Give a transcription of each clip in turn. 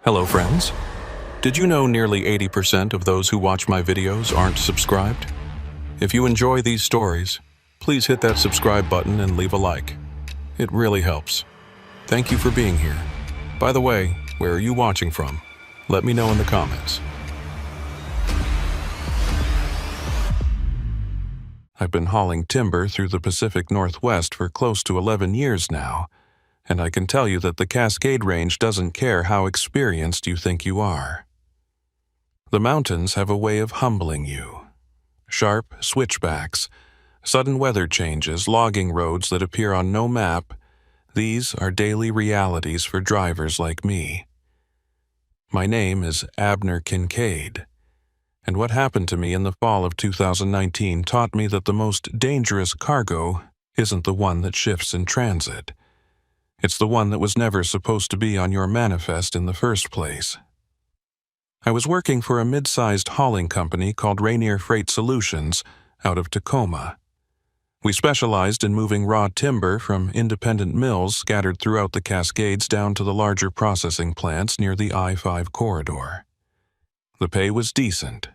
Hello friends. Did you know nearly 80% of those who watch my videos aren't subscribed? If you enjoy these stories, please hit that subscribe button and leave a like. It really helps. Thank you for being here. By the way, where are you watching from? Let me know in the comments. I've been hauling timber through the Pacific Northwest for close to 11 years now, and I can tell you that the Cascade Range doesn't care how experienced you think you are. The mountains have a way of humbling you. Sharp switchbacks, sudden weather changes, logging roads that appear on no map, these are daily realities for drivers like me. My name is Abner Kincaid, and what happened to me in the fall of 2019 taught me that the most dangerous cargo isn't the one that shifts in transit. It's the one that was never supposed to be on your manifest in the first place. I was working for a mid-sized hauling company called Rainier Freight Solutions out of Tacoma. We specialized in moving raw timber from independent mills scattered throughout the Cascades down to the larger processing plants near the I-5 corridor. The pay was decent,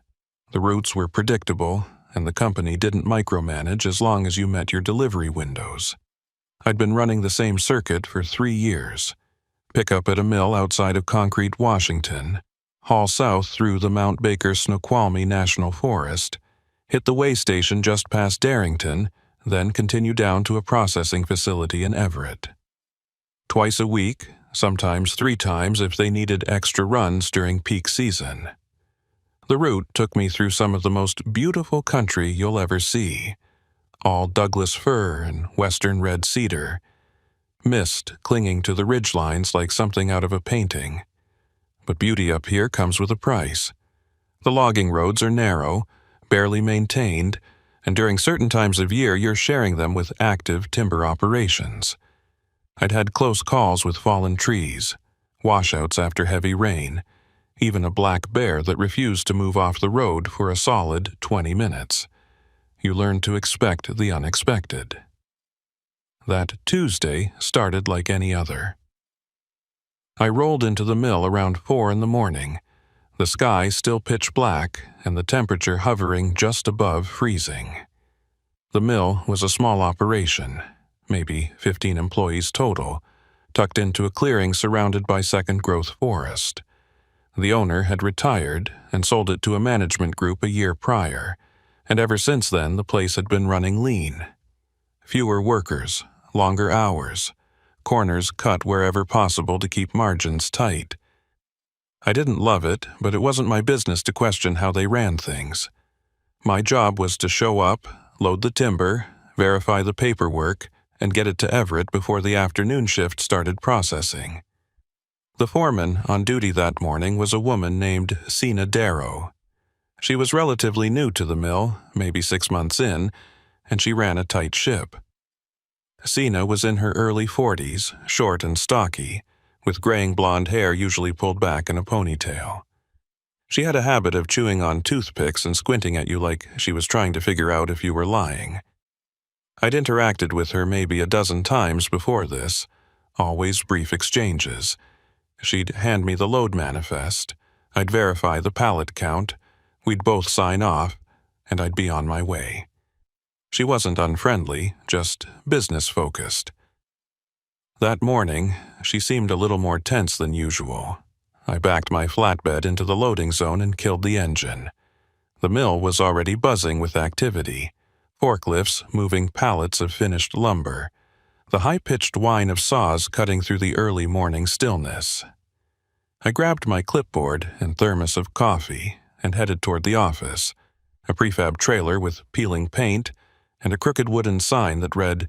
the routes were predictable, and the company didn't micromanage as long as you met your delivery windows. I'd been running the same circuit for 3 years. Pick up at a mill outside of Concrete, Washington, haul south through the Mount Baker Snoqualmie National Forest, hit the way station just past Darrington, then continue down to a processing facility in Everett. Twice a week, sometimes 3 times if they needed extra runs during peak season. The route took me through some of the most beautiful country you'll ever see. All Douglas fir and western red cedar, mist clinging to the ridgelines like something out of a painting. But beauty up here comes with a price. The logging roads are narrow, barely maintained, and during certain times of year you're sharing them with active timber operations. I'd had close calls with fallen trees, washouts after heavy rain, even a black bear that refused to move off the road for a solid 20 minutes. You learn to expect the unexpected. That Tuesday started like any other. I rolled into the mill around 4 in the morning, the sky still pitch black and the temperature hovering just above freezing. The mill was a small operation, maybe 15 employees total, tucked into a clearing surrounded by second-growth forest. The owner had retired and sold it to a management group a year prior, and ever since then the place had been running lean. Fewer workers, longer hours, corners cut wherever possible to keep margins tight. I didn't love it, but it wasn't my business to question how they ran things. My job was to show up, load the timber, verify the paperwork, and get it to Everett before the afternoon shift started processing. The foreman on duty that morning was a woman named Sina Darrow. She was relatively new to the mill, maybe 6 months in, and she ran a tight ship. Sina was in her early 40s, short and stocky, with graying blonde hair usually pulled back in a ponytail. She had a habit of chewing on toothpicks and squinting at you like she was trying to figure out if you were lying. I'd interacted with her maybe a dozen times before this, always brief exchanges. She'd hand me the load manifest, I'd verify the pallet count, we'd both sign off, and I'd be on my way. She wasn't unfriendly, just business-focused. That morning, she seemed a little more tense than usual. I backed my flatbed into the loading zone and killed the engine. The mill was already buzzing with activity, forklifts moving pallets of finished lumber, the high-pitched whine of saws cutting through the early morning stillness. I grabbed my clipboard and thermos of coffee and headed toward the office, a prefab trailer with peeling paint and a crooked wooden sign that read,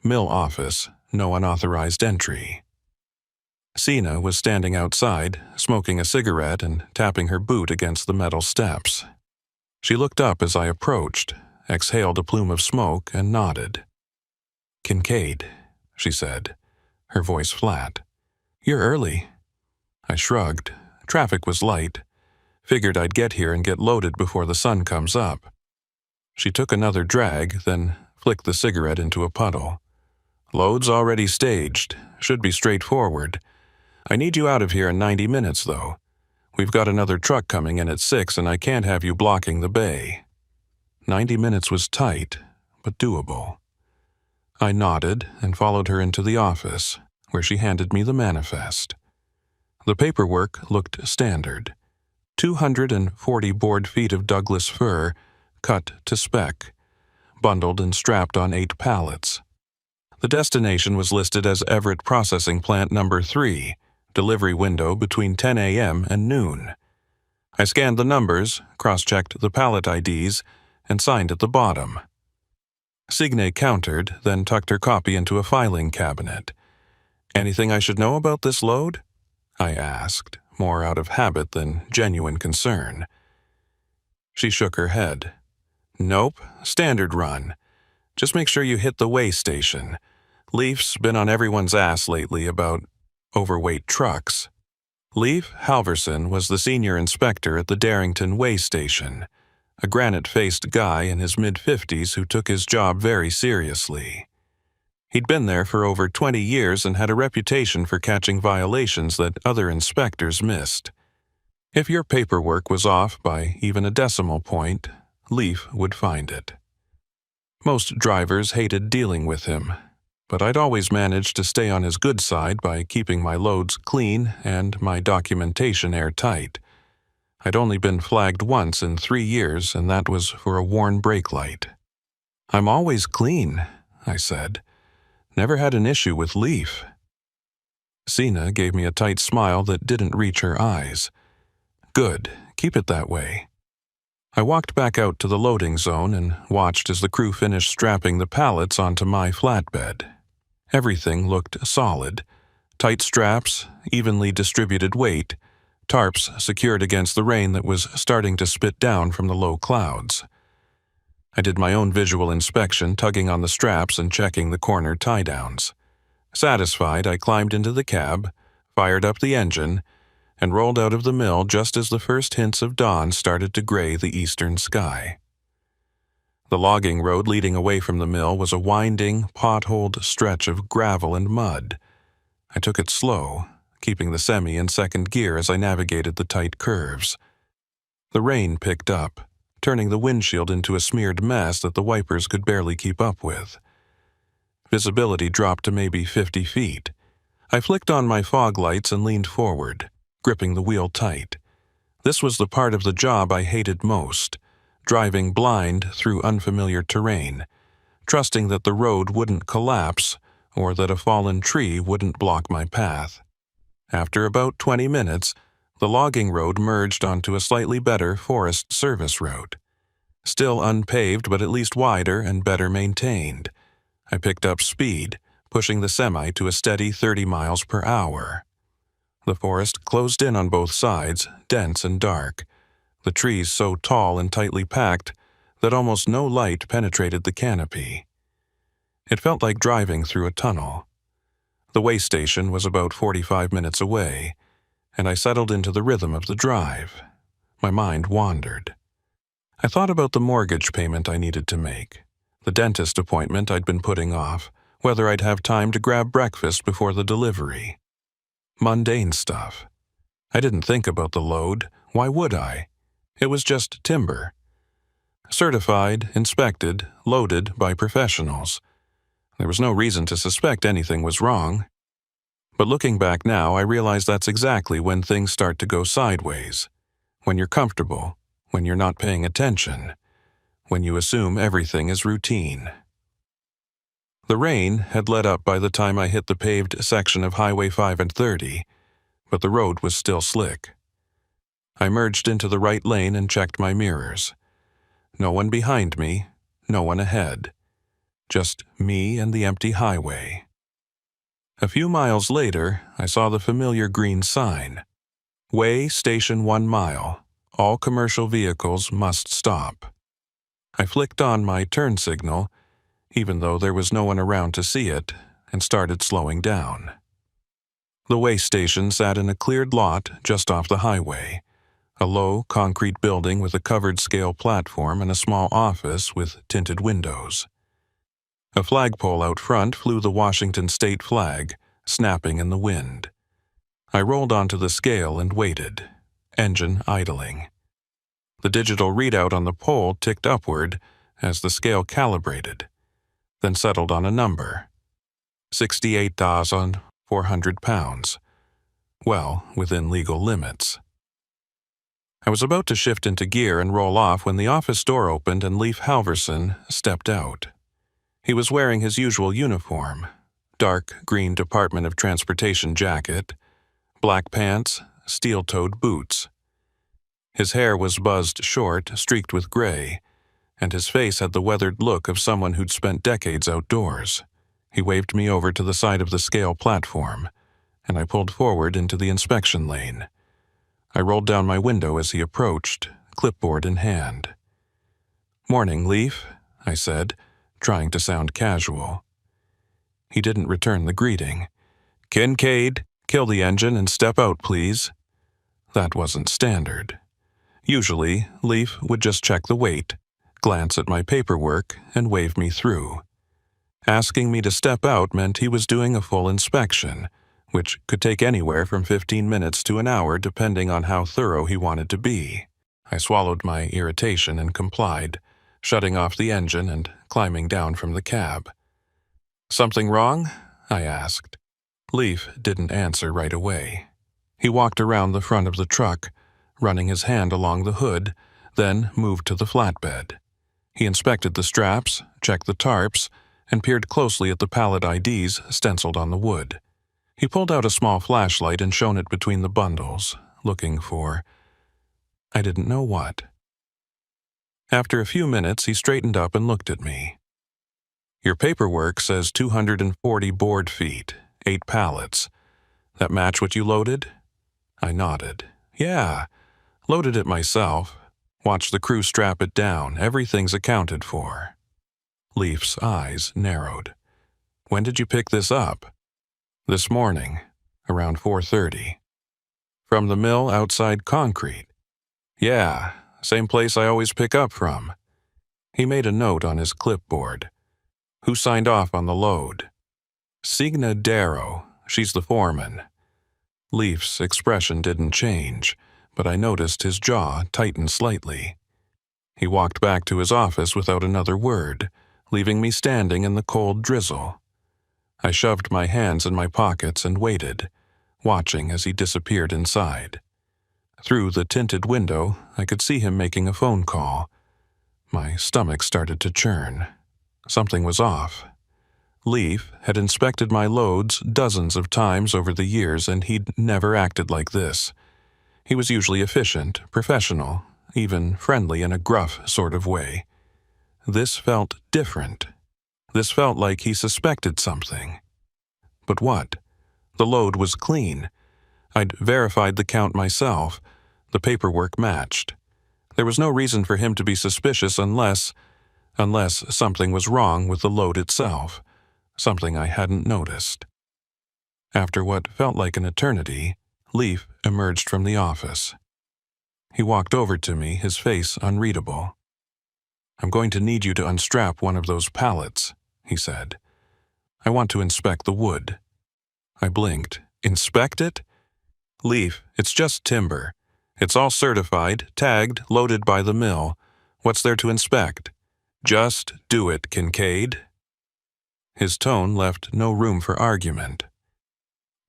"Mill Office, no unauthorized entry." Sina was standing outside, smoking a cigarette and tapping her boot against the metal steps. She looked up as I approached, exhaled a plume of smoke, and nodded. "Kincaid," she said, her voice flat. "You're early." I shrugged. Traffic was light. Figured I'd get here and get loaded before the sun comes up. She took another drag, then flicked the cigarette into a puddle. "Load's already staged. Should be straightforward. I need you out of here in 90 minutes, though. We've got another truck coming in at 6 and I can't have you blocking the bay." 90 minutes was tight, but doable. I nodded and followed her into the office, where she handed me the manifest. The paperwork looked standard. 240 board feet of Douglas fir, cut to spec, bundled and strapped on 8 pallets. The destination was listed as Everett Processing Plant Number 3, delivery window between 10 a.m. and noon. I scanned the numbers, cross-checked the pallet IDs, and signed at the bottom. Signe countered, then tucked her copy into a filing cabinet. "Anything I should know about this load?" I asked, more out of habit than genuine concern. She shook her head. "Nope, standard run. Just make sure you hit the weigh station. Leif's been on everyone's ass lately about overweight trucks." Leif Halverson was the senior inspector at the Darrington Weigh Station, a granite-faced guy in his mid-50s who took his job very seriously. He'd been there for over 20 years and had a reputation for catching violations that other inspectors missed. If your paperwork was off by even a decimal point, Leif would find it. Most drivers hated dealing with him, but I'd always managed to stay on his good side by keeping my loads clean and my documentation airtight. I'd only been flagged once in 3 years, and that was for a worn brake light. "I'm always clean," I said. "Never had an issue with Leif." Sina gave me a tight smile that didn't reach her eyes. "Good, keep it that way." I walked back out to the loading zone and watched as the crew finished strapping the pallets onto my flatbed. Everything looked solid. Tight straps, evenly distributed weight, tarps secured against the rain that was starting to spit down from the low clouds. I did my own visual inspection, tugging on the straps and checking the corner tie-downs. Satisfied, I climbed into the cab, fired up the engine, and rolled out of the mill just as the first hints of dawn started to gray the eastern sky. The logging road leading away from the mill was a winding, potholed stretch of gravel and mud. I took it slow, keeping the semi in second gear as I navigated the tight curves. The rain picked up, turning the windshield into a smeared mess that the wipers could barely keep up with. Visibility dropped to maybe 50 feet. I flicked on my fog lights and leaned forward, gripping the wheel tight. This was the part of the job I hated most, driving blind through unfamiliar terrain, trusting that the road wouldn't collapse or that a fallen tree wouldn't block my path. After about 20 minutes, the logging road merged onto a slightly better Forest Service route. Still unpaved, but at least wider and better maintained. I picked up speed, pushing the semi to a steady 30 miles per hour. The forest closed in on both sides, dense and dark, the trees so tall and tightly packed that almost no light penetrated the canopy. It felt like driving through a tunnel. The weigh station was about 45 minutes away, and I settled into the rhythm of the drive. My mind wandered. I thought about the mortgage payment I needed to make, the dentist appointment I'd been putting off, whether I'd have time to grab breakfast before the delivery. Mundane stuff. I didn't think about the load. Why would I? It was just timber. Certified, inspected, loaded by professionals. There was no reason to suspect anything was wrong. But looking back now, I realize that's exactly when things start to go sideways. When you're comfortable, when you're not paying attention, when you assume everything is routine. The rain had let up by the time I hit the paved section of Highway 5 and 30, but the road was still slick. I merged into the right lane and checked my mirrors. No one behind me, no one ahead. Just me and the empty highway. A few miles later, I saw the familiar green sign. Weigh station 1 mile. All commercial vehicles must stop. I flicked on my turn signal, even though there was no one around to see it, and started slowing down. The weigh station sat in a cleared lot just off the highway, a low concrete building with a covered scale platform and a small office with tinted windows. A flagpole out front flew the Washington state flag, snapping in the wind. I rolled onto the scale and waited, engine idling. The digital readout on the pole ticked upward as the scale calibrated, then settled on a number. 68,400 pounds. Well, within legal limits. I was about to shift into gear and roll off when the office door opened and Leif Halverson stepped out. He was wearing his usual uniform, dark green Department of Transportation jacket, black pants, steel-toed boots. His hair was buzzed short, streaked with gray, and his face had the weathered look of someone who'd spent decades outdoors. He waved me over to the side of the scale platform, and I pulled forward into the inspection lane. I rolled down my window as he approached, clipboard in hand. "Morning, Leif," I said, trying to sound casual. He didn't return the greeting. "Kincaid, kill the engine and step out, please." That wasn't standard. Usually, Leif would just check the weight, glance at my paperwork, and wave me through. Asking me to step out meant he was doing a full inspection, which could take anywhere from 15 minutes to an hour depending on how thorough he wanted to be. I swallowed my irritation and complied, shutting off the engine and climbing down from the cab. "Something wrong?" I asked. Leif didn't answer right away. He walked around the front of the truck, running his hand along the hood, then moved to the flatbed. He inspected the straps, checked the tarps, and peered closely at the pallet IDs stenciled on the wood. He pulled out a small flashlight and shone it between the bundles, looking for I didn't know what. After a few minutes, he straightened up and looked at me. "Your paperwork says 240 board feet, 8 pallets. That match what you loaded?" I nodded. "Yeah, loaded it myself. Watch the crew strap it down. Everything's accounted for." Leif's eyes narrowed. "When did you pick this up?" "This morning, around 4:30. "From the mill outside Concrete?" "Yeah, same place I always pick up from." He made a note on his clipboard. "Who signed off on the load?" "Signa Darrow. She's the foreman." Leif's expression didn't change, but I noticed his jaw tighten slightly. He walked back to his office without another word, leaving me standing in the cold drizzle. I shoved my hands in my pockets and waited, watching as he disappeared inside. Through the tinted window, I could see him making a phone call. My stomach started to churn. Something was off. Leif had inspected my loads dozens of times over the years, and he'd never acted like this. He was usually efficient, professional, even friendly in a gruff sort of way. This felt different. This felt like he suspected something. But what? The load was clean. I'd verified the count myself. The paperwork matched. There was no reason for him to be suspicious unless something was wrong with the load itself, something I hadn't noticed. After what felt like an eternity, Leif emerged from the office. He walked over to me, his face unreadable. "I'm going to need you to unstrap one of those pallets," he said. "I want to inspect the wood." I blinked. "Inspect it?" "Leif, it's just timber. It's all certified, tagged, loaded by the mill. What's there to inspect? Just do it, Kincaid." His tone left no room for argument.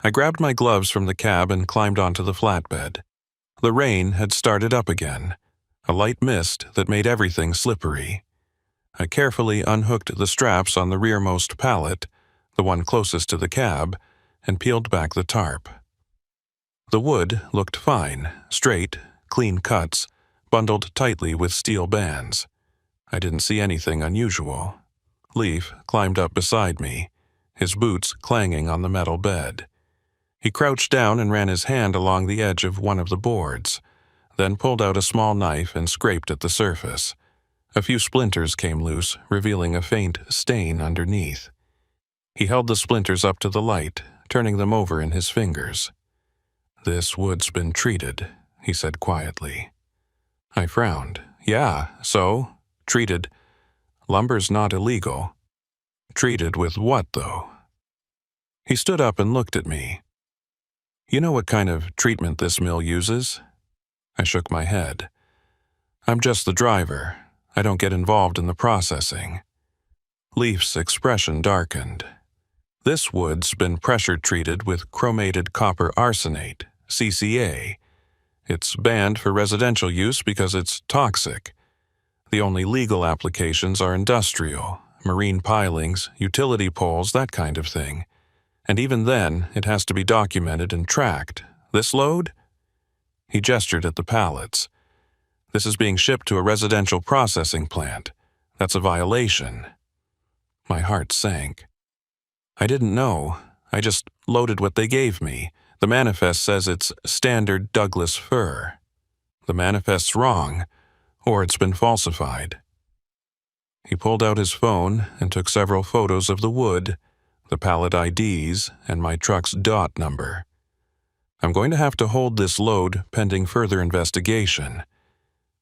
I grabbed my gloves from the cab and climbed onto the flatbed. The rain had started up again, a light mist that made everything slippery. I carefully unhooked the straps on the rearmost pallet, the one closest to the cab, and peeled back the tarp. The wood looked fine, straight, clean cuts, bundled tightly with steel bands. I didn't see anything unusual. Leif climbed up beside me, his boots clanging on the metal bed. He crouched down and ran his hand along the edge of one of the boards, then pulled out a small knife and scraped at the surface. A few splinters came loose, revealing a faint stain underneath. He held the splinters up to the light, turning them over in his fingers. "This wood's been treated," he said quietly. I frowned. "Yeah, so? Treated. Lumber's not illegal." "Treated with what, though?" He stood up and looked at me. You know what kind of treatment this mill uses? I shook my head. I'm just the driver. I don't get involved in the processing. Leaf's expression darkened. This wood's been pressure treated with chromated copper arsenate, CCA. It's banned for residential use because it's toxic. The only legal applications are industrial, marine pilings, utility poles, that kind of thing. And even then, it has to be documented and tracked. This load? He gestured at the pallets. This is being shipped to a residential processing plant. That's a violation. My heart sank. I didn't know. I just loaded what they gave me. The manifest says it's standard Douglas fir. The manifest's wrong, or it's been falsified. He pulled out his phone and took several photos of the wood, the pallet IDs, and my truck's DOT number. I'm going to have to hold this load pending further investigation.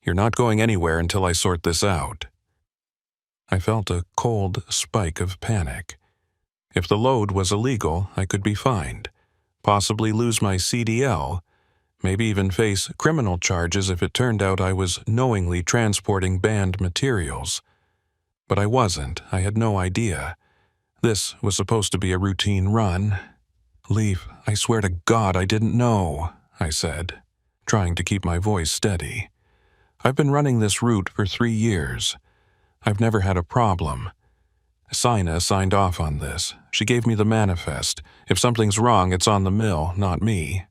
You're not going anywhere until I sort this out. I felt a cold spike of panic. If the load was illegal, I could be fined, possibly lose my CDL, maybe even face criminal charges if it turned out I was knowingly transporting banned materials. But I wasn't. I had no idea. This was supposed to be a routine run. Leaf, I swear to God I didn't know, I said, trying to keep my voice steady. I've been running this route for 3 years. I've never had a problem. Sina signed off on this. She gave me the manifest. If something's wrong, it's on the mill, not me.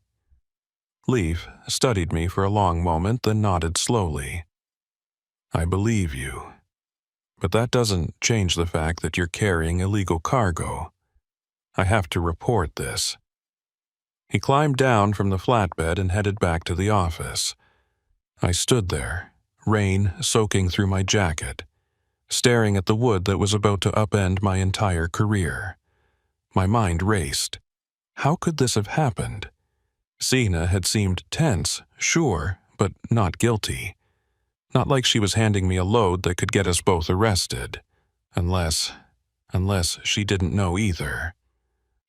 Leaf studied me for a long moment, then nodded slowly. I believe you. But that doesn't change the fact that you're carrying illegal cargo. I have to report this. He climbed down from the flatbed and headed back to the office. I stood there, rain soaking through my jacket, staring at the wood that was about to upend my entire career. My mind raced. How could this have happened? Sina had seemed tense, sure, but not guilty. Not like she was handing me a load that could get us both arrested. Unless she didn't know either.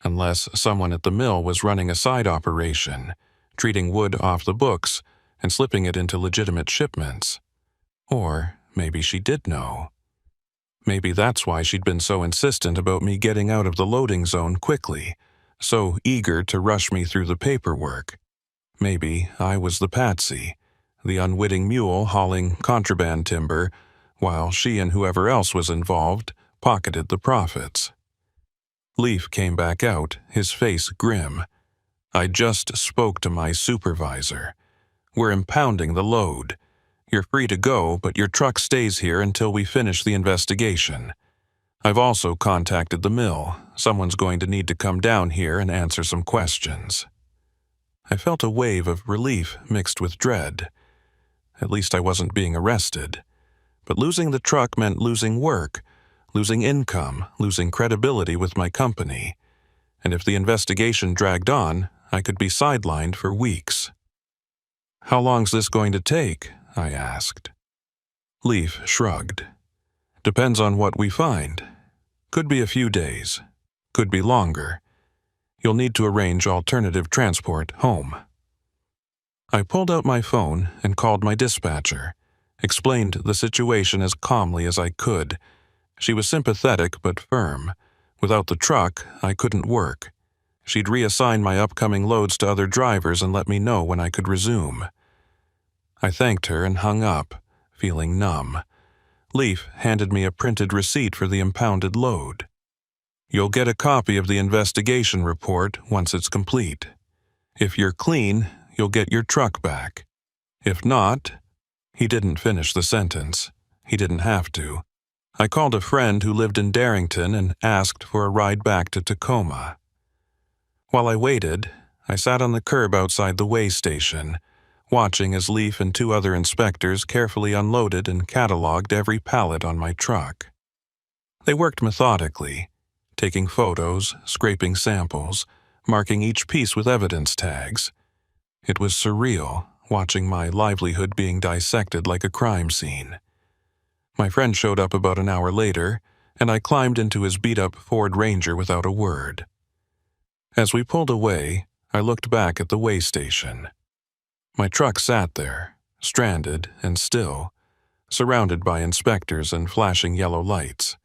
Unless someone at the mill was running a side operation, treating wood off the books and slipping it into legitimate shipments. Or maybe she did know. Maybe that's why she'd been so insistent about me getting out of the loading zone quickly, so eager to rush me through the paperwork. Maybe I was the patsy, the unwitting mule hauling contraband timber, while she and whoever else was involved pocketed the profits. Leaf came back out, his face grim. I just spoke to my supervisor. We're impounding the load. You're free to go, but your truck stays here until we finish the investigation. I've also contacted the mill. Someone's going to need to come down here and answer some questions. I felt a wave of relief mixed with dread. At least I wasn't being arrested. But losing the truck meant losing work, losing income, losing credibility with my company. And if the investigation dragged on, I could be sidelined for weeks. How long's this going to take? I asked. Leaf shrugged. Depends on what we find. Could be a few days. Could be longer. You'll need to arrange alternative transport home. I pulled out my phone and called my dispatcher, explained the situation as calmly as I could. She was sympathetic but firm. Without the truck, I couldn't work. She'd reassign my upcoming loads to other drivers and let me know when I could resume. I thanked her and hung up, feeling numb. Leaf handed me a printed receipt for the impounded load. You'll get a copy of the investigation report once it's complete. If you're clean, you'll get your truck back. If not, he didn't finish the sentence. He didn't have to. I called a friend who lived in Darrington and asked for a ride back to Tacoma. While I waited, I sat on the curb outside the weigh station, watching as Leaf and 2 other inspectors carefully unloaded and cataloged every pallet on my truck. They worked methodically, taking photos, scraping samples, marking each piece with evidence tags. It was surreal, watching my livelihood being dissected like a crime scene. My friend showed up about an hour later, and I climbed into his beat-up Ford Ranger without a word. As we pulled away, I looked back at the way station. My truck sat there, stranded and still, surrounded by inspectors and flashing yellow lights.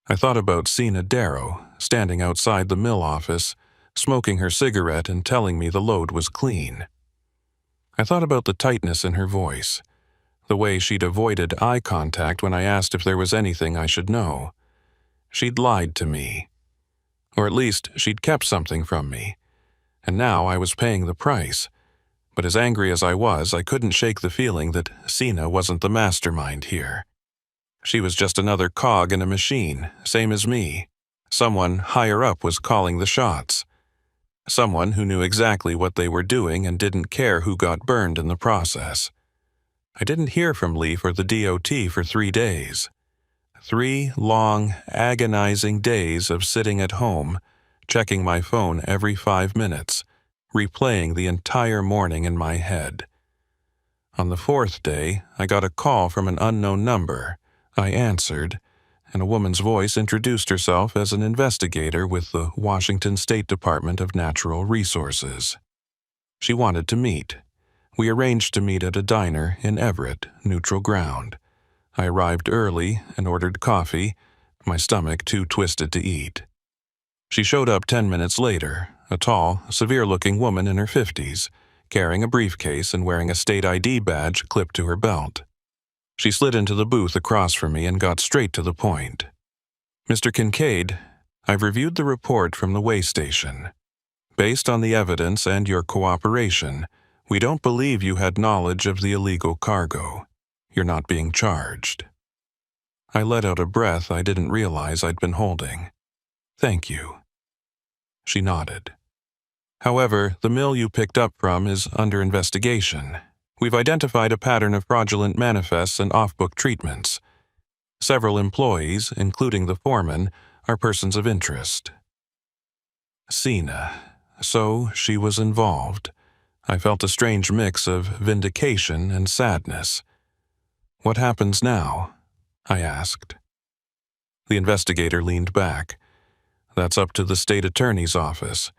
I thought about Sina Darrow, standing outside the mill office, smoking her cigarette and telling me the load was clean. I thought about the tightness in her voice, the way she'd avoided eye contact when I asked if there was anything I should know. She'd lied to me. Or at least she'd kept something from me. And now I was paying the price. But as angry as I was, I couldn't shake the feeling that Sina wasn't the mastermind here. She was just another cog in a machine, same as me. Someone higher up was calling the shots. Someone who knew exactly what they were doing and didn't care who got burned in the process. I didn't hear from Leaf or the DOT for 3 days. 3 long, agonizing days of sitting at home, checking my phone every 5 minutes, replaying the entire morning in my head. On the 4th day, I got a call from an unknown number. I answered, and a woman's voice introduced herself as an investigator with the Washington State Department of Natural Resources. She wanted to meet. We arranged to meet at a diner in Everett, neutral ground. I arrived early and ordered coffee, my stomach too twisted to eat. She showed up 10 minutes later, a tall, severe-looking woman in her 50s, carrying a briefcase and wearing a state ID badge clipped to her belt. She slid into the booth across from me and got straight to the point. "Mr. Kincaid, I've reviewed the report from the way station. Based on the evidence and your cooperation, we don't believe you had knowledge of the illegal cargo. You're not being charged." I let out a breath I didn't realize I'd been holding. "Thank you." She nodded. "However, the mill you picked up from is under investigation. We've identified a pattern of fraudulent manifests and off-book treatments. Several employees, including the foreman, are persons of interest." Sina. So she was involved. I felt a strange mix of vindication and sadness. "What happens now?" I asked. The investigator leaned back. "That's up to the state attorney's office.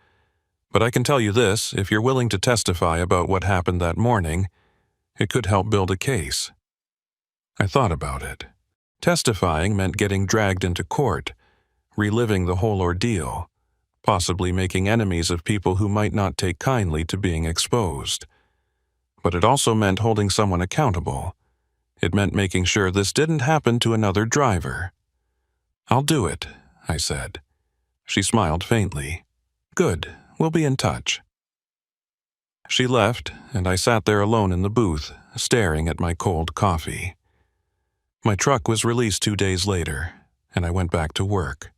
But I can tell you this, if you're willing to testify about what happened that morning, it could help build a case." I thought about it. Testifying meant getting dragged into court, reliving the whole ordeal, possibly making enemies of people who might not take kindly to being exposed. But it also meant holding someone accountable. It meant making sure this didn't happen to another driver. "I'll do it," I said. She smiled faintly. "Good, we'll be in touch." She left, and I sat there alone in the booth, staring at my cold coffee. My truck was released 2 days later, and I went back to work.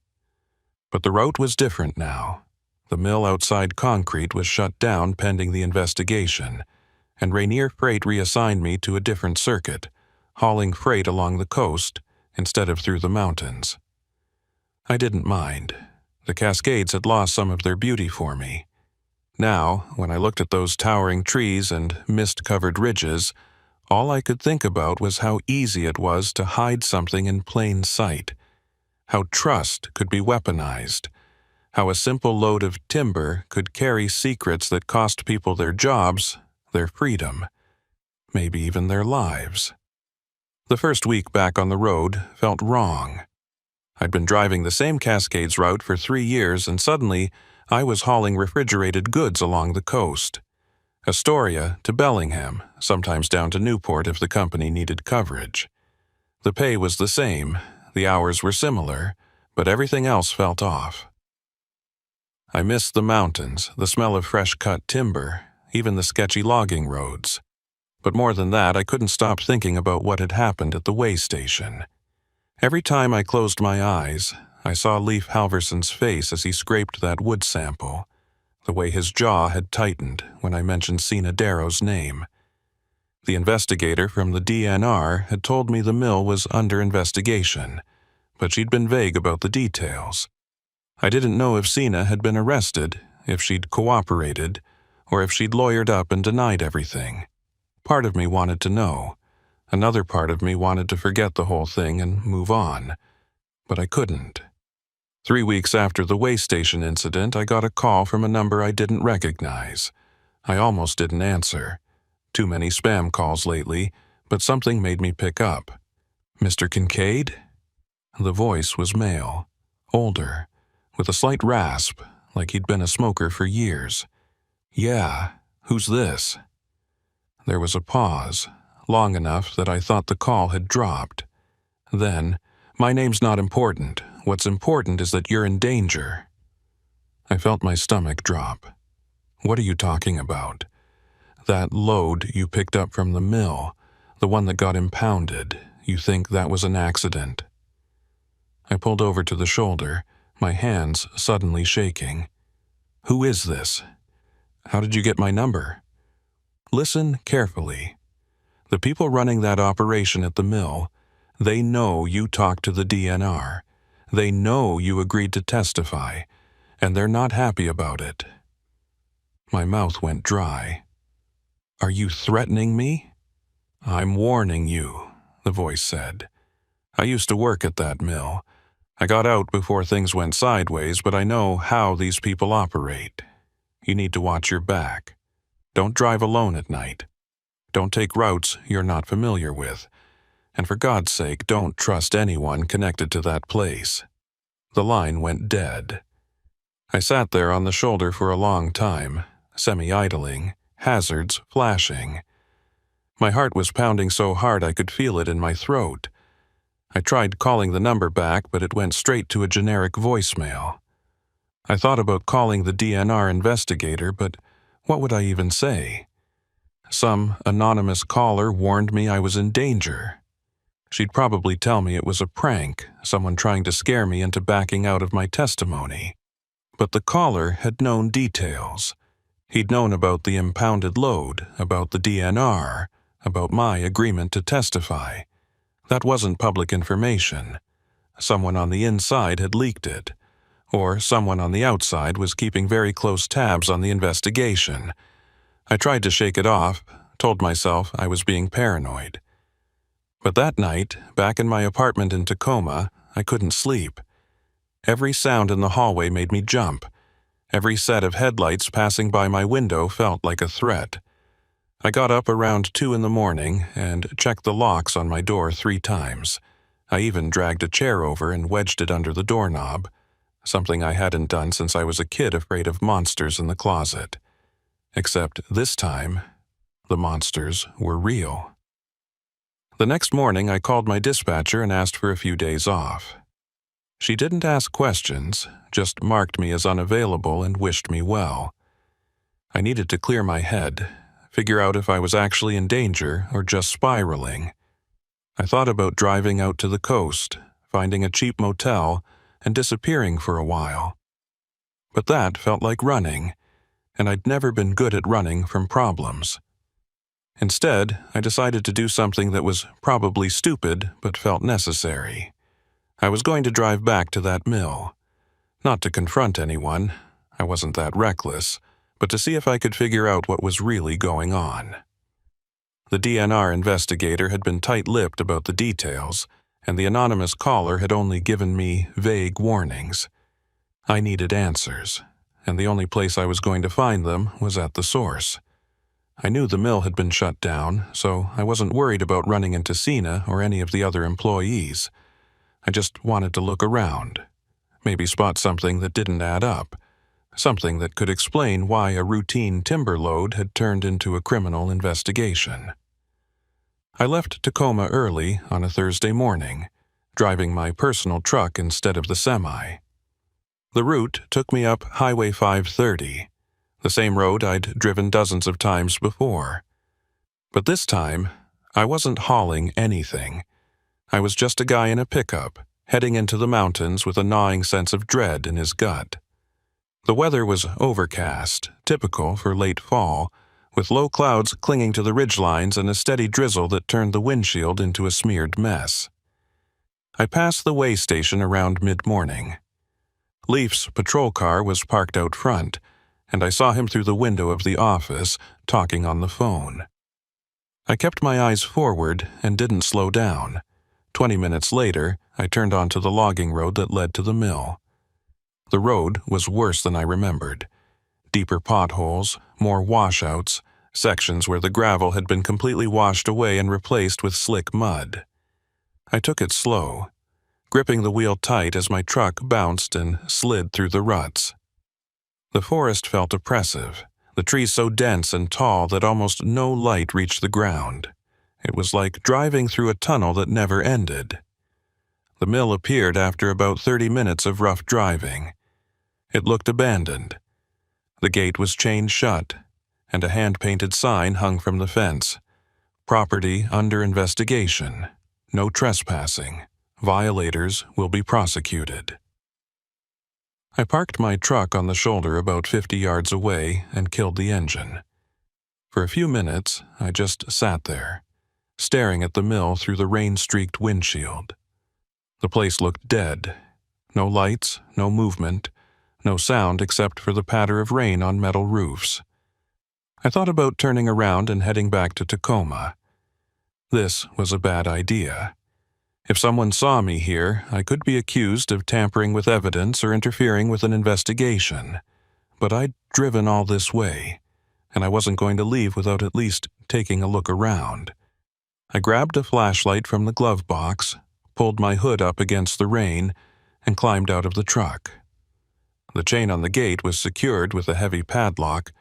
But the route was different now. The mill outside Concrete was shut down pending the investigation, and Rainier Freight reassigned me to a different circuit, hauling freight along the coast instead of through the mountains. I didn't mind. The Cascades had lost some of their beauty for me. Now, when I looked at those towering trees and mist-covered ridges, all I could think about was how easy it was to hide something in plain sight, how trust could be weaponized, how a simple load of timber could carry secrets that cost people their jobs, their freedom, maybe even their lives. The first week back on the road felt wrong. I'd been driving the same Cascades route for 3 years, and suddenly I was hauling refrigerated goods along the coast. Astoria to Bellingham, sometimes down to Newport if the company needed coverage. The pay was the same, the hours were similar, but everything else felt off. I missed the mountains, the smell of fresh-cut timber, even the sketchy logging roads. But more than that, I couldn't stop thinking about what had happened at the way station. Every time I closed my eyes, I saw Leif Halverson's face as he scraped that wood sample, the way his jaw had tightened when I mentioned Sina Darrow's name. The investigator from the DNR had told me the mill was under investigation, but she'd been vague about the details. I didn't know if Sina had been arrested, if she'd cooperated, or if she'd lawyered up and denied everything. Part of me wanted to know. Another part of me wanted to forget the whole thing and move on, but I couldn't. 3 weeks after the way station incident, I got a call from a number I didn't recognize. I almost didn't answer. Too many spam calls lately, but something made me pick up. "Mr. Kincaid?" The voice was male, older, with a slight rasp, like he'd been a smoker for years. "Yeah, who's this?" There was a pause, long enough that I thought the call had dropped. Then, "My name's not important. What's important is that you're in danger." I felt my stomach drop. "What are you talking about?" "That load you picked up from the mill, the one that got impounded. You think that was an accident?" I pulled over to the shoulder, my hands suddenly shaking. "Who is this? How did you get my number?" "Listen carefully. The people running that operation at the mill, they know you talked to the DNR. They know you agreed to testify, and they're not happy about it." My mouth went dry. "Are you threatening me?" "I'm warning you," the voice said. "I used to work at that mill. I got out before things went sideways, but I know how these people operate. You need to watch your back. Don't drive alone at night. Don't take routes you're not familiar with. And for God's sake, don't trust anyone connected to that place." The line went dead. I sat there on the shoulder for a long time, semi-idling, hazards flashing. My heart was pounding so hard I could feel it in my throat. I tried calling the number back, but it went straight to a generic voicemail. I thought about calling the DNR investigator, but what would I even say? Some anonymous caller warned me I was in danger. She'd probably tell me it was a prank, someone trying to scare me into backing out of my testimony. But the caller had known details. He'd known about the impounded load, about the DNR, about my agreement to testify. That wasn't public information. Someone on the inside had leaked it. Or someone on the outside was keeping very close tabs on the investigation. I tried to shake it off, told myself I was being paranoid. But that night, back in my apartment in Tacoma, I couldn't sleep. Every sound in the hallway made me jump. Every set of headlights passing by my window felt like a threat. I got up around 2 a.m. and checked the locks on my door 3 times. I even dragged a chair over and wedged it under the doorknob, something I hadn't done since I was a kid afraid of monsters in the closet. Except this time, the monsters were real. The next morning, I called my dispatcher and asked for a few days off. She didn't ask questions, just marked me as unavailable and wished me well. I needed to clear my head, figure out if I was actually in danger or just spiraling. I thought about driving out to the coast, finding a cheap motel, and disappearing for a while. But that felt like running, and I'd never been good at running from problems. Instead, I decided to do something that was probably stupid but felt necessary. I was going to drive back to that mill. Not to confront anyone, I wasn't that reckless, but to see if I could figure out what was really going on. The DNR investigator had been tight-lipped about the details, and the anonymous caller had only given me vague warnings. I needed answers, and the only place I was going to find them was at the source. I knew the mill had been shut down, so I wasn't worried about running into Sina or any of the other employees. I just wanted to look around, maybe spot something that didn't add up, something that could explain why a routine timber load had turned into a criminal investigation. I left Tacoma early on a Thursday morning, driving my personal truck instead of the semi. The route took me up Highway 530, the same road I'd driven dozens of times before. But this time, I wasn't hauling anything. I was just a guy in a pickup, heading into the mountains with a gnawing sense of dread in his gut. The weather was overcast, typical for late fall, with low clouds clinging to the ridgelines and a steady drizzle that turned the windshield into a smeared mess. I passed the way station around mid-morning. Leaf's patrol car was parked out front, and I saw him through the window of the office, talking on the phone. I kept my eyes forward and didn't slow down. 20 minutes later, I turned onto the logging road that led to the mill. The road was worse than I remembered. Deeper potholes, more washouts, sections where the gravel had been completely washed away and replaced with slick mud. I took it slow, gripping the wheel tight as my truck bounced and slid through the ruts. The forest felt oppressive, the trees so dense and tall that almost no light reached the ground. It was like driving through a tunnel that never ended. The mill appeared after about 30 minutes of rough driving. It looked abandoned. The gate was chained shut, and a hand-painted sign hung from the fence. Property under investigation. No trespassing. Violators will be prosecuted. I parked my truck on the shoulder about 50 yards away and killed the engine. For a few minutes, I just sat there, staring at the mill through the rain-streaked windshield. The place looked dead. No lights, no movement, no sound except for the patter of rain on metal roofs. I thought about turning around and heading back to Tacoma. This was a bad idea. If someone saw me here, I could be accused of tampering with evidence or interfering with an investigation. But I'd driven all this way, and I wasn't going to leave without at least taking a look around. I grabbed a flashlight from the glove box, pulled my hood up against the rain, and climbed out of the truck. The chain on the gate was secured with a heavy padlock,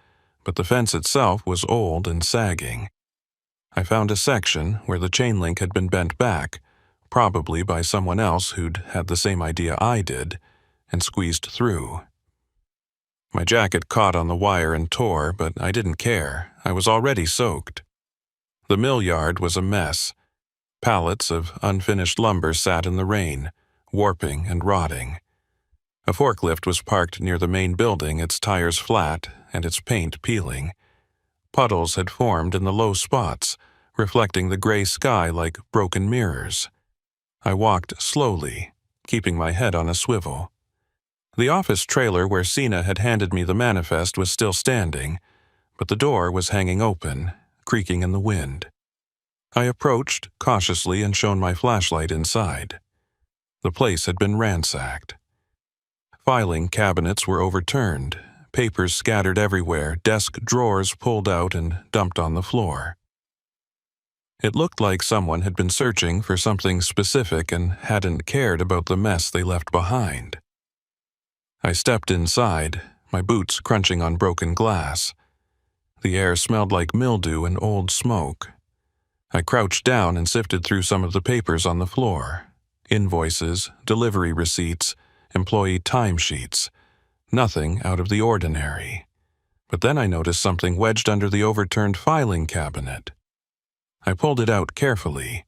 but the fence itself was old and sagging. I found a section where the chain link had been bent back, probably by someone else who'd had the same idea I did, and squeezed through. My jacket caught on the wire and tore, but I didn't care. I was already soaked. The mill yard was a mess. Pallets of unfinished lumber sat in the rain, warping and rotting. A forklift was parked near the main building, its tires flat and its paint peeling. Puddles had formed in the low spots, reflecting the gray sky like broken mirrors. I walked slowly, keeping my head on a swivel. The office trailer where Sina had handed me the manifest was still standing, but the door was hanging open, creaking in the wind. I approached cautiously and shone my flashlight inside. The place had been ransacked. Filing cabinets were overturned, papers scattered everywhere, desk drawers pulled out and dumped on the floor. It looked like someone had been searching for something specific and hadn't cared about the mess they left behind. I stepped inside, my boots crunching on broken glass. The air smelled like mildew and old smoke. I crouched down and sifted through some of the papers on the floor. Invoices, delivery receipts, employee timesheets. Nothing out of the ordinary. But then I noticed something wedged under the overturned filing cabinet. I pulled it out carefully.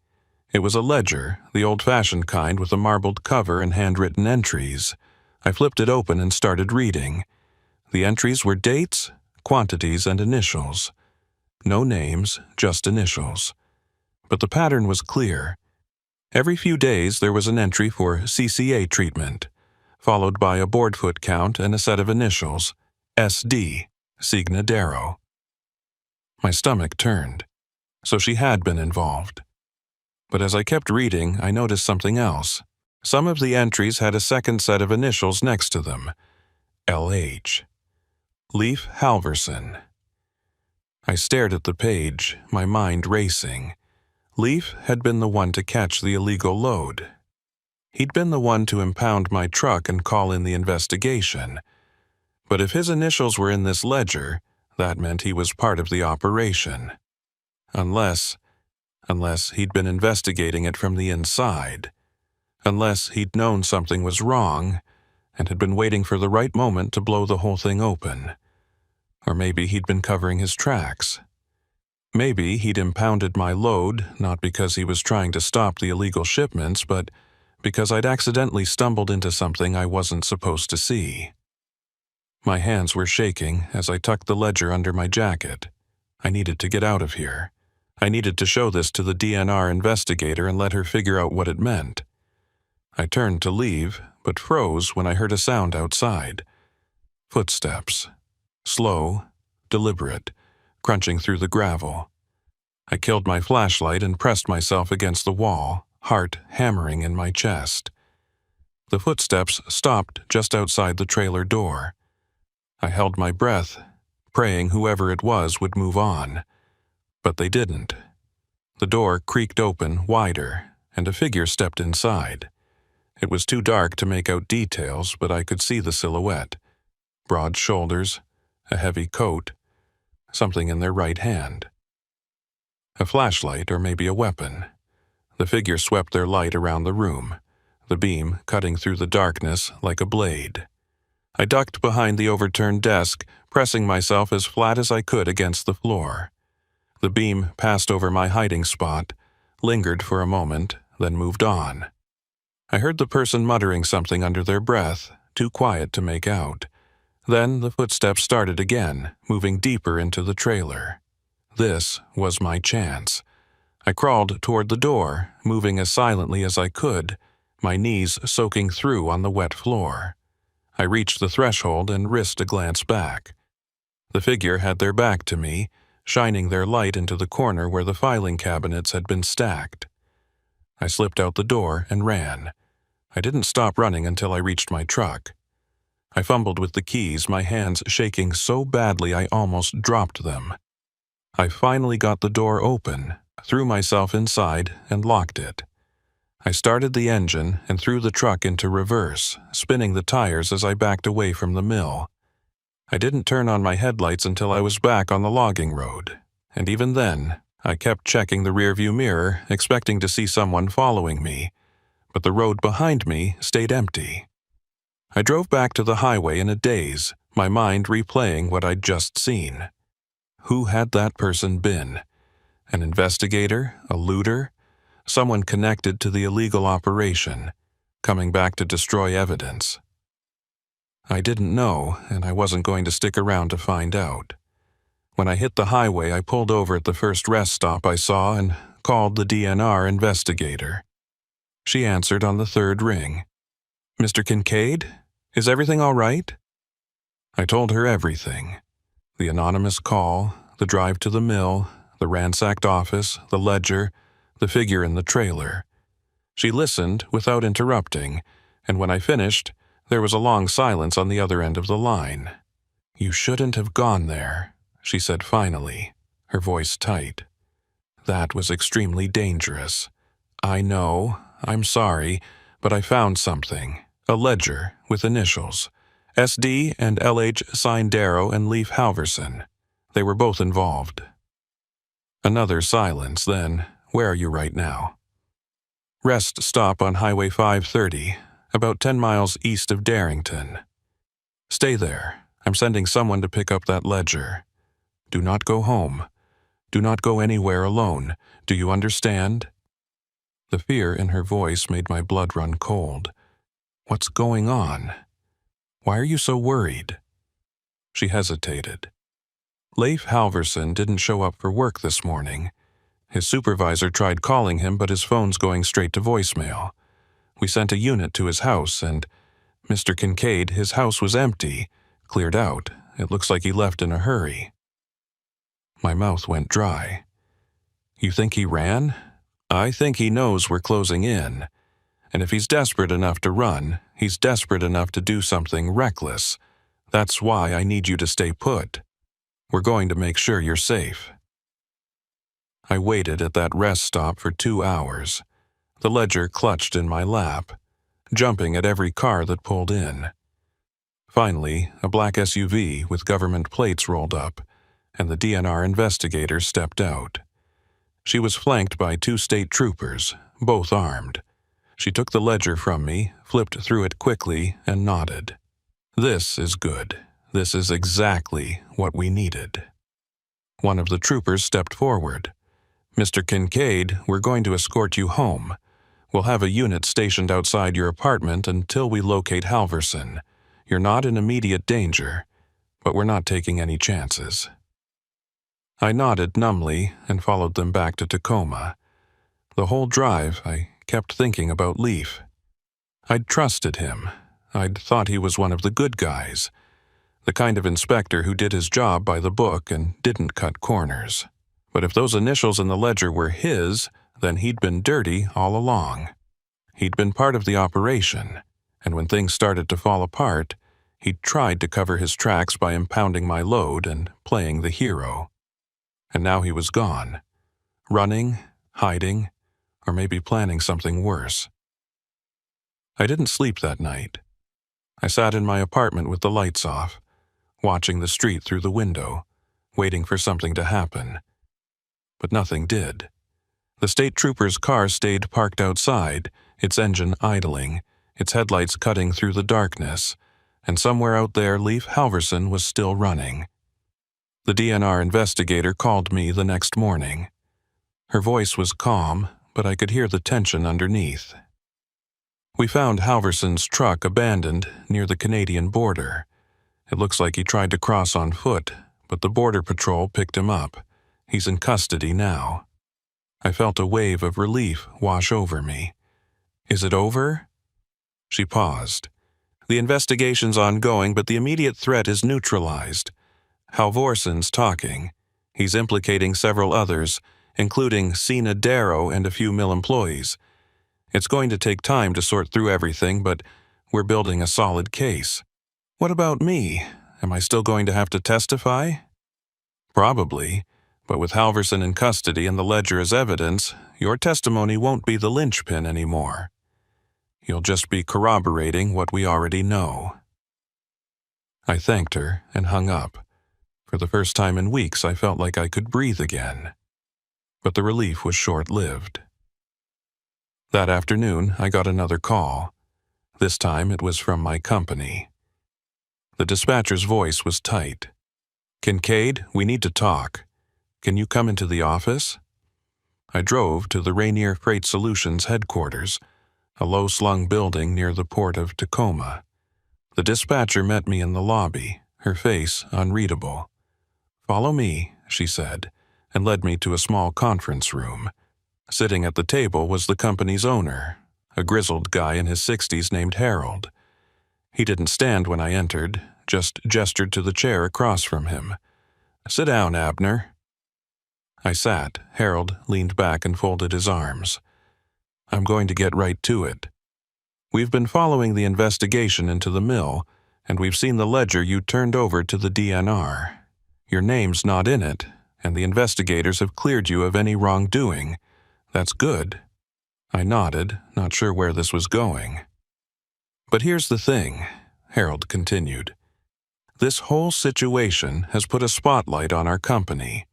It was a ledger, the old-fashioned kind with a marbled cover and handwritten entries. I flipped it open and started reading. The entries were dates, quantities, and initials. No names, just initials. But the pattern was clear. Every few days there was an entry for CCA treatment, followed by a board foot count and a set of initials, SD, Signa Darrow. My stomach turned. So she had been involved. But as I kept reading, I noticed something else. Some of the entries had a second set of initials next to them, LH. Leif Halverson. I stared at the page, my mind racing. Leif had been the one to catch the illegal load. He'd been the one to impound my truck and call in the investigation. But if his initials were in this ledger, that meant he was part of the operation. Unless he'd been investigating it from the inside. Unless he'd known something was wrong and had been waiting for the right moment to blow the whole thing open. Or maybe he'd been covering his tracks. Maybe he'd impounded my load not because he was trying to stop the illegal shipments, but because I'd accidentally stumbled into something I wasn't supposed to see. My hands were shaking as I tucked the ledger under my jacket. I needed to get out of here. I needed to show this to the DNR investigator and let her figure out what it meant. I turned to leave, but froze when I heard a sound outside. Footsteps. Slow, deliberate, crunching through the gravel. I killed my flashlight and pressed myself against the wall, heart hammering in my chest. The footsteps stopped just outside the trailer door. I held my breath, praying whoever it was would move on. But they didn't. The door creaked open wider, and a figure stepped inside. It was too dark to make out details, but I could see the silhouette. Broad shoulders, a heavy coat, something in their right hand. A flashlight or maybe a weapon. The figure swept their light around the room, the beam cutting through the darkness like a blade. I ducked behind the overturned desk, pressing myself as flat as I could against the floor. The beam passed over my hiding spot, lingered for a moment, then moved on. I heard the person muttering something under their breath, too quiet to make out. Then the footsteps started again, moving deeper into the trailer. This was my chance. I crawled toward the door, moving as silently as I could, my knees soaking through on the wet floor. I reached the threshold and risked a glance back. The figure had their back to me, shining their light into the corner where the filing cabinets had been stacked. I slipped out the door and ran. I didn't stop running until I reached my truck. I fumbled with the keys, my hands shaking so badly I almost dropped them. I finally got the door open, threw myself inside, and locked it. I started the engine and threw the truck into reverse, spinning the tires as I backed away from the mill. I didn't turn on my headlights until I was back on the logging road, and even then, I kept checking the rearview mirror, expecting to see someone following me, but the road behind me stayed empty. I drove back to the highway in a daze, my mind replaying what I'd just seen. Who had that person been? An investigator? A looter? Someone connected to the illegal operation, coming back to destroy evidence. I didn't know, and I wasn't going to stick around to find out. When I hit the highway, I pulled over at the first rest stop I saw and called the DNR investigator. She answered on the third ring. "Mr. Kincaid? Is everything all right?" I told her everything. The anonymous call, the drive to the mill, the ransacked office, the ledger, the figure in the trailer. She listened without interrupting, and when I finished, there was a long silence on the other end of the line. "You shouldn't have gone there," she said finally, her voice tight. "That was extremely dangerous. I know, I'm sorry, but I found something. A ledger with initials. SD and LH signed Darrow and Leif Halverson. They were both involved." Another silence, then, "Where are you right now?" "Rest stop on Highway 530, about 10 miles east of Darrington." "Stay there. I'm sending someone to pick up that ledger. Do not go home. Do not go anywhere alone. Do you understand?" The fear in her voice made my blood run cold. What's going on? Why are you so worried? She hesitated. Leif Halverson didn't show up for work this morning. His supervisor tried calling him, but his phone's going straight to voicemail. We sent a unit to his house, and Mr. Kincaid, his house was empty, cleared out. It looks like he left in a hurry. My mouth went dry. You think he ran? I think he knows we're closing in. And if he's desperate enough to run, he's desperate enough to do something reckless. That's why I need you to stay put. We're going to make sure you're safe. I waited at that rest stop for 2 hours. The ledger clutched in my lap, jumping at every car that pulled in. Finally, a black SUV with government plates rolled up, and the DNR investigator stepped out. She was flanked by 2 state troopers, both armed. She took the ledger from me, flipped through it quickly, and nodded. This is good. This is exactly what we needed. One of the troopers stepped forward. Mr. Kincaid, we're going to escort you home. We'll have a unit stationed outside your apartment until we locate Halverson. You're not in immediate danger, but we're not taking any chances. I nodded numbly and followed them back to Tacoma. The whole drive, I kept thinking about Leif. I'd trusted him. I'd thought he was one of the good guys, the kind of inspector who did his job by the book and didn't cut corners. But if those initials in the ledger were his, then he'd been dirty all along. He'd been part of the operation, and when things started to fall apart, he tried to cover his tracks by impounding my load and playing the hero. And now he was gone, running, hiding, or maybe planning something worse. I didn't sleep that night. I sat in my apartment with the lights off, watching the street through the window, waiting for something to happen. But nothing did. The state trooper's car stayed parked outside, its engine idling, its headlights cutting through the darkness, and somewhere out there Leif Halverson was still running. The DNR investigator called me the next morning. Her voice was calm, but I could hear the tension underneath. We found Halverson's truck abandoned near the Canadian border. It looks like he tried to cross on foot, but the Border Patrol picked him up. He's in custody now. I felt a wave of relief wash over me. Is it over? She paused. The investigation's ongoing, but the immediate threat is neutralized. Halvorson's talking. He's implicating several others, including Sina Darrow and a few mill employees. It's going to take time to sort through everything, but we're building a solid case. What about me? Am I still going to have to testify? Probably, but with Halverson in custody and the ledger as evidence, your testimony won't be the linchpin anymore. You'll just be corroborating what we already know. I thanked her and hung up. For the first time in weeks, I felt like I could breathe again. But the relief was short-lived. That afternoon, I got another call. This time, it was from my company. The dispatcher's voice was tight. "Kincaid, we need to talk. Can you come into the office?" I drove to the Rainier Freight Solutions headquarters, a low-slung building near the port of Tacoma. The dispatcher met me in the lobby, her face unreadable. "Follow me," she said, and led me to a small conference room. Sitting at the table was the company's owner, a grizzled guy in his 60s named Harold. He didn't stand when I entered, just gestured to the chair across from him. "Sit down, Abner." I sat. Harold leaned back and folded his arms. "I'm going to get right to it. We've been following the investigation into the mill, and we've seen the ledger you turned over to the DNR. Your name's not in it, and the investigators have cleared you of any wrongdoing. That's good." I nodded, not sure where this was going. "But here's the thing," Harold continued. "This whole situation has put a spotlight on our company.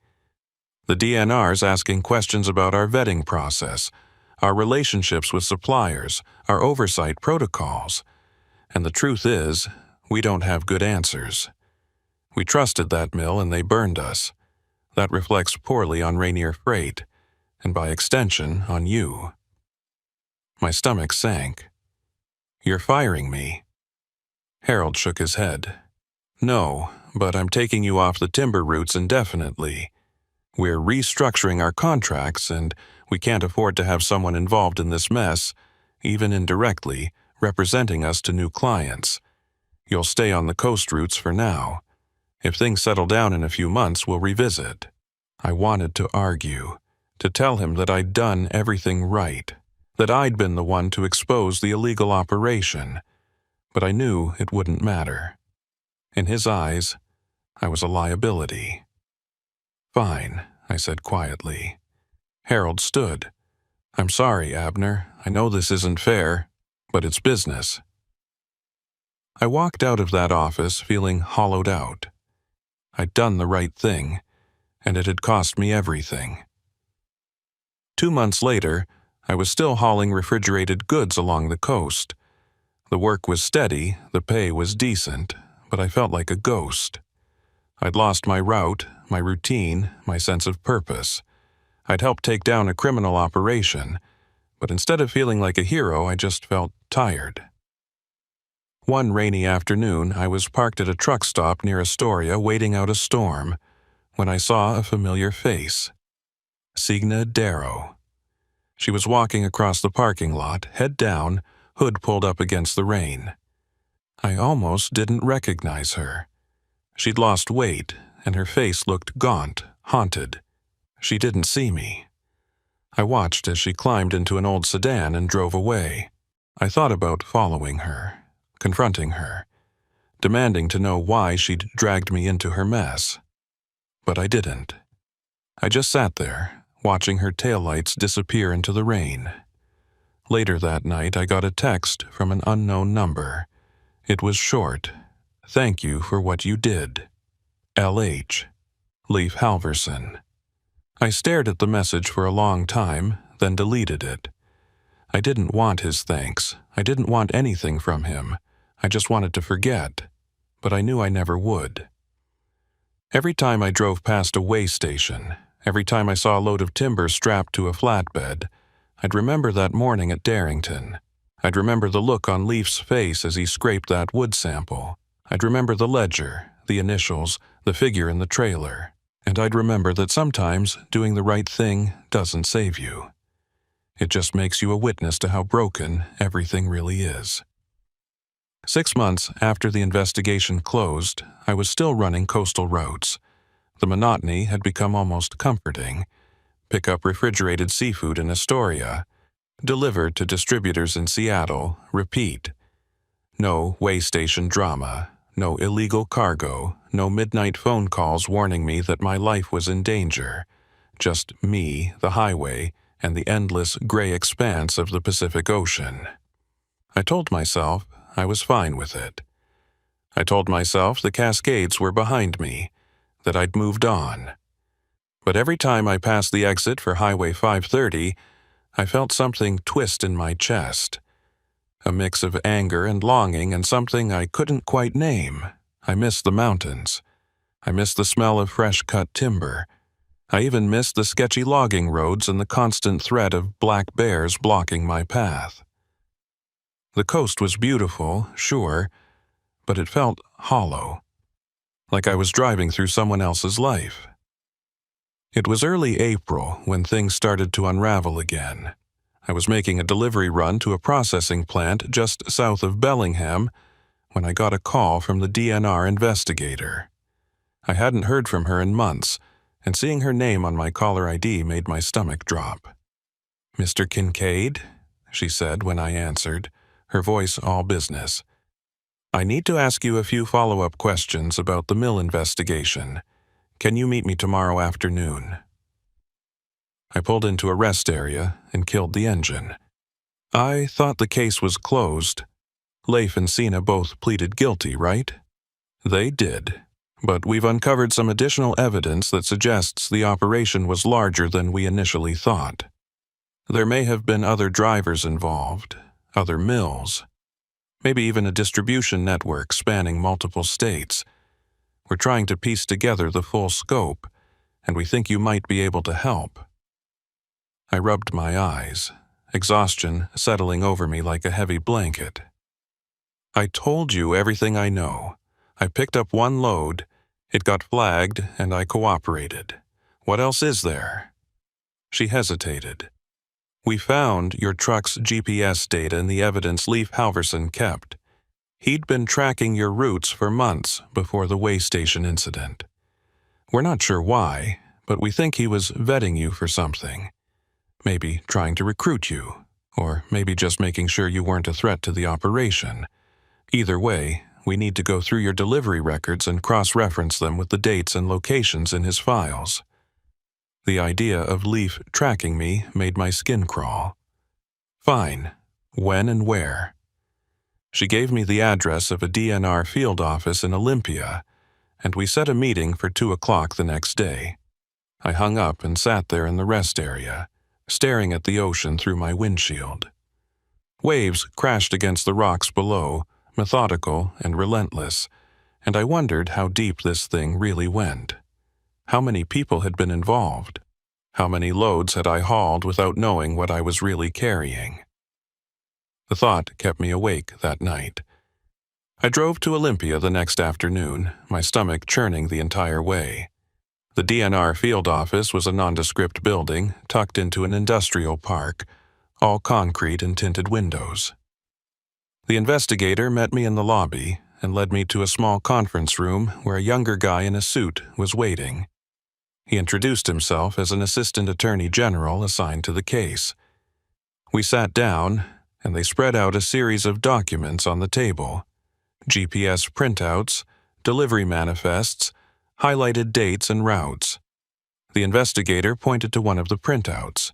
The DNR's asking questions about our vetting process, our relationships with suppliers, our oversight protocols. And the truth is, we don't have good answers. We trusted that mill and they burned us. That reflects poorly on Rainier Freight, and by extension, on you." My stomach sank. "You're firing me?" Harold shook his head. "No, but I'm taking you off the timber routes indefinitely. We're restructuring our contracts, and we can't afford to have someone involved in this mess, even indirectly, representing us to new clients. You'll stay on the coast routes for now. If things settle down in a few months, we'll revisit." I wanted to argue, to tell him that I'd done everything right, that I'd been the one to expose the illegal operation, but I knew it wouldn't matter. In his eyes, I was a liability. "Fine," I said quietly. Harold stood. "I'm sorry, Abner. I know this isn't fair, but it's business." I walked out of that office feeling hollowed out. I'd done the right thing, and it had cost me everything. 2 months later, I was still hauling refrigerated goods along the coast. The work was steady, the pay was decent, but I felt like a ghost. I'd lost my route, my routine, my sense of purpose. I'd helped take down a criminal operation, but instead of feeling like a hero, I just felt tired. One rainy afternoon, I was parked at a truck stop near Astoria waiting out a storm, when I saw a familiar face. Sina Darrow. She was walking across the parking lot, head down, hood pulled up against the rain. I almost didn't recognize her. She'd lost weight, and her face looked gaunt, haunted. She didn't see me. I watched as she climbed into an old sedan and drove away. I thought about following her, confronting her, demanding to know why she'd dragged me into her mess. But I didn't. I just sat there, watching her taillights disappear into the rain. Later that night, I got a text from an unknown number. It was short. "Thank you for what you did. L.H. Leif Halverson." I stared at the message for a long time, then deleted it. I didn't want his thanks. I didn't want anything from him. I just wanted to forget. But I knew I never would. Every time I drove past a way station, every time I saw a load of timber strapped to a flatbed, I'd remember that morning at Darrington. I'd remember the look on Leif's face as he scraped that wood sample. I'd remember the ledger, the initials, the figure in the trailer. And I'd remember that sometimes doing the right thing doesn't save you. It just makes you a witness to how broken everything really is. 6 months after the investigation closed, I was still running coastal routes. The monotony had become almost comforting. Pick up refrigerated seafood in Astoria. Deliver to distributors in Seattle. Repeat. No way station drama. No illegal cargo. No midnight phone calls warning me that my life was in danger. Just me, the highway, and the endless gray expanse of the Pacific Ocean. I told myself I was fine with it. I told myself the Cascades were behind me, that I'd moved on. But every time I passed the exit for Highway 530, I felt something twist in my chest. A mix of anger and longing and something I couldn't quite name. I missed the mountains. I missed the smell of fresh-cut timber. I even missed the sketchy logging roads and the constant threat of black bears blocking my path. The coast was beautiful, sure, but it felt hollow, like I was driving through someone else's life. It was early April when things started to unravel again. I was making a delivery run to a processing plant just south of Bellingham when I got a call from the DNR investigator. I hadn't heard from her in months, and seeing her name on my caller ID made my stomach drop. "Mr. Kincaid," she said when I answered, her voice all business. "I need to ask you a few follow-up questions about the mill investigation. Can you meet me tomorrow afternoon?" I pulled into a rest area and killed the engine. I thought the case was closed. Leif and Sina both pleaded guilty, right? They did, but we've uncovered some additional evidence that suggests the operation was larger than we initially thought. There may have been other drivers involved, other mills, maybe even a distribution network spanning multiple states. We're trying to piece together the full scope, and we think you might be able to help. I rubbed my eyes, exhaustion settling over me like a heavy blanket. "I told you everything I know. I picked up one load, it got flagged, and I cooperated. What else is there?" She hesitated. "We found your truck's GPS data in the evidence Leif Halverson kept. He'd been tracking your routes for months before the way station incident. We're not sure why, but we think he was vetting you for something. Maybe trying to recruit you, or maybe just making sure you weren't a threat to the operation. Either way, we need to go through your delivery records and cross-reference them with the dates and locations in his files." The idea of Leif tracking me made my skin crawl. "Fine. When and where?" She gave me the address of a DNR field office in Olympia, and we set a meeting for 2 o'clock the next day. I hung up and sat there in the rest area, staring at the ocean through my windshield. Waves crashed against the rocks below, methodical and relentless, and I wondered how deep this thing really went. How many people had been involved? How many loads had I hauled without knowing what I was really carrying? The thought kept me awake that night. I drove to Olympia the next afternoon, my stomach churning the entire way. The DNR field office was a nondescript building tucked into an industrial park, all concrete and tinted windows. The investigator met me in the lobby and led me to a small conference room where a younger guy in a suit was waiting. He introduced himself as an assistant attorney general assigned to the case. We sat down, and they spread out a series of documents on the table. GPS printouts, delivery manifests, highlighted dates and routes. The investigator pointed to one of the printouts.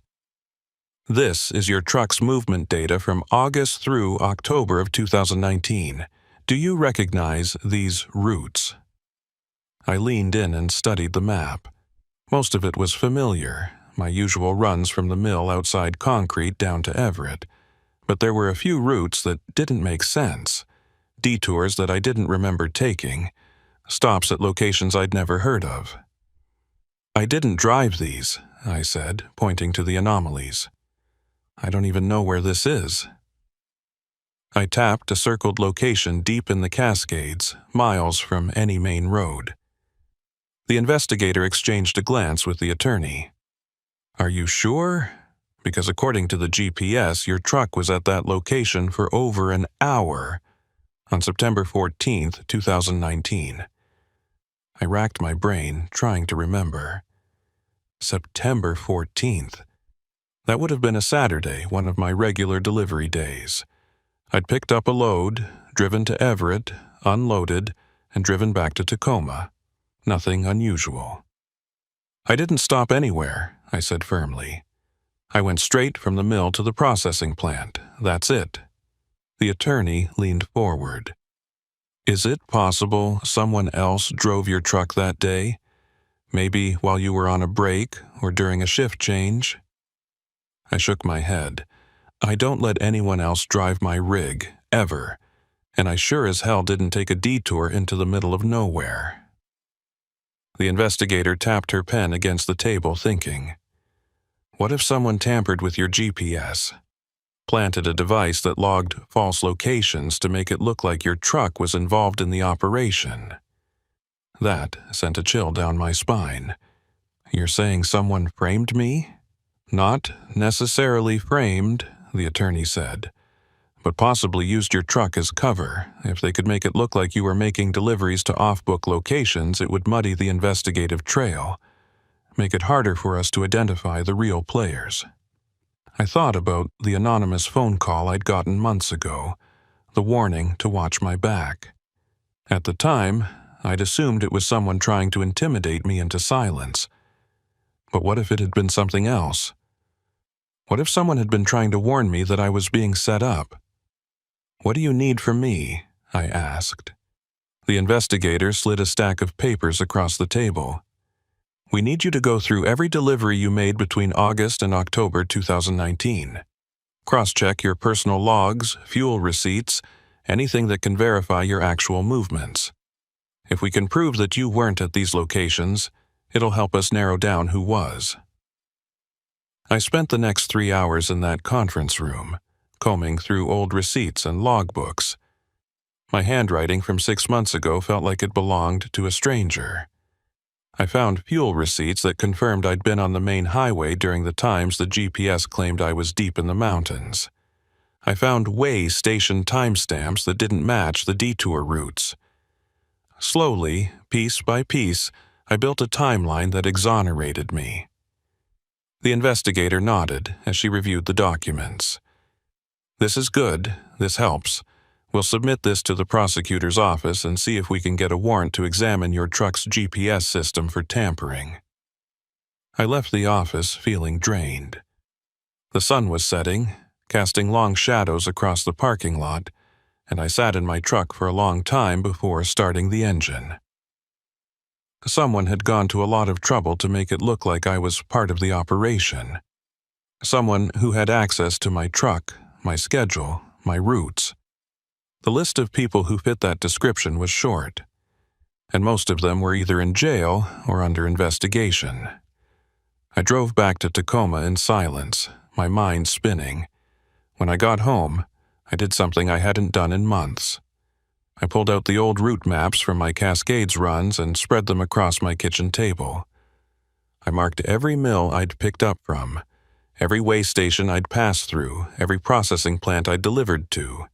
This is your truck's movement data from August through October of 2019. Do you recognize these routes? I leaned in and studied the map. Most of it was familiar, my usual runs from the mill outside Concrete down to Everett, but there were a few routes that didn't make sense, detours that I didn't remember taking, stops at locations I'd never heard of. I didn't drive these, I said, pointing to the anomalies. I don't even know where this is. I tapped a circled location deep in the Cascades, miles from any main road. The investigator exchanged a glance with the attorney. Are you sure? Because according to the GPS, your truck was at that location for over an hour on September 14th, 2019. I racked my brain, trying to remember. September 14th. That would have been a Saturday, one of my regular delivery days. I'd picked up a load, driven to Everett, unloaded, and driven back to Tacoma. Nothing unusual. I didn't stop anywhere, I said firmly. I went straight from the mill to the processing plant. That's it. The attorney leaned forward. Is it possible someone else drove your truck that day? Maybe while you were on a break or during a shift change? I shook my head. I don't let anyone else drive my rig, ever, and I sure as hell didn't take a detour into the middle of nowhere. The investigator tapped her pen against the table, thinking. What if someone tampered with your GPS? Planted a device that logged false locations to make it look like your truck was involved in the operation? That sent a chill down my spine. You're saying someone framed me? Not necessarily framed, the attorney said, but possibly used your truck as cover. If they could make it look like you were making deliveries to off-book locations, it would muddy the investigative trail, make it harder for us to identify the real players. I thought about the anonymous phone call I'd gotten months ago, the warning to watch my back. At the time, I'd assumed it was someone trying to intimidate me into silence. But what if it had been something else? What if someone had been trying to warn me that I was being set up? What do you need from me? I asked. The investigator slid a stack of papers across the table. We need you to go through every delivery you made between August and October 2019. Cross-check your personal logs, fuel receipts, anything that can verify your actual movements. If we can prove that you weren't at these locations, it'll help us narrow down who was. I spent the next 3 hours in that conference room, combing through old receipts and logbooks. My handwriting from 6 months ago felt like it belonged to a stranger. I found fuel receipts that confirmed I'd been on the main highway during the times the GPS claimed I was deep in the mountains. I found way station timestamps that didn't match the detour routes. Slowly, piece by piece, I built a timeline that exonerated me. The investigator nodded as she reviewed the documents. This is good. This helps. We'll submit this to the prosecutor's office and see if we can get a warrant to examine your truck's GPS system for tampering. I left the office feeling drained. The sun was setting, casting long shadows across the parking lot, and I sat in my truck for a long time before starting the engine. Someone had gone to a lot of trouble to make it look like I was part of the operation. Someone who had access to my truck, my schedule, my routes. The list of people who fit that description was short, and most of them were either in jail or under investigation. I drove back to Tacoma in silence, my mind spinning. When I got home, I did something I hadn't done in months. I pulled out the old route maps from my Cascades runs and spread them across my kitchen table. I marked every mill I'd picked up from, every way station I'd passed through, every processing plant I'd delivered to.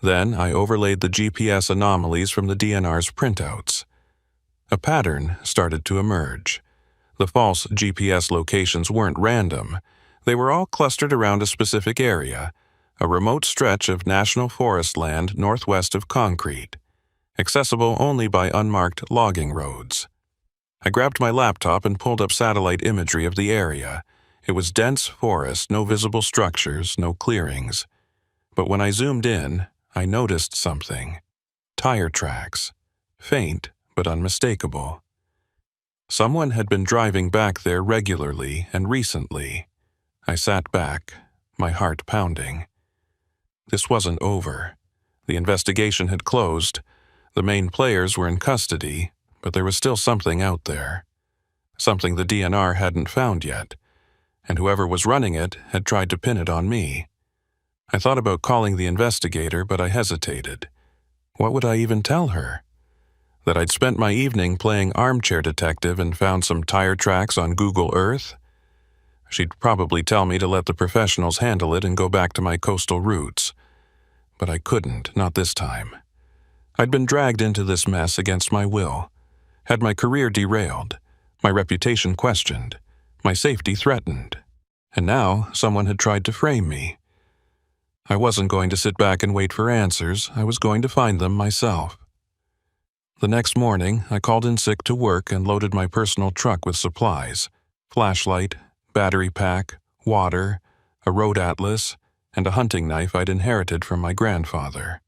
Then I overlaid the GPS anomalies from the DNR's printouts. A pattern started to emerge. The false GPS locations weren't random. They were all clustered around a specific area, a remote stretch of national forest land northwest of Concrete, accessible only by unmarked logging roads. I grabbed my laptop and pulled up satellite imagery of the area. It was dense forest, no visible structures, no clearings. But when I zoomed in, I noticed something. Tire tracks. Faint, but unmistakable. Someone had been driving back there regularly and recently. I sat back, my heart pounding. This wasn't over. The investigation had closed. The main players were in custody, but there was still something out there. Something the DNR hadn't found yet, and whoever was running it had tried to pin it on me. I thought about calling the investigator, but I hesitated. What would I even tell her? That I'd spent my evening playing armchair detective and found some tire tracks on Google Earth? She'd probably tell me to let the professionals handle it and go back to my coastal roots. But I couldn't, not this time. I'd been dragged into this mess against my will, had my career derailed, my reputation questioned, my safety threatened, and now someone had tried to frame me. I wasn't going to sit back and wait for answers. I was going to find them myself. The next morning, I called in sick to work and loaded my personal truck with supplies: flashlight, battery pack, water, a road atlas, and a hunting knife I'd inherited from my grandfather.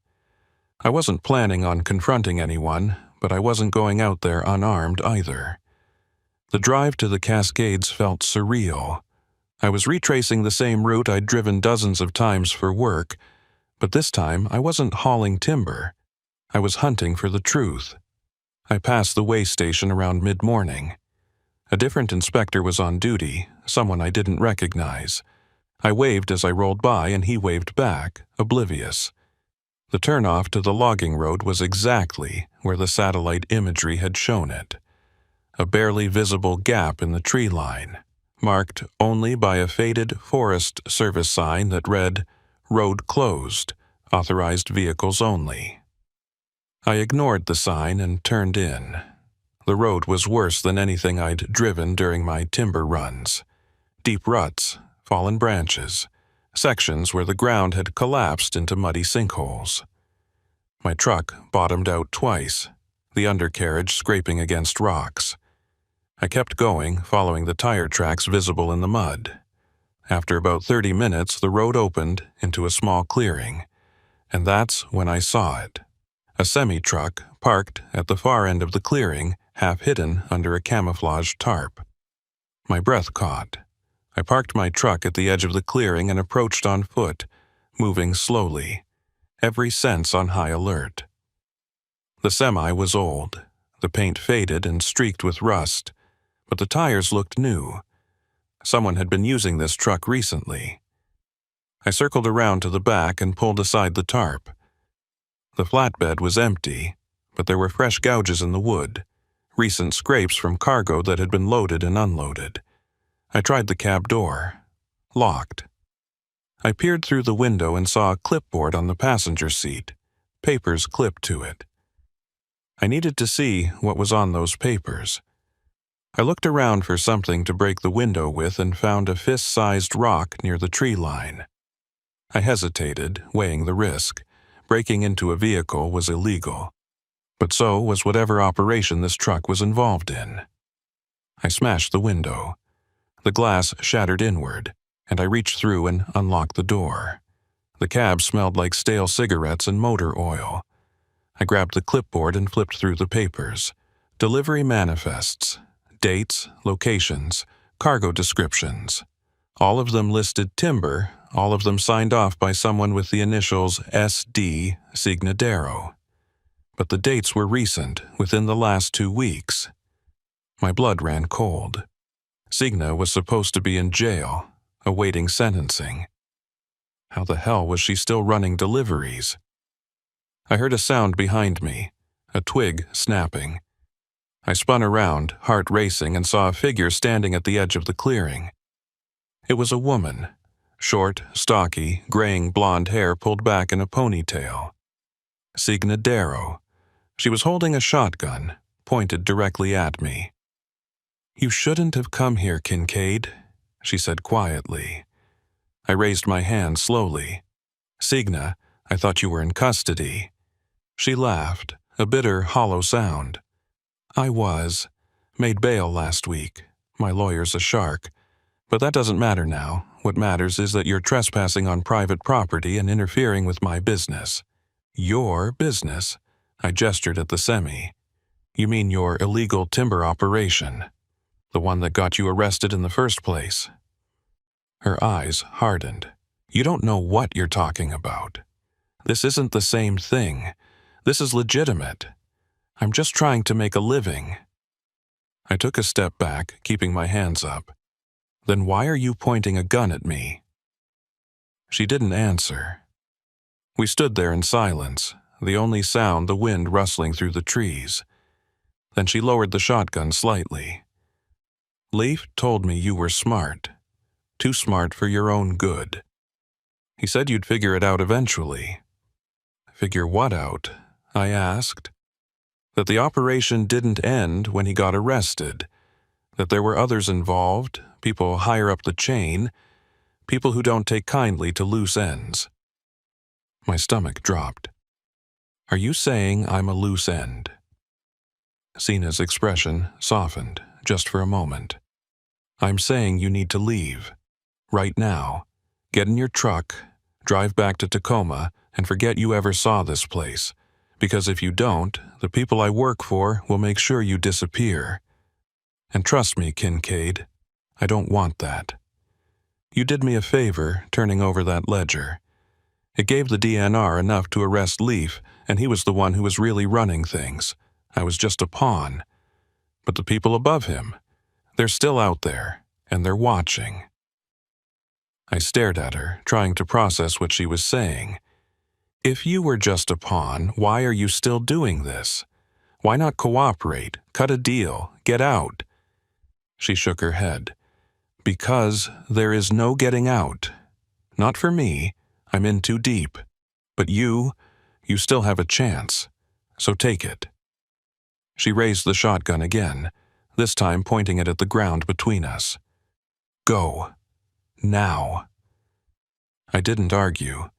I wasn't planning on confronting anyone, but I wasn't going out there unarmed either. The drive to the Cascades felt surreal. I was retracing the same route I'd driven dozens of times for work, but this time I wasn't hauling timber. I was hunting for the truth. I passed the way station around mid-morning. A different inspector was on duty, someone I didn't recognize. I waved as I rolled by and he waved back, oblivious. The turnoff to the logging road was exactly where the satellite imagery had shown it. A barely visible gap in the tree line, marked only by a faded Forest Service sign that read, "Road closed, authorized vehicles only." I ignored the sign and turned in. The road was worse than anything I'd driven during my timber runs. Deep ruts, fallen branches, sections where the ground had collapsed into muddy sinkholes. My truck bottomed out twice, the undercarriage scraping against rocks. I kept going, following the tire tracks visible in the mud. After about 30 minutes, the road opened into a small clearing, and that's when I saw it. A semi-truck parked at the far end of the clearing, half hidden under a camouflaged tarp. My breath caught. I parked my truck at the edge of the clearing and approached on foot, moving slowly, every sense on high alert. The semi was old, the paint faded and streaked with rust, but the tires looked new. Someone had been using this truck recently. I circled around to the back and pulled aside the tarp. The flatbed was empty, but there were fresh gouges in the wood, recent scrapes from cargo that had been loaded and unloaded. I tried the cab door. Locked. I peered through the window and saw a clipboard on the passenger seat, papers clipped to it. I needed to see what was on those papers. I looked around for something to break the window with and found a fist-sized rock near the tree line. I hesitated, weighing the risk. Breaking into a vehicle was illegal, but so was whatever operation this truck was involved in. I smashed the window. The glass shattered inward, and I reached through and unlocked the door. The cab smelled like stale cigarettes and motor oil. I grabbed the clipboard and flipped through the papers. Delivery manifests, dates, locations, cargo descriptions. All of them listed timber, all of them signed off by someone with the initials SD Signadero. But the dates were recent, within the last 2 weeks. My blood ran cold. Signa was supposed to be in jail, awaiting sentencing. How the hell was she still running deliveries? I heard a sound behind me, a twig snapping. I spun around, heart racing, and saw a figure standing at the edge of the clearing. It was a woman, short, stocky, graying blonde hair pulled back in a ponytail. Signadero. She was holding a shotgun, pointed directly at me. "You shouldn't have come here, Kincaid," she said quietly. I raised my hand slowly. Signa, I thought you were in custody." She laughed, a bitter, hollow sound. "I was. Made bail last week. My lawyer's a shark. But that doesn't matter now. What matters is that you're trespassing on private property and interfering with my business." "Your business?" I gestured at the semi. "You mean your illegal timber operation? The one that got you arrested in the first place?" Her eyes hardened. "You don't know what you're talking about. This isn't the same thing. This is legitimate. I'm just trying to make a living." I took a step back, keeping my hands up. "Then why are you pointing a gun at me?" She didn't answer. We stood there in silence, the only sound the wind rustling through the trees. Then she lowered the shotgun slightly. "Leif told me you were smart. Too smart for your own good. He said you'd figure it out eventually." "Figure what out?" I asked. "That the operation didn't end when he got arrested. That there were others involved, people higher up the chain, people who don't take kindly to loose ends." My stomach dropped. "Are you saying I'm a loose end?" Sina's expression softened, just for a moment. "I'm saying you need to leave. Right now. Get in your truck, drive back to Tacoma, and forget you ever saw this place. Because if you don't, the people I work for will make sure you disappear. And trust me, Kincaid, I don't want that. You did me a favor turning over that ledger. It gave the DNR enough to arrest Leif, and he was the one who was really running things. I was just a pawn. But the people above him, they're still out there, and they're watching." I stared at her, trying to process what she was saying. "If you were just a pawn, why are you still doing this? Why not cooperate, cut a deal, get out?" She shook her head. "Because there is no getting out. Not for me, I'm in too deep. But you still have a chance, so take it." She raised the shotgun again, this time pointing it at the ground between us. "Go. Now." I didn't argue.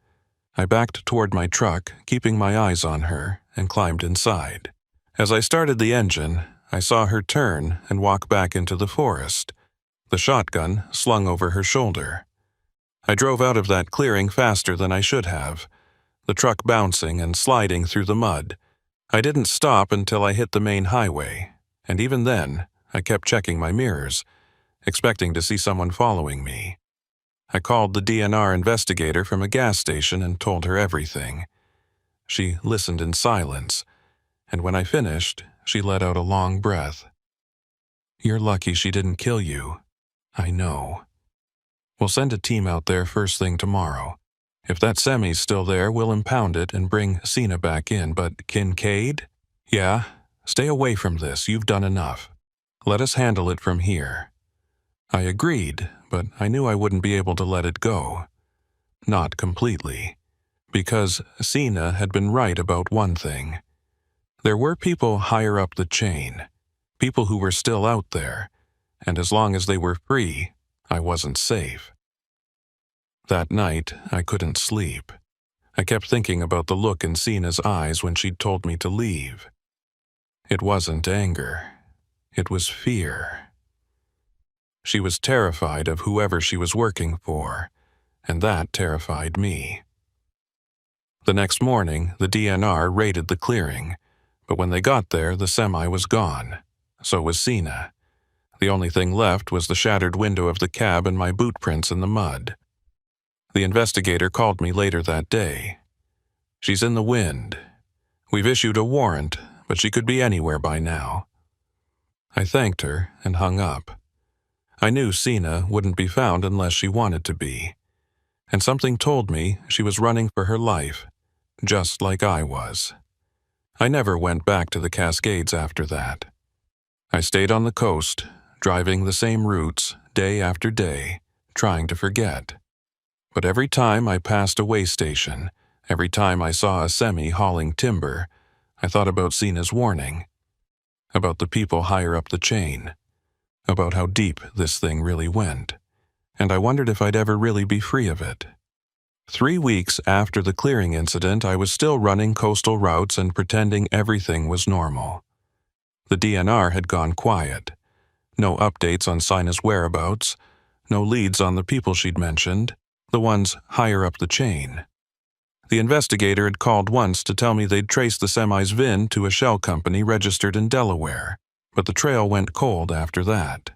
I backed toward my truck, keeping my eyes on her, and climbed inside. As I started the engine, I saw her turn and walk back into the forest, the shotgun slung over her shoulder. I drove out of that clearing faster than I should have, the truck bouncing and sliding through the mud. I didn't stop until I hit the main highway, and even then, I kept checking my mirrors, expecting to see someone following me. I called the DNR investigator from a gas station and told her everything. She listened in silence, and when I finished, she let out a long breath. "You're lucky she didn't kill you." "I know. We'll send a team out there first thing tomorrow. If that semi's still there, we'll impound it and bring Sina back in, but Kincaid? Yeah, stay away from this, you've done enough. Let us handle it from here." I agreed, but I knew I wouldn't be able to let it go. Not completely. Because Sina had been right about one thing. There were people higher up the chain, people who were still out there, and as long as they were free, I wasn't safe. That night, I couldn't sleep. I kept thinking about the look in Sina's eyes when she'd told me to leave. It wasn't anger. It was fear. She was terrified of whoever she was working for, and that terrified me. The next morning, the DNR raided the clearing, but when they got there, the semi was gone. So was Sina. The only thing left was the shattered window of the cab and my boot prints in the mud. The investigator called me later that day. "She's in the wind. We've issued a warrant, but she could be anywhere by now." I thanked her and hung up. I knew Sina wouldn't be found unless she wanted to be. And something told me she was running for her life, just like I was. I never went back to the Cascades after that. I stayed on the coast, driving the same routes day after day, trying to forget. But every time I passed a way station, every time I saw a semi hauling timber, I thought about Sina's warning, about the people higher up the chain, about how deep this thing really went, and I wondered if I'd ever really be free of it. 3 weeks after the clearing incident, I was still running coastal routes and pretending everything was normal. The DNR had gone quiet. No updates on Sina's whereabouts, no leads on the people she'd mentioned, the ones higher up the chain. The investigator had called once to tell me they'd traced the semi's VIN to a shell company registered in Delaware, but the trail went cold after that.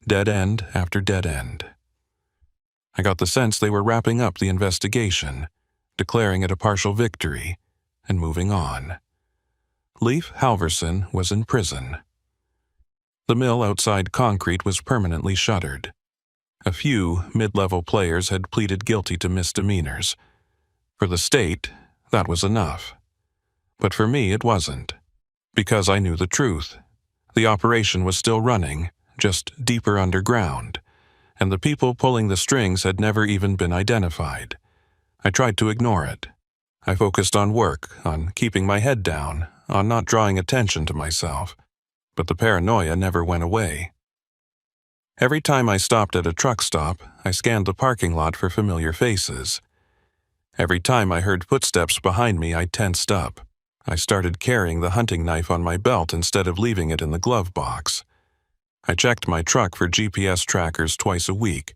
Dead end after dead end. I got the sense they were wrapping up the investigation, declaring it a partial victory, and moving on. Leif Halverson was in prison. The mill outside Concrete was permanently shuttered. A few mid-level players had pleaded guilty to misdemeanors. For the state, that was enough. But for me, it wasn't. Because I knew the truth. The operation was still running, just deeper underground, and the people pulling the strings had never even been identified. I tried to ignore it. I focused on work, on keeping my head down, on not drawing attention to myself. But the paranoia never went away. Every time I stopped at a truck stop, I scanned the parking lot for familiar faces. Every time I heard footsteps behind me, I tensed up. I started carrying the hunting knife on my belt instead of leaving it in the glove box. I checked my truck for GPS trackers twice a week,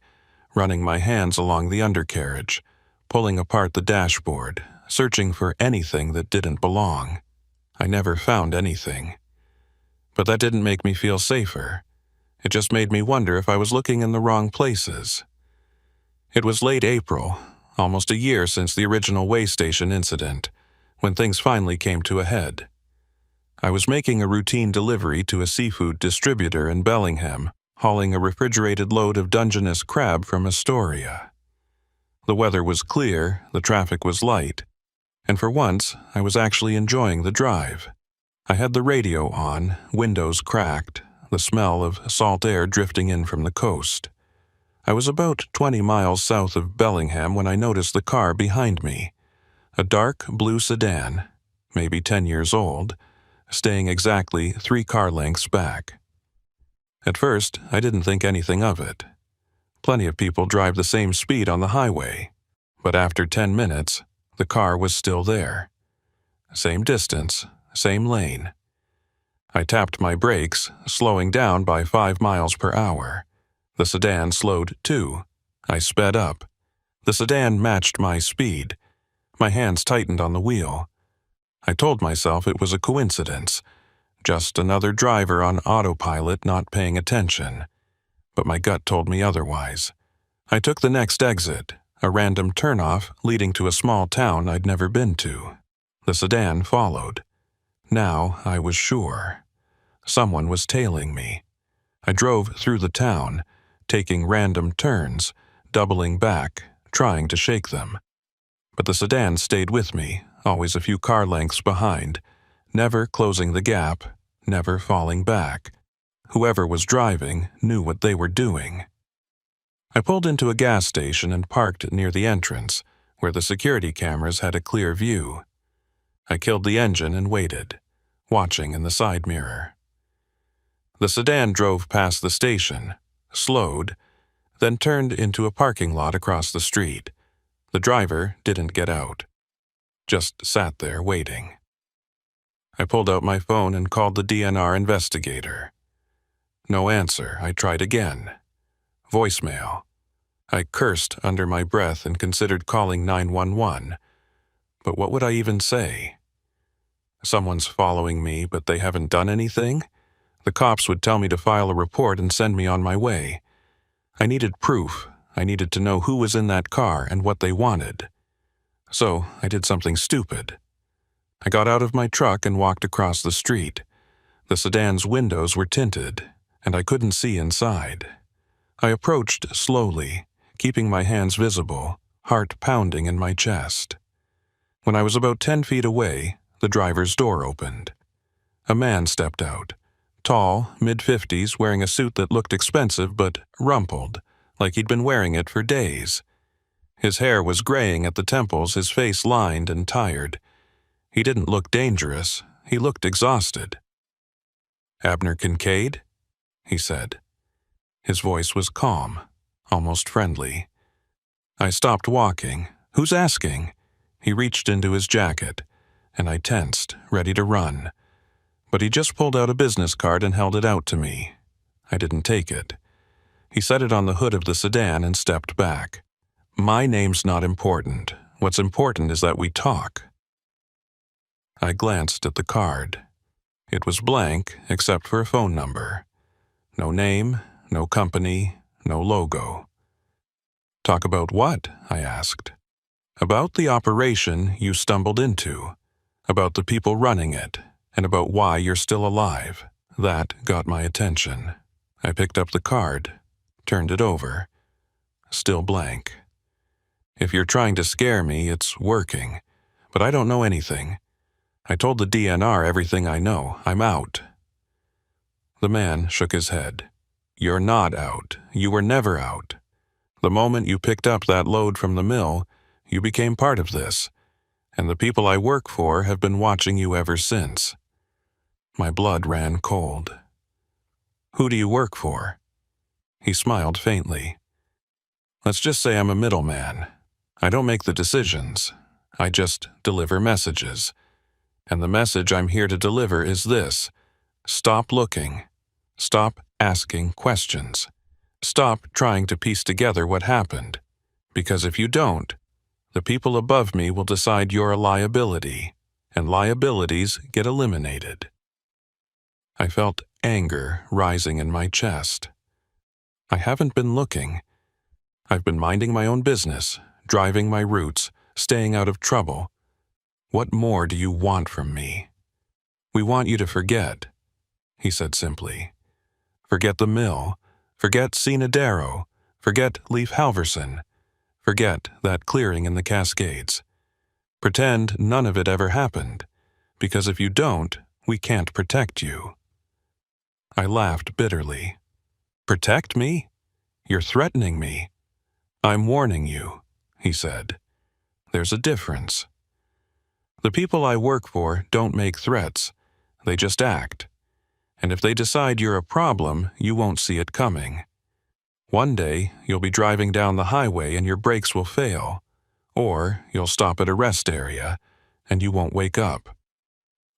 running my hands along the undercarriage, pulling apart the dashboard, searching for anything that didn't belong. I never found anything. But that didn't make me feel safer. It just made me wonder if I was looking in the wrong places. It was late April, almost a year since the original way station incident, when things finally came to a head. I was making a routine delivery to a seafood distributor in Bellingham, hauling a refrigerated load of Dungeness crab from Astoria. The weather was clear, the traffic was light, and for once I was actually enjoying the drive. I had the radio on, windows cracked, the smell of salt air drifting in from the coast. I was about 20 miles south of Bellingham when I noticed the car behind me. A dark blue sedan, maybe 10 years old, staying exactly 3 car lengths back. At first, I didn't think anything of it. Plenty of people drive the same speed on the highway. But after 10 minutes, the car was still there. Same distance, same lane. I tapped my brakes, slowing down by 5 miles per hour. The sedan slowed too. I sped up. The sedan matched my speed. My hands tightened on the wheel. I told myself it was a coincidence, just another driver on autopilot not paying attention. But my gut told me otherwise. I took the next exit, a random turnoff leading to a small town I'd never been to. The sedan followed. Now I was sure. Someone was tailing me. I drove through the town, taking random turns, doubling back, trying to shake them. But the sedan stayed with me, always a few car lengths behind, never closing the gap, never falling back. Whoever was driving knew what they were doing. I pulled into a gas station and parked near the entrance, where the security cameras had a clear view. I killed the engine and waited, watching in the side mirror. The sedan drove past the station, slowed, then turned into a parking lot across the street. The driver didn't get out, just sat there waiting. I pulled out my phone and called the DNR investigator. No answer. I tried again. Voicemail. I cursed under my breath and considered calling 911. But what would I even say? Someone's following me, but they haven't done anything? The cops would tell me to file a report and send me on my way. I needed proof. I needed to know who was in that car and what they wanted. So I did something stupid. I got out of my truck and walked across the street. The sedan's windows were tinted, and I couldn't see inside. I approached slowly, keeping my hands visible, heart pounding in my chest. When I was about 10 feet away, the driver's door opened. A man stepped out, tall, mid-50s, wearing a suit that looked expensive but rumpled, like he'd been wearing it for days. His hair was graying at the temples, his face lined and tired. He didn't look dangerous. He looked exhausted. "Abner Kincaid?" he said. His voice was calm, almost friendly. I stopped walking, "Who's asking?" He reached into his jacket, and I tensed, ready to run. But he just pulled out a business card and held it out to me. I didn't take it. He set it on the hood of the sedan and stepped back. "My name's not important. What's important is that we talk." I glanced at the card. It was blank except for a phone number. No name, no company, no logo. "Talk about what?" I asked. "About the operation you stumbled into, about the people running it, and about why you're still alive." That got my attention. I picked up the card, turned it over. Still blank. "If you're trying to scare me, it's working. But I don't know anything. I told the DNR everything I know. I'm out." The man shook his head. "You're not out. You were never out. The moment you picked up that load from the mill, you became part of this, and the people I work for have been watching you ever since." My blood ran cold. "Who do you work for?" He smiled faintly. "Let's just say I'm a middleman. I don't make the decisions. I just deliver messages. And the message I'm here to deliver is this: stop looking. Stop asking questions. Stop trying to piece together what happened. Because if you don't, the people above me will decide you're a liability, and liabilities get eliminated." I felt anger rising in my chest. I haven't been looking. I've been minding my own business, driving my routes, staying out of trouble. What more do you want from me? "We want you to forget," he said simply. "Forget the mill. Forget Darrow. Forget Leif Halverson. Forget that clearing in the Cascades. Pretend none of it ever happened, because if you don't, we can't protect you." I laughed bitterly. "Protect me? You're threatening me." "I'm warning you," he said. "There's a difference. The people I work for don't make threats. They just act. And if they decide you're a problem, you won't see it coming. One day, you'll be driving down the highway and your brakes will fail. Or you'll stop at a rest area and you won't wake up.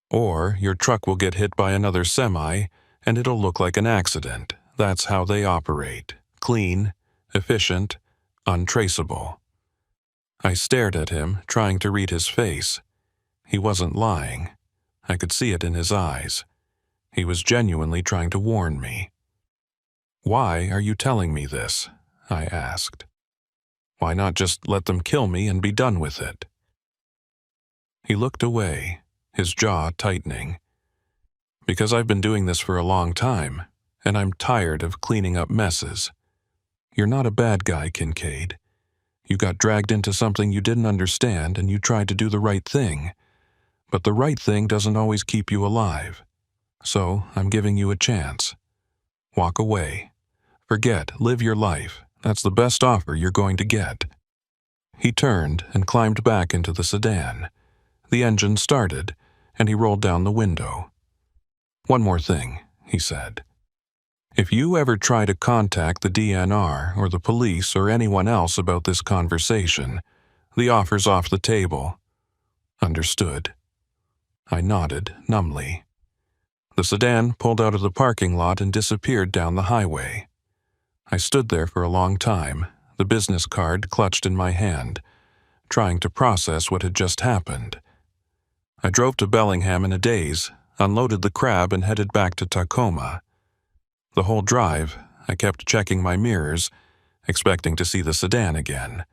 Or your truck will get hit by another semi and it'll look like an accident. That's how they operate. Clean, efficient, untraceable." I stared at him, trying to read his face. He wasn't lying. I could see it in his eyes. He was genuinely trying to warn me. "Why are you telling me this?" I asked. "Why not just let them kill me and be done with it?" He looked away, his jaw tightening. "Because I've been doing this for a long time, and I'm tired of cleaning up messes. You're not a bad guy, Kincaid. You got dragged into something you didn't understand and you tried to do the right thing. But the right thing doesn't always keep you alive. So I'm giving you a chance. Walk away. Forget, live your life. That's the best offer you're going to get." He turned and climbed back into the sedan. The engine started, and he rolled down the window. "One more thing," he said. "If you ever try to contact the DNR or the police or anyone else about this conversation, the offer's off the table." "Understood." I nodded numbly. The sedan pulled out of the parking lot and disappeared down the highway. I stood there for a long time, the business card clutched in my hand, trying to process what had just happened. I drove to Bellingham in a daze, unloaded the crab and headed back to Tacoma. The whole drive, I kept checking my mirrors, expecting to see the sedan again.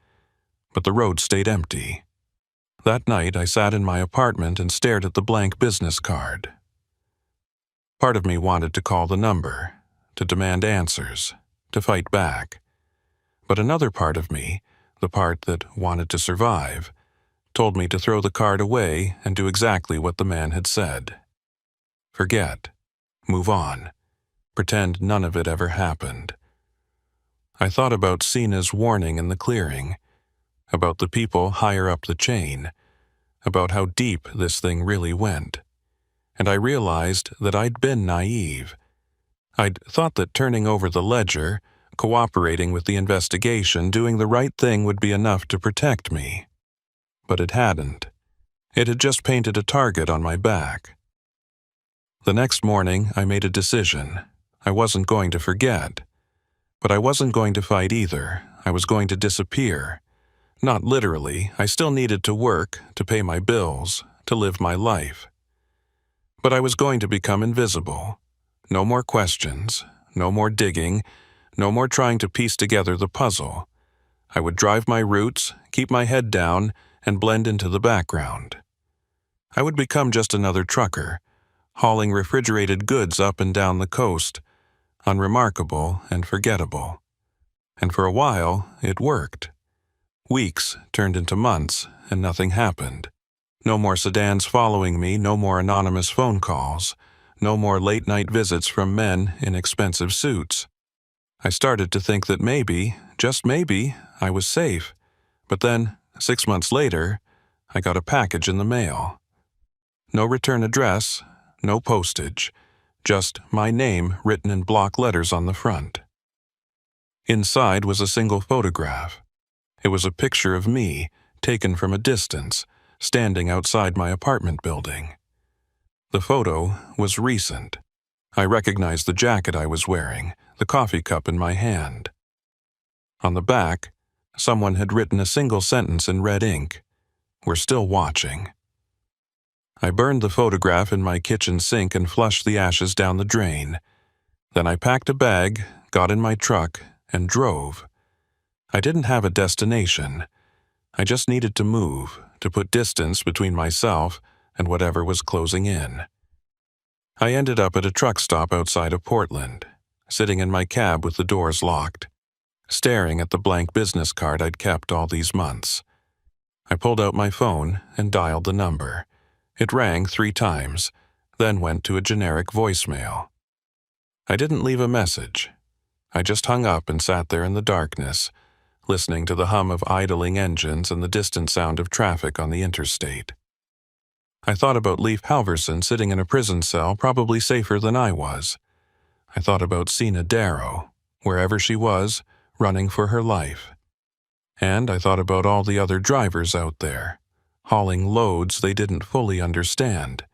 But the road stayed empty. That night, I sat in my apartment and stared at the blank business card. Part of me wanted to call the number, to demand answers, to fight back. But another part of me, the part that wanted to survive, told me to throw the card away and do exactly what the man had said. Forget. Move on. Pretend none of it ever happened. I thought about Cena's warning in the clearing, about the people higher up the chain, about how deep this thing really went. And I realized that I'd been naive. I'd thought that turning over the ledger, cooperating with the investigation, doing the right thing would be enough to protect me. but it hadn't. It had just painted a target on my back. The next morning, I made a decision. I wasn't going to forget. But I wasn't going to fight either. I was going to disappear. Not literally. I still needed to work, to pay my bills, to live my life. But I was going to become invisible. No more questions, no more digging, no more trying to piece together the puzzle. I would drive my routes, keep my head down, and blend into the background. I would become just another trucker, hauling refrigerated goods up and down the coast, unremarkable and forgettable. And for a while, it worked. Weeks turned into months, and nothing happened. No more sedans following me, no more anonymous phone calls, no more late-night visits from men in expensive suits. I started to think that maybe, just maybe, I was safe. But then, 6 months later, I got a package in the mail. No return address, no postage, just my name written in block letters on the front. Inside was a single photograph. It was a picture of me, taken from a distance, standing outside my apartment building. The photo was recent. I recognized the jacket I was wearing, the coffee cup in my hand. On the back, someone had written a single sentence in red ink. "We're still watching." I burned the photograph in my kitchen sink and flushed the ashes down the drain. Then I packed a bag, got in my truck, and drove. I didn't have a destination. I just needed to move, to put distance between myself and whatever was closing in. I ended up at a truck stop outside of Portland, sitting in my cab with the doors locked, staring at the blank business card I'd kept all these months. I pulled out my phone and dialed the number. It rang 3 times, then went to a generic voicemail. I didn't leave a message. I just hung up and sat there in the darkness, listening to the hum of idling engines and the distant sound of traffic on the interstate. I thought about Leif Halverson sitting in a prison cell, probably safer than I was. I thought about Sina Darrow, wherever she was, running for her life. And I thought about all the other drivers out there, hauling loads they didn't fully understand,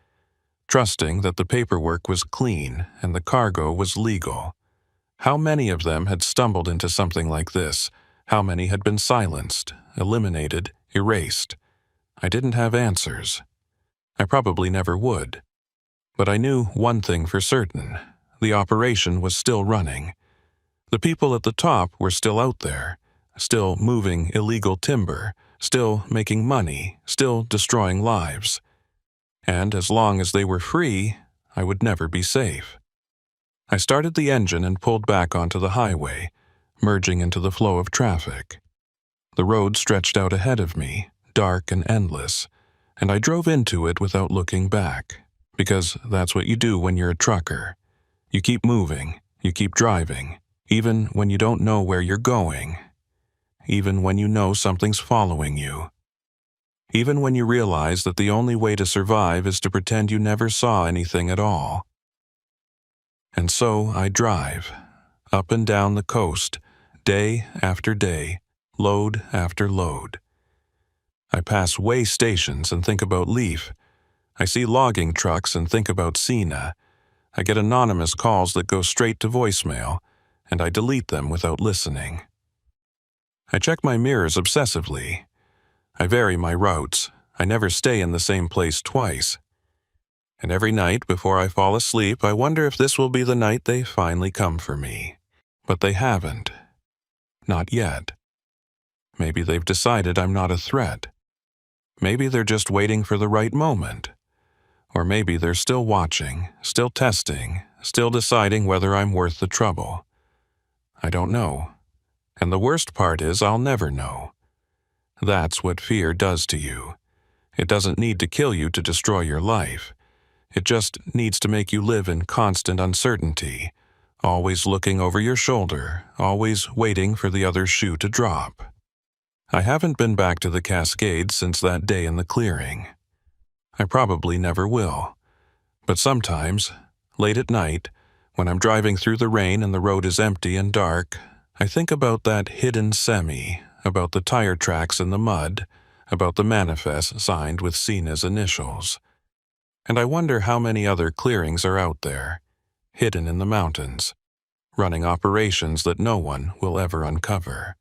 trusting that the paperwork was clean and the cargo was legal. How many of them had stumbled into something like this? How many had been silenced, eliminated, erased? I didn't have answers. I probably never would. But I knew one thing for certain. The operation was still running. The people at the top were still out there, still moving illegal timber, still making money, still destroying lives. And as long as they were free, I would never be safe. I started the engine and pulled back onto the highway, merging into the flow of traffic. The road stretched out ahead of me, dark and endless, and I drove into it without looking back, because that's what you do when you're a trucker. You keep moving, you keep driving, even when you don't know where you're going, even when you know something's following you, even when you realize that the only way to survive is to pretend you never saw anything at all. And so I drive, up and down the coast, day after day, load after load. I pass way stations and think about Leif. I see logging trucks and think about Sina. I get anonymous calls that go straight to voicemail, and I delete them without listening. I check my mirrors obsessively. I vary my routes. I never stay in the same place twice. And every night before I fall asleep, I wonder if this will be the night they finally come for me. But they haven't. Not yet. Maybe they've decided I'm not a threat. Maybe they're just waiting for the right moment. Or maybe they're still watching, still testing, still deciding whether I'm worth the trouble. I don't know. And the worst part is I'll never know. That's what fear does to you. It doesn't need to kill you to destroy your life. It just needs to make you live in constant uncertainty, always looking over your shoulder, always waiting for the other shoe to drop. I haven't been back to the Cascades since that day in the clearing. I probably never will. But sometimes, late at night, when I'm driving through the rain and the road is empty and dark, I think about that hidden semi, about the tire tracks in the mud, about the manifest signed with Sina's initials. And I wonder how many other clearings are out there, hidden in the mountains, running operations that no one will ever uncover.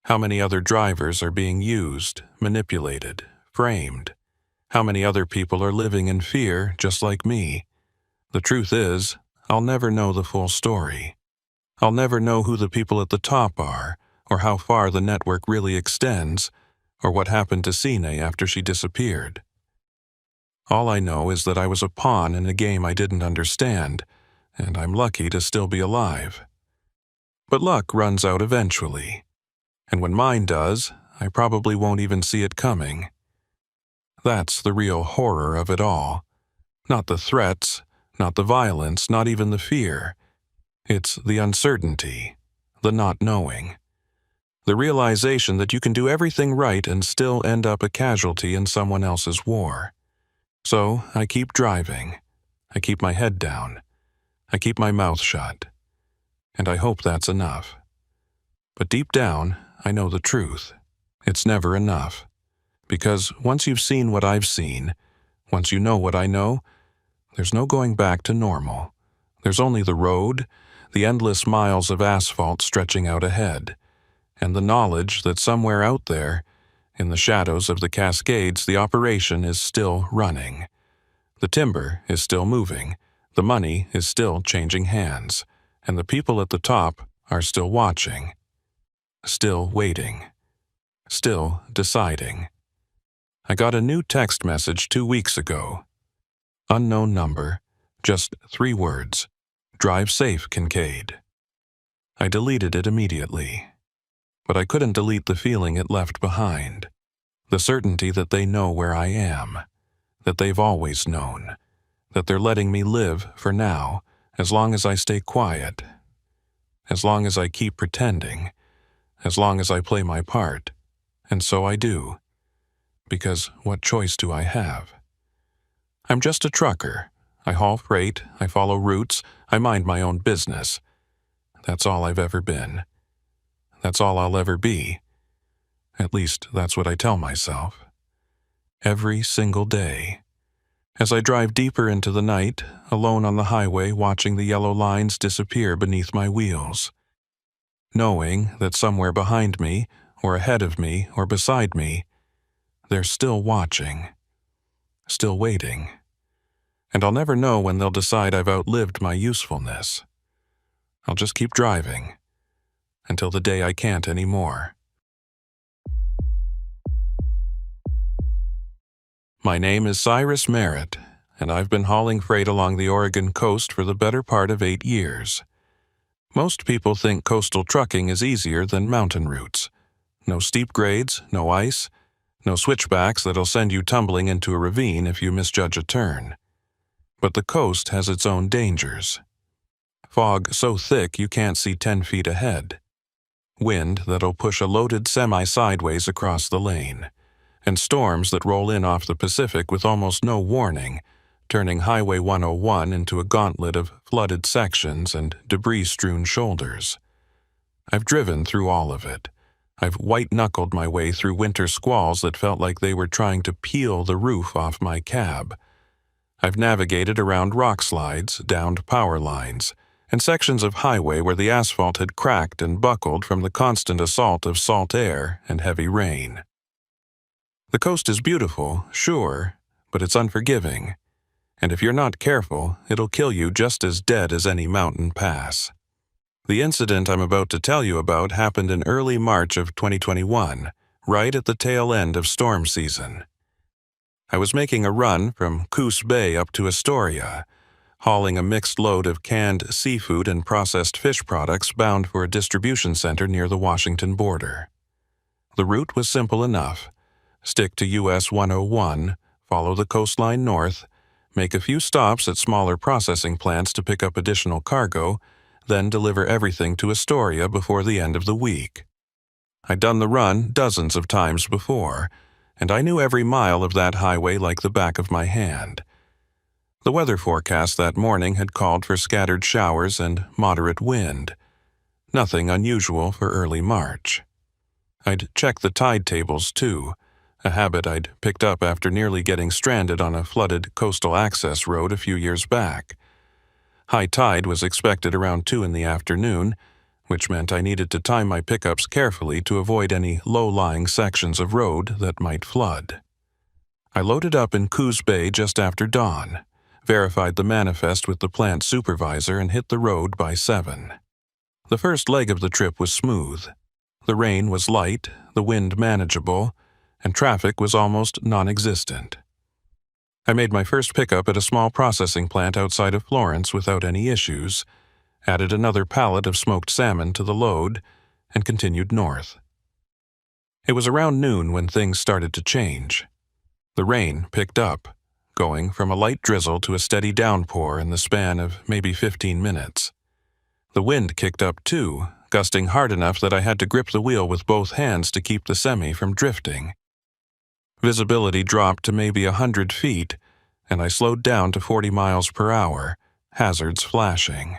How many other drivers are being used, manipulated, framed? How many other people are living in fear just like me? The truth is, I'll never know the full story. I'll never know who the people at the top are, or how far the network really extends, or what happened to Sine after she disappeared. All I know is that I was a pawn in a game I didn't understand, and I'm lucky to still be alive. But luck runs out eventually, and when mine does, I probably won't even see it coming. That's the real horror of it all. Not the threats, not the violence, not even the fear. It's the uncertainty, the not knowing. The realization that you can do everything right and still end up a casualty in someone else's war. So I keep driving. I keep my head down. I keep my mouth shut. And I hope that's enough. But deep down, I know the truth. It's never enough. Because once you've seen what I've seen, once you know what I know, there's no going back to normal. There's only the road, the endless miles of asphalt stretching out ahead, and the knowledge that somewhere out there, in the shadows of the Cascades, the operation is still running. The timber is still moving, the money is still changing hands, and the people at the top are still watching, still waiting, still deciding. I got a new text message 2 weeks ago. Unknown number, just 3 words. Drive safe, Kincaid. I deleted it immediately. But I couldn't delete the feeling it left behind. The certainty that they know where I am. That they've always known. That they're letting me live for now, as long as I stay quiet. As long as I keep pretending. As long as I play my part. And so I do. Because what choice do I have? I'm just a trucker. I haul freight, I follow routes, I mind my own business. That's all I've ever been. That's all I'll ever be. At least that's what I tell myself. Every single day. As I drive deeper into the night, alone on the highway watching the yellow lines disappear beneath my wheels. Knowing that somewhere behind me, or ahead of me, or beside me, they're still watching. Still waiting. And I'll never know when they'll decide I've outlived my usefulness. I'll just keep driving, until the day I can't anymore. My name is Cyrus Merritt, and I've been hauling freight along the Oregon coast for the better part of 8 years. Most people think coastal trucking is easier than mountain routes. No steep grades, no ice, no switchbacks that'll send you tumbling into a ravine if you misjudge a turn. But the coast has its own dangers. Fog so thick you can't see 10 feet ahead. Wind that'll push a loaded semi sideways across the lane. And storms that roll in off the Pacific with almost no warning, turning Highway 101 into a gauntlet of flooded sections and debris-strewn shoulders. I've driven through all of it. I've white-knuckled my way through winter squalls that felt like they were trying to peel the roof off my cab. I've navigated around rock slides, downed power lines, and sections of highway where the asphalt had cracked and buckled from the constant assault of salt air and heavy rain. The coast is beautiful, sure, but it's unforgiving. And if you're not careful, it'll kill you just as dead as any mountain pass. The incident I'm about to tell you about happened in early March of 2021, right at the tail end of storm season. I was making a run from Coos Bay up to Astoria, hauling a mixed load of canned seafood and processed fish products bound for a distribution center near the Washington border. The route was simple enough. Stick to US 101, follow the coastline north, make a few stops at smaller processing plants to pick up additional cargo, then deliver everything to Astoria before the end of the week. I'd done the run dozens of times before, and I knew every mile of that highway like the back of my hand. The weather forecast that morning had called for scattered showers and moderate wind. Nothing unusual for early March. I'd checked the tide tables too. a habit I'd picked up after nearly getting stranded on a flooded coastal access road a few years back. High tide was expected around 2 in the afternoon, which meant I needed to time my pickups carefully to avoid any low-lying sections of road that might flood. I loaded up in Coos Bay just after dawn, verified the manifest with the plant supervisor, and hit the road by 7. The first leg of the trip was smooth. The rain was light, the wind manageable, and traffic was almost non-existent. I made my first pickup at a small processing plant outside of Florence without any issues, added another pallet of smoked salmon to the load, and continued north. It was around noon when things started to change. The rain picked up, going from a light drizzle to a steady downpour in the span of maybe 15 minutes. The wind kicked up too, gusting hard enough that I had to grip the wheel with both hands to keep the semi from drifting. Visibility dropped to maybe 100 feet, and I slowed down to 40 miles per hour, hazards flashing.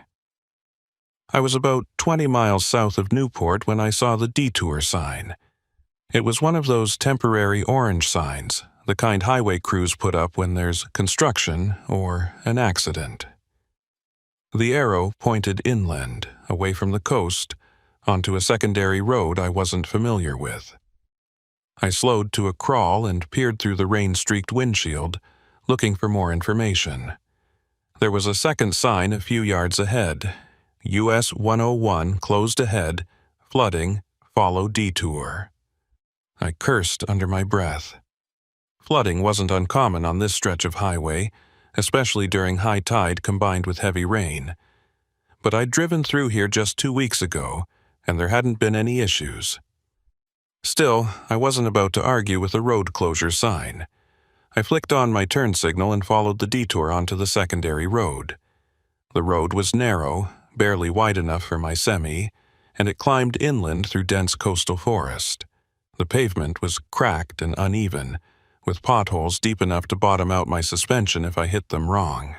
I was about 20 miles south of Newport when I saw the detour sign. It was one of those temporary orange signs, the kind highway crews put up when there's construction or an accident. The arrow pointed inland, away from the coast, onto a secondary road I wasn't familiar with. I slowed to a crawl and peered through the rain-streaked windshield, looking for more information. There was a second sign a few yards ahead. US 101 closed ahead, flooding, follow detour. I cursed under my breath. Flooding wasn't uncommon on this stretch of highway, especially during high tide combined with heavy rain. But I'd driven through here just 2 weeks ago, and there hadn't been any issues. Still, I wasn't about to argue with a road closure sign. I flicked on my turn signal and followed the detour onto the secondary road. The road was narrow, barely wide enough for my semi, and it climbed inland through dense coastal forest. The pavement was cracked and uneven, with potholes deep enough to bottom out my suspension if I hit them wrong.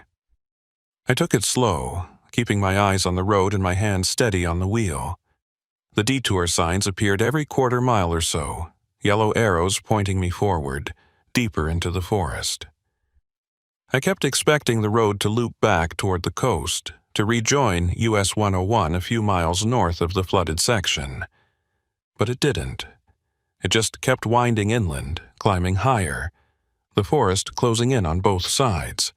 I took it slow, keeping my eyes on the road and my hands steady on the wheel. The detour signs appeared every quarter mile or so, yellow arrows pointing me forward, deeper into the forest. I kept expecting the road to loop back toward the coast, to rejoin US 101 a few miles north of the flooded section. But it didn't. It just kept winding inland, climbing higher, the forest closing in on both sides.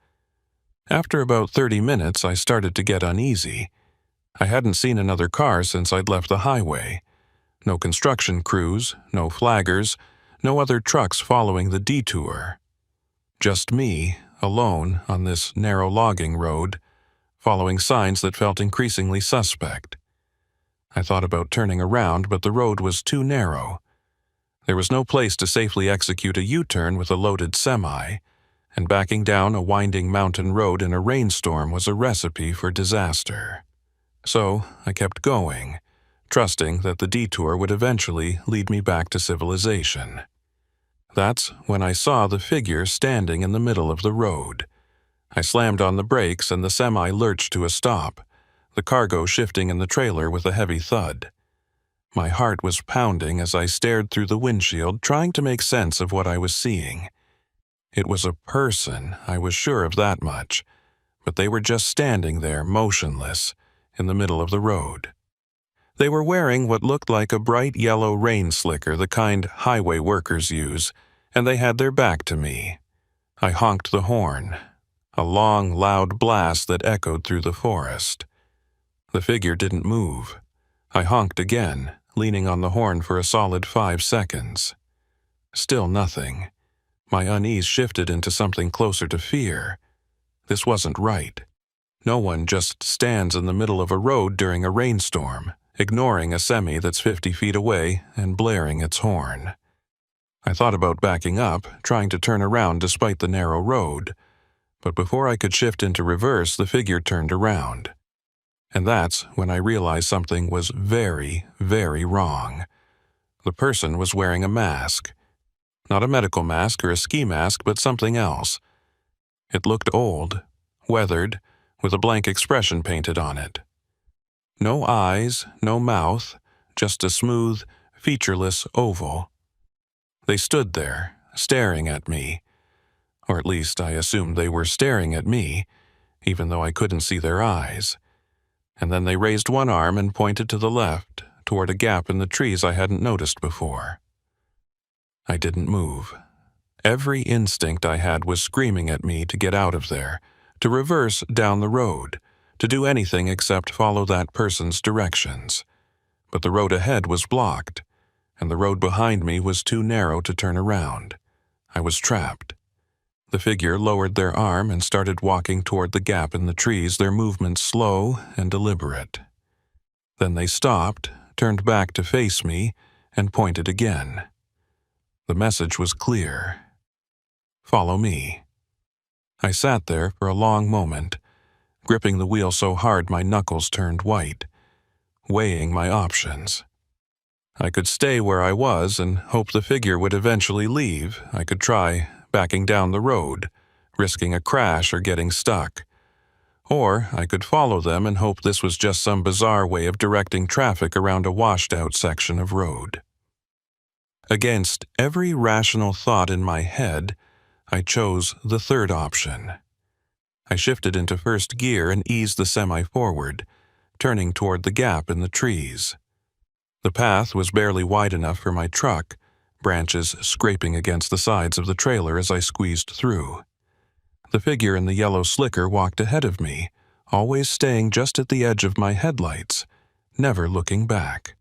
After about 30 minutes, I started to get uneasy. I hadn't seen another car since I'd left the highway. No construction crews, no flaggers, no other trucks following the detour. Just me, alone on this narrow logging road, following signs that felt increasingly suspect. I thought about turning around, but the road was too narrow. There was no place to safely execute a U-turn with a loaded semi, and backing down a winding mountain road in a rainstorm was a recipe for disaster. So I kept going, trusting that the detour would eventually lead me back to civilization. That's when I saw the figure standing in the middle of the road. I slammed on the brakes and the semi lurched to a stop, the cargo shifting in the trailer with a heavy thud. My heart was pounding as I stared through the windshield, trying to make sense of what I was seeing. It was a person, I was sure of that much, but they were just standing there, motionless, in the middle of the road. They were wearing what looked like a bright yellow rain slicker, the kind highway workers use, and they had their back to me. I honked the horn, a long, loud blast that echoed through the forest. The figure didn't move. I honked again, leaning on the horn for a solid 5 seconds. Still nothing. My unease shifted into something closer to fear. This wasn't right. No one just stands in the middle of a road during a rainstorm, ignoring a semi that's 50 feet away and blaring its horn. I thought about backing up, trying to turn around despite the narrow road, but before I could shift into reverse, the figure turned around. And that's when I realized something was very, very wrong. The person was wearing a mask. Not a medical mask or a ski mask, but something else. It looked old, weathered, with a blank expression painted on it. No eyes, no mouth, just a smooth, featureless oval. They stood there, staring at me. Or at least I assumed they were staring at me, even though I couldn't see their eyes. And then they raised one arm and pointed to the left, toward a gap in the trees I hadn't noticed before. I didn't move. Every instinct I had was screaming at me to get out of there, to reverse down the road, to do anything except follow that person's directions. But the road ahead was blocked, and the road behind me was too narrow to turn around. I was trapped. The figure lowered their arm and started walking toward the gap in the trees, their movements slow and deliberate. Then they stopped, turned back to face me, and pointed again. The message was clear. Follow me. I sat there for a long moment, gripping the wheel so hard my knuckles turned white, weighing my options. I could stay where I was and hope the figure would eventually leave. I could try backing down the road, risking a crash or getting stuck. Or I could follow them and hope this was just some bizarre way of directing traffic around a washed-out section of road. Against every rational thought in my head, I chose the third option. I shifted into first gear and eased the semi forward, turning toward the gap in the trees. The path was barely wide enough for my truck, branches scraping against the sides of the trailer as I squeezed through. The figure in the yellow slicker walked ahead of me, always staying just at the edge of my headlights, never looking back.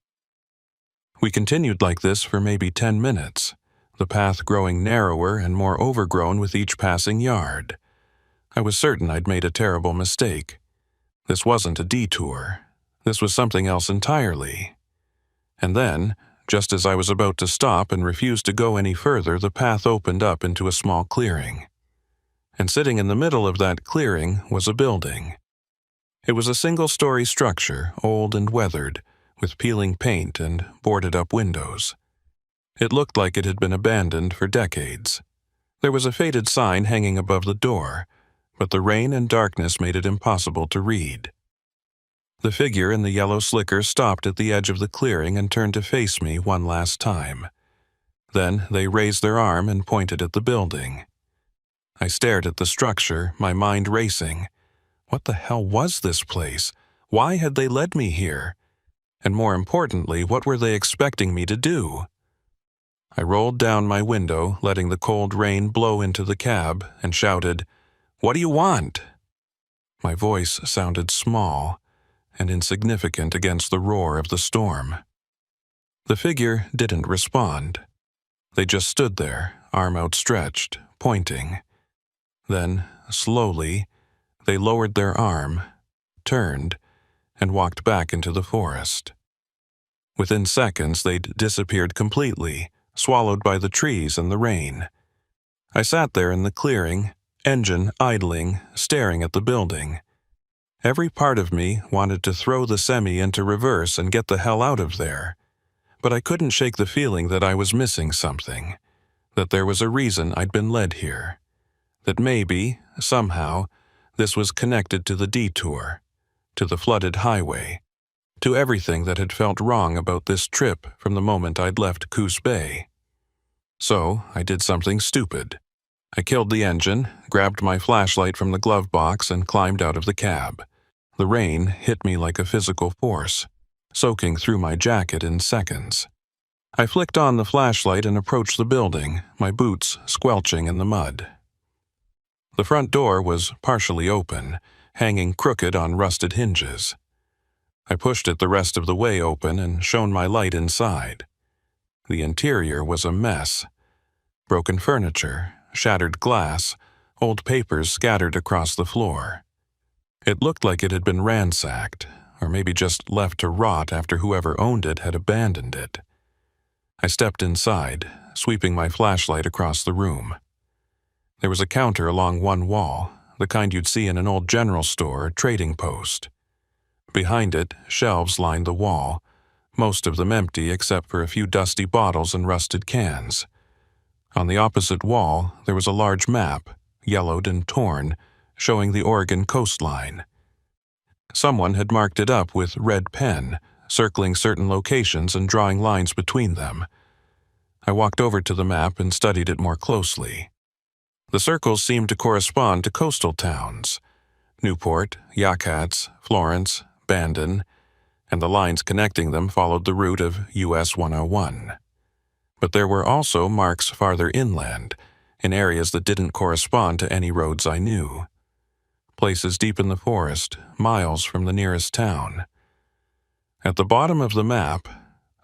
We continued like this for maybe 10 minutes, the path growing narrower and more overgrown with each passing yard. I was certain I'd made a terrible mistake. This wasn't a detour. This was something else entirely. And then, just as I was about to stop and refuse to go any further, the path opened up into a small clearing. And sitting in the middle of that clearing was a building. It was a single-story structure, old and weathered, with peeling paint and boarded-up windows. It looked like it had been abandoned for decades. There was a faded sign hanging above the door, but the rain and darkness made it impossible to read. The figure in the yellow slicker stopped at the edge of the clearing and turned to face me one last time. Then they raised their arm and pointed at the building. I stared at the structure, my mind racing. What the hell was this place? Why had they led me here? And more importantly, what were they expecting me to do? I rolled down my window, letting the cold rain blow into the cab, and shouted, "What do you want?" My voice sounded small and insignificant against the roar of the storm. The figure didn't respond. They just stood there, arm outstretched, pointing. Then, slowly, they lowered their arm, turned, and walked back into the forest. Within seconds, they'd disappeared completely, swallowed by the trees and the rain. I sat there in the clearing, engine idling, staring at the building. Every part of me wanted to throw the semi into reverse and get the hell out of there. But I couldn't shake the feeling that I was missing something, that there was a reason I'd been led here, that maybe, somehow, this was connected to the detour, to the flooded highway, to everything that had felt wrong about this trip from the moment I'd left Coos Bay. So I did something stupid. I killed the engine, grabbed my flashlight from the glove box, and climbed out of the cab. The rain hit me like a physical force, soaking through my jacket in seconds. I flicked on the flashlight and approached the building, my boots squelching in the mud. The front door was partially open, hanging crooked on rusted hinges. I pushed it the rest of the way open and shone my light inside. The interior was a mess. Broken furniture, shattered glass, old papers scattered across the floor. It looked like it had been ransacked, or maybe just left to rot after whoever owned it had abandoned it. I stepped inside, sweeping my flashlight across the room. There was a counter along one wall, the kind you'd see in an old general store or trading post. Behind it, shelves lined the wall, most of them empty except for a few dusty bottles and rusted cans. On the opposite wall, there was a large map, yellowed and torn, showing the Oregon coastline. Someone had marked it up with red pen, circling certain locations and drawing lines between them. I walked over to the map and studied it more closely. The circles seemed to correspond to coastal towns: Newport, Yakuts, Florence, Bandon, and the lines connecting them followed the route of US 101. But there were also marks farther inland, in areas that didn't correspond to any roads I knew. Places deep in the forest, miles from the nearest town. At the bottom of the map,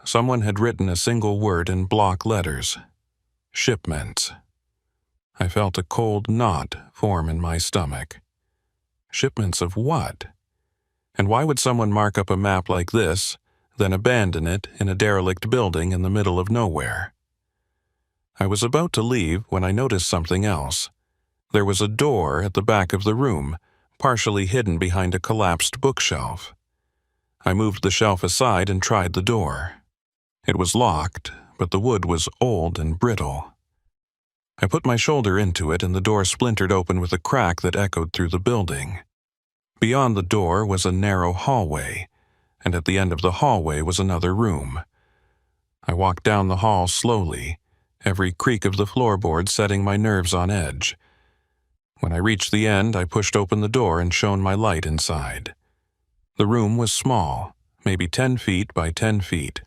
someone had written a single word in block letters: shipments. I felt a cold knot form in my stomach. Shipments of what? And why would someone mark up a map like this, then abandon it in a derelict building in the middle of nowhere? I was about to leave when I noticed something else. There was a door at the back of the room, partially hidden behind a collapsed bookshelf. I moved the shelf aside and tried the door. It was locked, but the wood was old and brittle. I put my shoulder into it and the door splintered open with a crack that echoed through the building. Beyond the door was a narrow hallway, and at the end of the hallway was another room. I walked down the hall slowly, every creak of the floorboard setting my nerves on edge. When I reached the end, I pushed open the door and shone my light inside. The room was small, maybe 10 feet by 10 feet,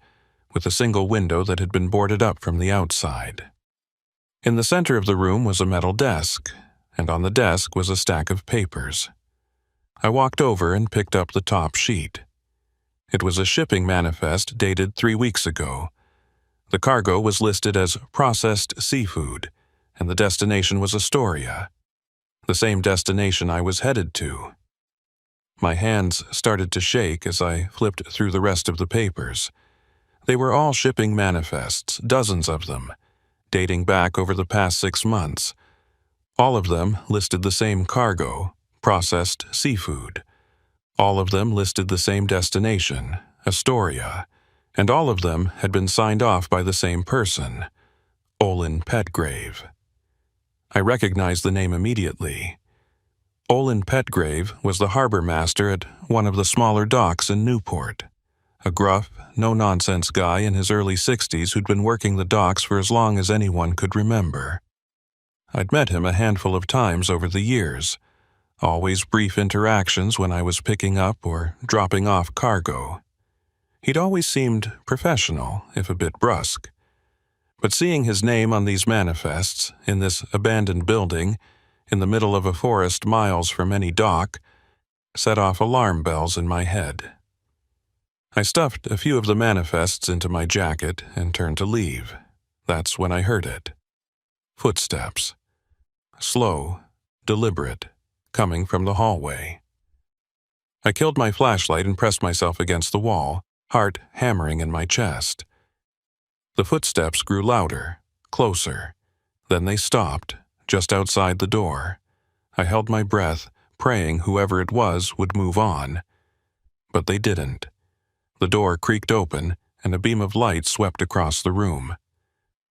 with a single window that had been boarded up from the outside. In the center of the room was a metal desk, and on the desk was a stack of papers. I walked over and picked up the top sheet. It was a shipping manifest dated 3 weeks ago. The cargo was listed as processed seafood, and the destination was Astoria, the same destination I was headed to. My hands started to shake as I flipped through the rest of the papers. They were all shipping manifests, dozens of them, dating back over the past 6 months. All of them listed the same cargo, processed seafood. All of them listed the same destination, Astoria, and all of them had been signed off by the same person, Olin Petgrave. I recognized the name immediately. Olin Petgrave was the harbor master at one of the smaller docks in Newport, a gruff, no-nonsense guy in his early 60s who'd been working the docks for as long as anyone could remember. I'd met him a handful of times over the years, always brief interactions when I was picking up or dropping off cargo. He'd always seemed professional, if a bit brusque. But seeing his name on these manifests, in this abandoned building, in the middle of a forest miles from any dock, set off alarm bells in my head. I stuffed a few of the manifests into my jacket and turned to leave. That's when I heard it. Footsteps. Slow, deliberate, coming from the hallway. I killed my flashlight and pressed myself against the wall, heart hammering in my chest. The footsteps grew louder, closer. Then they stopped, just outside the door. I held my breath, praying whoever it was would move on. But they didn't. The door creaked open, and a beam of light swept across the room.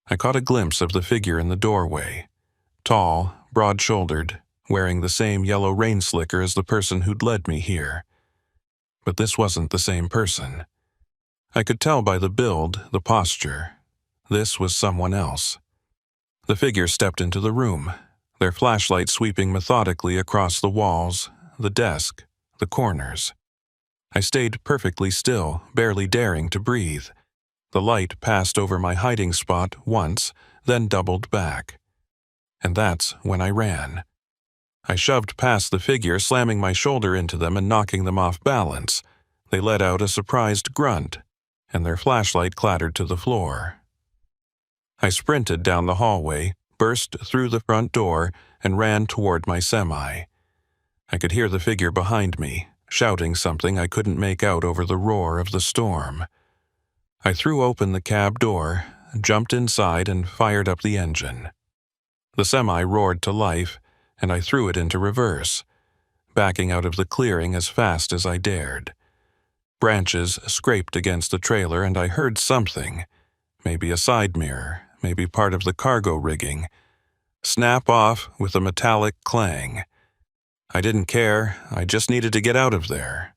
I caught a glimpse of the figure in the doorway. Tall, broad-shouldered, wearing the same yellow rain slicker as the person who'd led me here. But this wasn't the same person. I could tell by the build, the posture. This was someone else. The figure stepped into the room, their flashlight sweeping methodically across the walls, the desk, the corners. I stayed perfectly still, barely daring to breathe. The light passed over my hiding spot once, then doubled back. And that's when I ran. I shoved past the figure, slamming my shoulder into them and knocking them off balance. They let out a surprised grunt, and their flashlight clattered to the floor. I sprinted down the hallway, burst through the front door, and ran toward my semi. I could hear the figure behind me, shouting something I couldn't make out over the roar of the storm. I threw open the cab door, jumped inside, and fired up the engine. The semi roared to life, and I threw it into reverse, backing out of the clearing as fast as I dared. Branches scraped against the trailer, and I heard something, maybe a side mirror, maybe part of the cargo rigging, snap off with a metallic clang. I didn't care, I just needed to get out of there.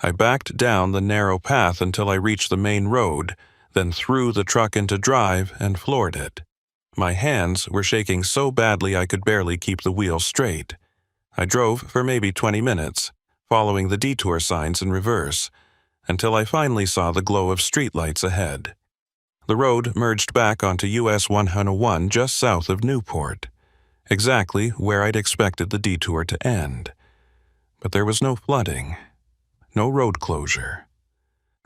I backed down the narrow path until I reached the main road, then threw the truck into drive and floored it. My hands were shaking so badly I could barely keep the wheel straight. I drove for maybe 20 minutes, following the detour signs in reverse, until I finally saw the glow of streetlights ahead. The road merged back onto US 101 just south of Newport, exactly where I'd expected the detour to end. But there was no flooding, no road closure,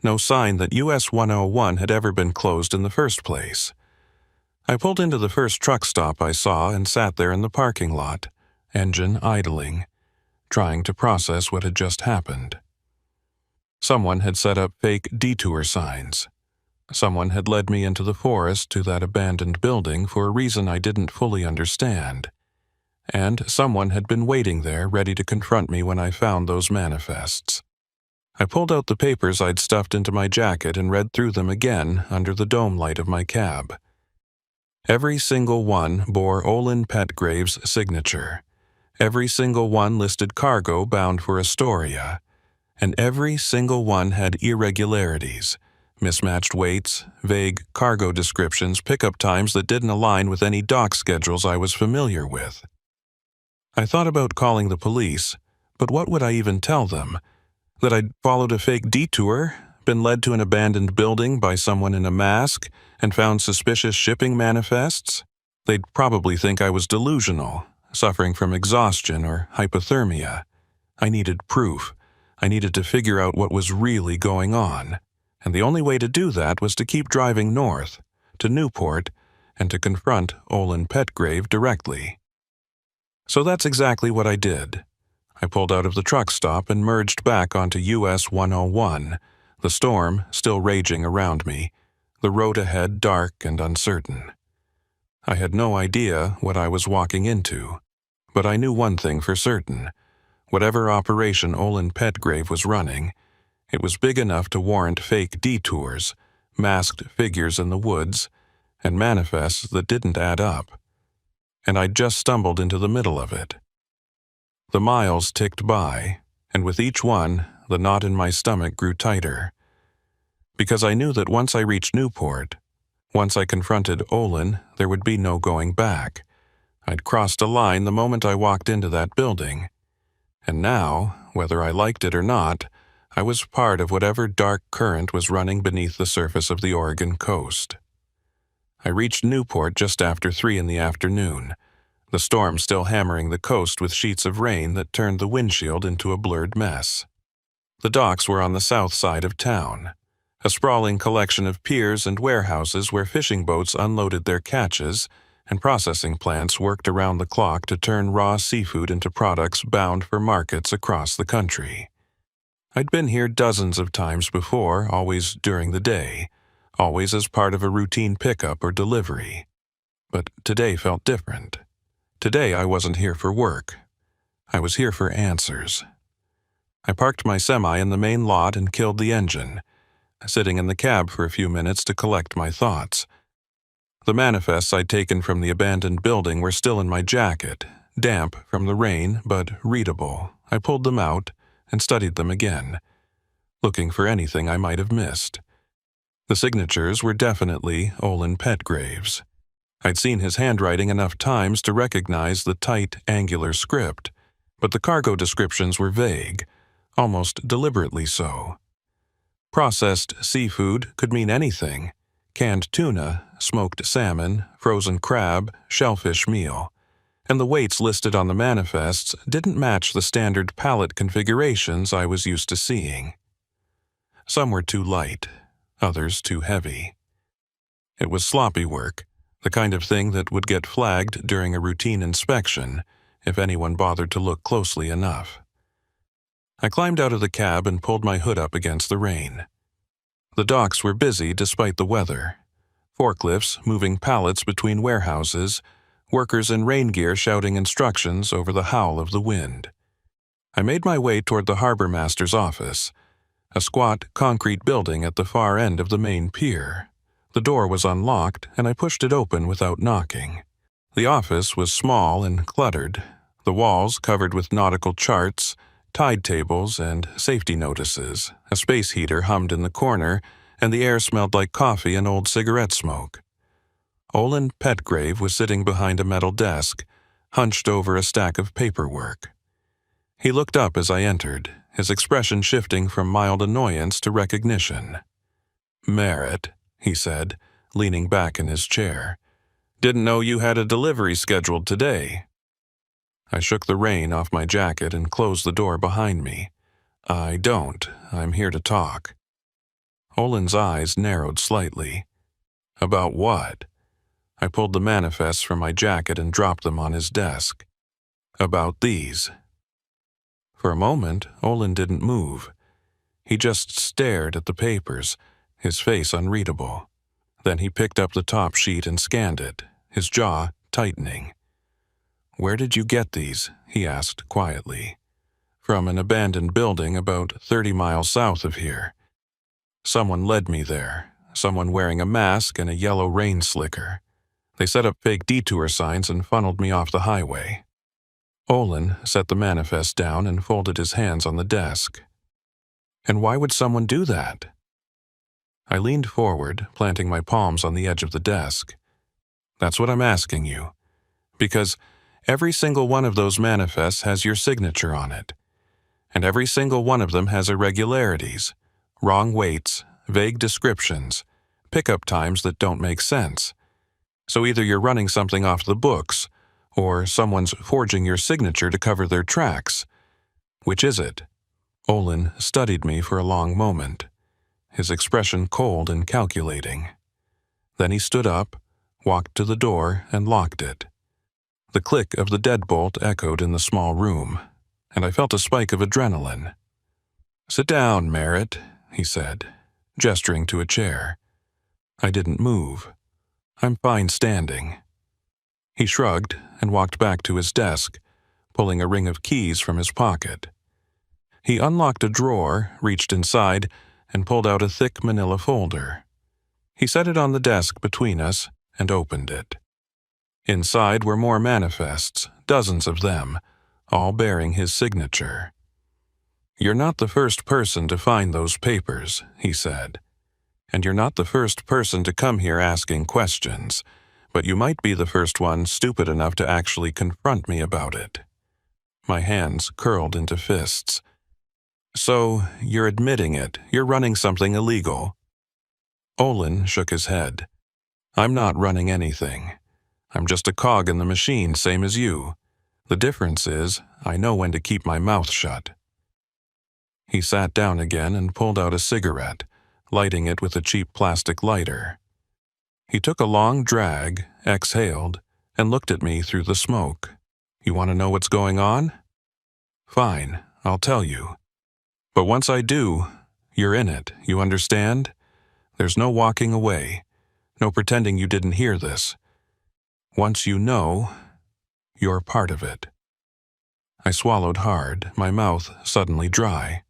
no sign that US 101 had ever been closed in the first place. I pulled into the first truck stop I saw and sat there in the parking lot, engine idling, trying to process what had just happened. Someone had set up fake detour signs. Someone had led me into the forest to that abandoned building for a reason I didn't fully understand. And someone had been waiting there ready to confront me when I found those manifests. I pulled out the papers I'd stuffed into my jacket and read through them again under the dome light of my cab. Every single one bore Olin Petgrave's signature. Every single one listed cargo bound for Astoria. And every single one had irregularities, mismatched weights, vague cargo descriptions, pickup times that didn't align with any dock schedules I was familiar with. I thought about calling the police, but what would I even tell them? That I'd followed a fake detour, been led to an abandoned building by someone in a mask, and found suspicious shipping manifests? They'd probably think I was delusional, suffering from exhaustion or hypothermia. I needed proof. I needed to figure out what was really going on. And the only way to do that was to keep driving north, to Newport, and to confront Olin Petgrave directly. So that's exactly what I did. I pulled out of the truck stop and merged back onto US 101, the storm still raging around me, the road ahead dark and uncertain. I had no idea what I was walking into, but I knew one thing for certain. Whatever operation Olin Petgrave was running, it was big enough to warrant fake detours, masked figures in the woods, and manifests that didn't add up. And I'd just stumbled into the middle of it. The miles ticked by, and with each one, the knot in my stomach grew tighter. Because I knew that once I reached Newport, once I confronted Olin, there would be no going back. I'd crossed a line the moment I walked into that building. And now, whether I liked it or not, I was part of whatever dark current was running beneath the surface of the Oregon coast. I reached Newport just after 3 in the afternoon, the storm still hammering the coast with sheets of rain that turned the windshield into a blurred mess. The docks were on the south side of town, a sprawling collection of piers and warehouses where fishing boats unloaded their catches and processing plants worked around the clock to turn raw seafood into products bound for markets across the country. I'd been here dozens of times before, always during the day, always as part of a routine pickup or delivery. But today felt different. Today I wasn't here for work. I was here for answers. I parked my semi in the main lot and killed the engine, sitting in the cab for a few minutes to collect my thoughts. The manifests I'd taken from the abandoned building were still in my jacket, damp from the rain, but readable. I pulled them out and studied them again, looking for anything I might have missed. The signatures were definitely Olin Petgrave's. I'd seen his handwriting enough times to recognize the tight, angular script, but the cargo descriptions were vague, almost deliberately so. Processed seafood could mean anything: canned tuna, smoked salmon, frozen crab, shellfish meal. And the weights listed on the manifests didn't match the standard pallet configurations I was used to seeing. Some were too light, others too heavy. It was sloppy work, the kind of thing that would get flagged during a routine inspection if anyone bothered to look closely enough. I climbed out of the cab and pulled my hood up against the rain. The docks were busy despite the weather. Forklifts moving pallets between warehouses, workers in rain gear shouting instructions over the howl of the wind. I made my way toward the harbor master's office, a squat concrete building at the far end of the main pier. The door was unlocked, and I pushed it open without knocking. The office was small and cluttered, the walls covered with nautical charts, tide tables, and safety notices. A space heater hummed in the corner, and the air smelled like coffee and old cigarette smoke. Olin Petgrave was sitting behind a metal desk, hunched over a stack of paperwork. He looked up as I entered, his expression shifting from mild annoyance to recognition. "Merritt," he said, leaning back in his chair. "Didn't know you had a delivery scheduled today." I shook the rain off my jacket and closed the door behind me. "I don't. I'm here to talk." Olin's eyes narrowed slightly. "About what?" I pulled the manifests from my jacket and dropped them on his desk. "About these." For a moment, Olin didn't move. He just stared at the papers, his face unreadable. Then he picked up the top sheet and scanned it, his jaw tightening. "Where did you get these?" he asked quietly. "From an abandoned building about 30 miles south of here. Someone led me there, someone wearing a mask and a yellow rain slicker. They set up fake detour signs and funneled me off the highway." Olin set the manifest down and folded his hands on the desk. "And why would someone do that?" I leaned forward, planting my palms on the edge of the desk. "That's what I'm asking you. Because every single one of those manifests has your signature on it. And every single one of them has irregularities, wrong weights, vague descriptions, pickup times that don't make sense. So either you're running something off the books, or someone's forging your signature to cover their tracks. Which is it?" Olin studied me for a long moment, his expression cold and calculating. Then he stood up, walked to the door, and locked it. The click of the deadbolt echoed in the small room, and I felt a spike of adrenaline. "Sit down, Merritt," he said, gesturing to a chair. I didn't move. "I'm fine standing." He shrugged and walked back to his desk, pulling a ring of keys from his pocket. He unlocked a drawer, reached inside, and pulled out a thick manila folder. He set it on the desk between us and opened it. Inside were more manifests, dozens of them, all bearing his signature. "You're not the first person to find those papers," he said. "And you're not the first person to come here asking questions. But you might be the first one stupid enough to actually confront me about it." My hands curled into fists. "So, you're admitting it. You're running something illegal." Olin shook his head. "I'm not running anything. I'm just a cog in the machine, same as you. The difference is, I know when to keep my mouth shut." He sat down again and pulled out a cigarette, lighting it with a cheap plastic lighter. He took a long drag, exhaled, and looked at me through the smoke. "You want to know what's going on? Fine, I'll tell you. But once I do, you're in it, you understand? There's no walking away, no pretending you didn't hear this. Once you know, you're part of it." I swallowed hard, my mouth suddenly dry.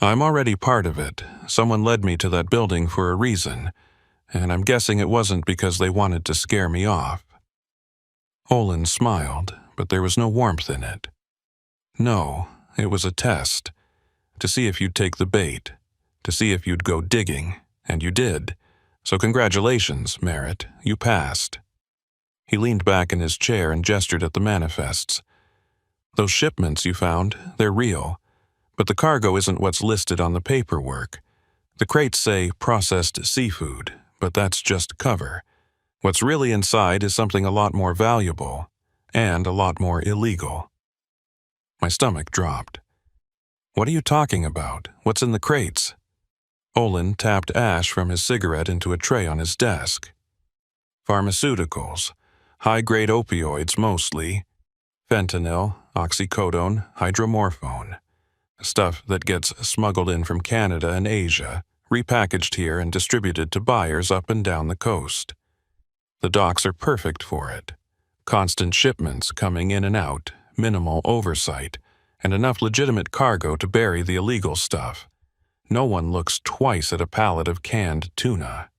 "I'm already part of it. Someone led me to that building for a reason. And I'm guessing it wasn't because they wanted to scare me off." Olin smiled, but there was no warmth in it. "No, it was a test. To see if you'd take the bait. To see if you'd go digging, and you did. So congratulations, Merritt, you passed." He leaned back in his chair and gestured at the manifests. "Those shipments you found, they're real. But the cargo isn't what's listed on the paperwork. The crates say processed seafood, but that's just cover. What's really inside is something a lot more valuable, and a lot more illegal." My stomach dropped. "What are you talking about? What's in the crates?" Olin tapped ash from his cigarette into a tray on his desk. "Pharmaceuticals. High-grade opioids mostly. Fentanyl, oxycodone, hydromorphone. Stuff that gets smuggled in from Canada and Asia, repackaged here and distributed to buyers up and down the coast. The docks are perfect for it. Constant shipments coming in and out, minimal oversight, and enough legitimate cargo to bury the illegal stuff. No one looks twice at a pallet of canned tuna."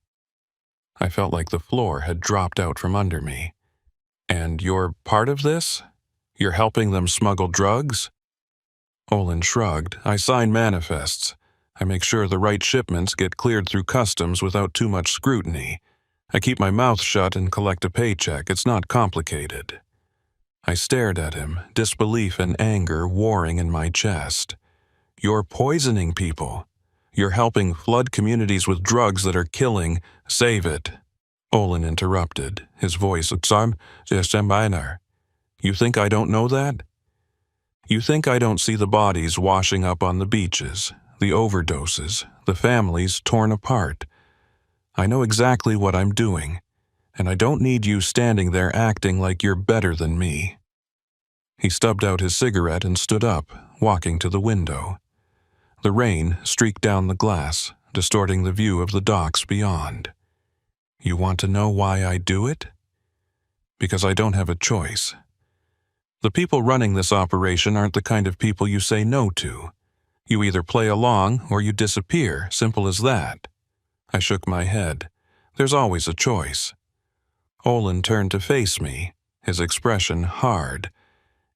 I felt like the floor had dropped out from under me. "And you're part of this? You're helping them smuggle drugs?" Olin shrugged. "I sign manifests. I make sure the right shipments get cleared through customs without too much scrutiny. I keep my mouth shut and collect a paycheck. It's not complicated. I stared at him, disbelief and anger warring in my chest. You're poisoning people. You're helping flood communities with drugs that are killing. Save it. Olin interrupted, his voice minor. You think I don't know that? You think I don't see the bodies washing up on the beaches, the overdoses, the families torn apart? I know exactly what I'm doing, and I don't need you standing there acting like you're better than me. He stubbed out his cigarette and stood up, walking to the window. The rain streaked down the glass, distorting the view of the docks beyond. You want to know why I do it? Because I don't have a choice. The people running this operation aren't the kind of people you say no to. You either play along or you disappear, simple as that. I shook my head. There's always a choice. Olin turned to face me, his expression hard.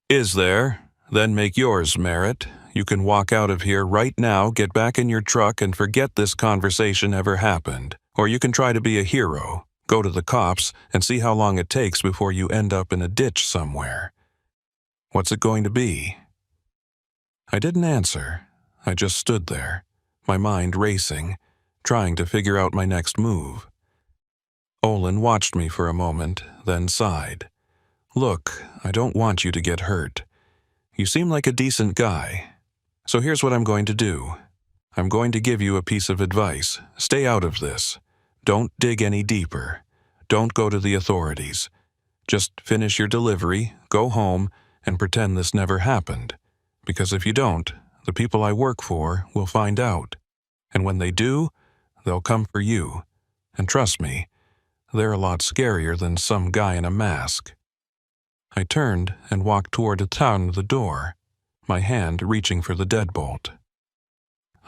Is there? Then make yours, Merritt. You can walk out of here right now, get back in your truck, and forget this conversation ever happened. Or you can try to be a hero, go to the cops, and see how long it takes before you end up in a ditch somewhere. What's it going to be? I didn't answer. I just stood there, my mind racing, trying to figure out my next move. Olin watched me for a moment, then sighed. Look, I don't want you to get hurt. You seem like a decent guy. So here's what I'm going to do. I'm going to give you a piece of advice. Stay out of this. Don't dig any deeper. Don't go to the authorities. Just finish your delivery, go home, and pretend this never happened. Because if you don't, the people I work for will find out. And when they do, they'll come for you. And trust me, they're a lot scarier than some guy in a mask. I turned and walked toward the door, my hand reaching for the deadbolt.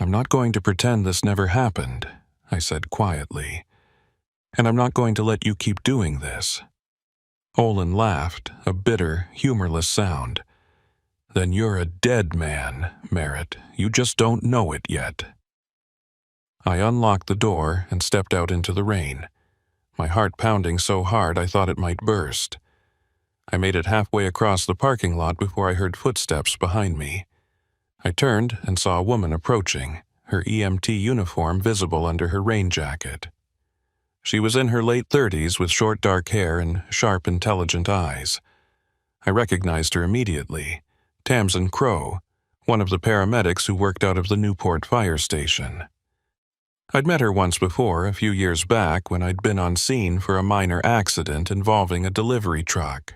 I'm not going to pretend this never happened, I said quietly. And I'm not going to let you keep doing this. Olin laughed, a bitter, humorless sound. Then you're a dead man, Merritt. You just don't know it yet. I unlocked the door and stepped out into the rain, my heart pounding so hard I thought it might burst. I made it halfway across the parking lot before I heard footsteps behind me. I turned and saw a woman approaching, her EMT uniform visible under her rain jacket. She was in her late 30s with short dark hair and sharp, intelligent eyes. I recognized her immediately. Tamsin Crow, one of the paramedics who worked out of the Newport fire station. I'd met her once before, a few years back, when I'd been on scene for a minor accident involving a delivery truck.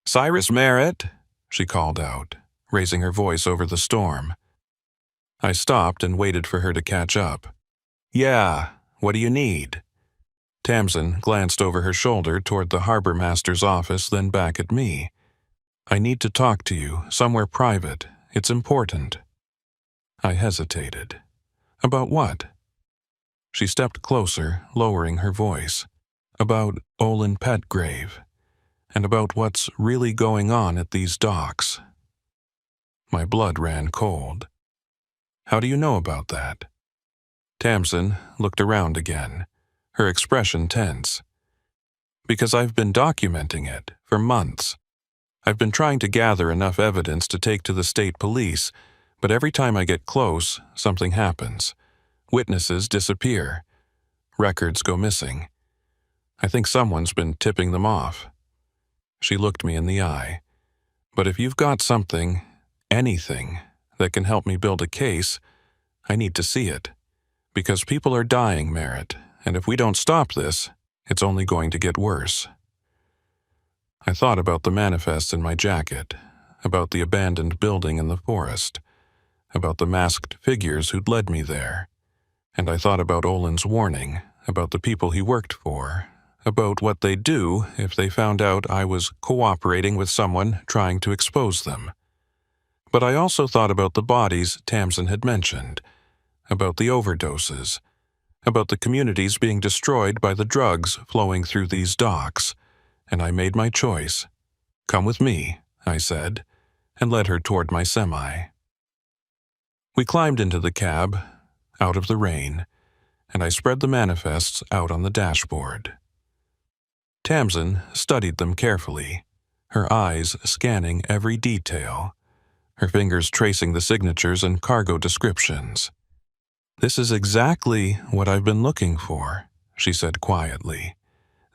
"Cyrus Merritt," she called out, raising her voice over the storm. I stopped and waited for her to catch up. "Yeah, what do you need?" Tamsin glanced over her shoulder toward the harbor master's office, then back at me. "I need to talk to you, somewhere private. It's important." I hesitated. "About what?" She stepped closer, lowering her voice. "About Olin Petgrave, and about what's really going on at these docks." My blood ran cold. "How do you know about that?" Tamsin looked around again, her expression tense. "Because I've been documenting it for months. I've been trying to gather enough evidence to take to the state police, but every time I get close, something happens. Witnesses disappear. Records go missing. I think someone's been tipping them off." She looked me in the eye. "But if you've got something, anything, that can help me build a case, I need to see it. Because people are dying, Merritt, and if we don't stop this, it's only going to get worse." I thought about the manifest in my jacket, about the abandoned building in the forest, about the masked figures who'd led me there, and I thought about Olin's warning, about the people he worked for, about what they'd do if they found out I was cooperating with someone trying to expose them. But I also thought about the bodies Tamsin had mentioned, about the overdoses, about the communities being destroyed by the drugs flowing through these docks, and I made my choice. "Come with me," I said, and led her toward my semi. We climbed into the cab. out of the rain, and I spread the manifests out on the dashboard. Tamsin studied them carefully, her eyes scanning every detail, her fingers tracing the signatures and cargo descriptions. "This is exactly what I've been looking for," she said quietly.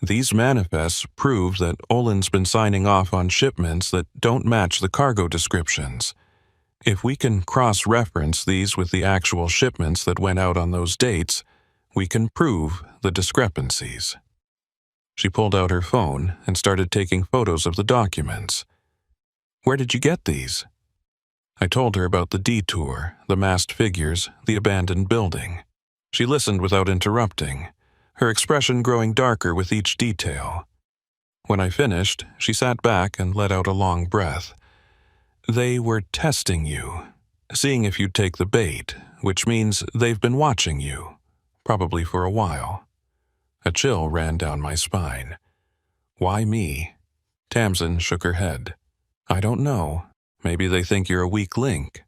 "These manifests prove that Olin's been signing off on shipments that don't match the cargo descriptions. If we can cross-reference these with the actual shipments that went out on those dates, we can prove the discrepancies." She pulled out her phone and started taking photos of the documents. "Where did you get these?" I told her about the detour, the masked figures, the abandoned building. She listened without interrupting, her expression growing darker with each detail. When I finished, she sat back and let out a long breath. "They were testing you, seeing if you'd take the bait, which means they've been watching you, probably for a while." A chill ran down my spine. "Why me?" Tamsin shook her head. "I don't know. Maybe they think you're a weak link.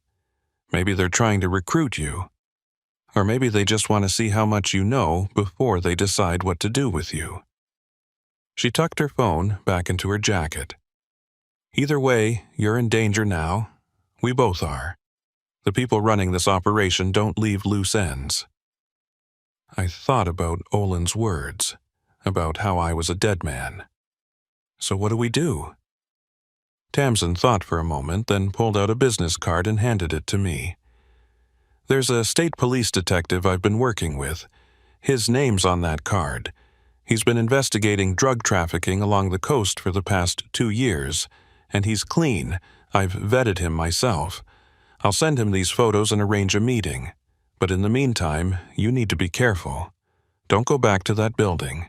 Maybe they're trying to recruit you. Or maybe they just want to see how much you know before they decide what to do with you." She tucked her phone back into her jacket. "Either way, you're in danger now. We both are. The people running this operation don't leave loose ends." I thought about Olin's words, about how I was a dead man. "So what do we do?" Tamsin thought for a moment, then pulled out a business card and handed it to me. "There's a state police detective I've been working with. His name's on that card. He's been investigating drug trafficking along the coast for the past 2 years, and he's clean. I've vetted him myself. I'll send him these photos and arrange a meeting. But in the meantime, you need to be careful. Don't go back to that building.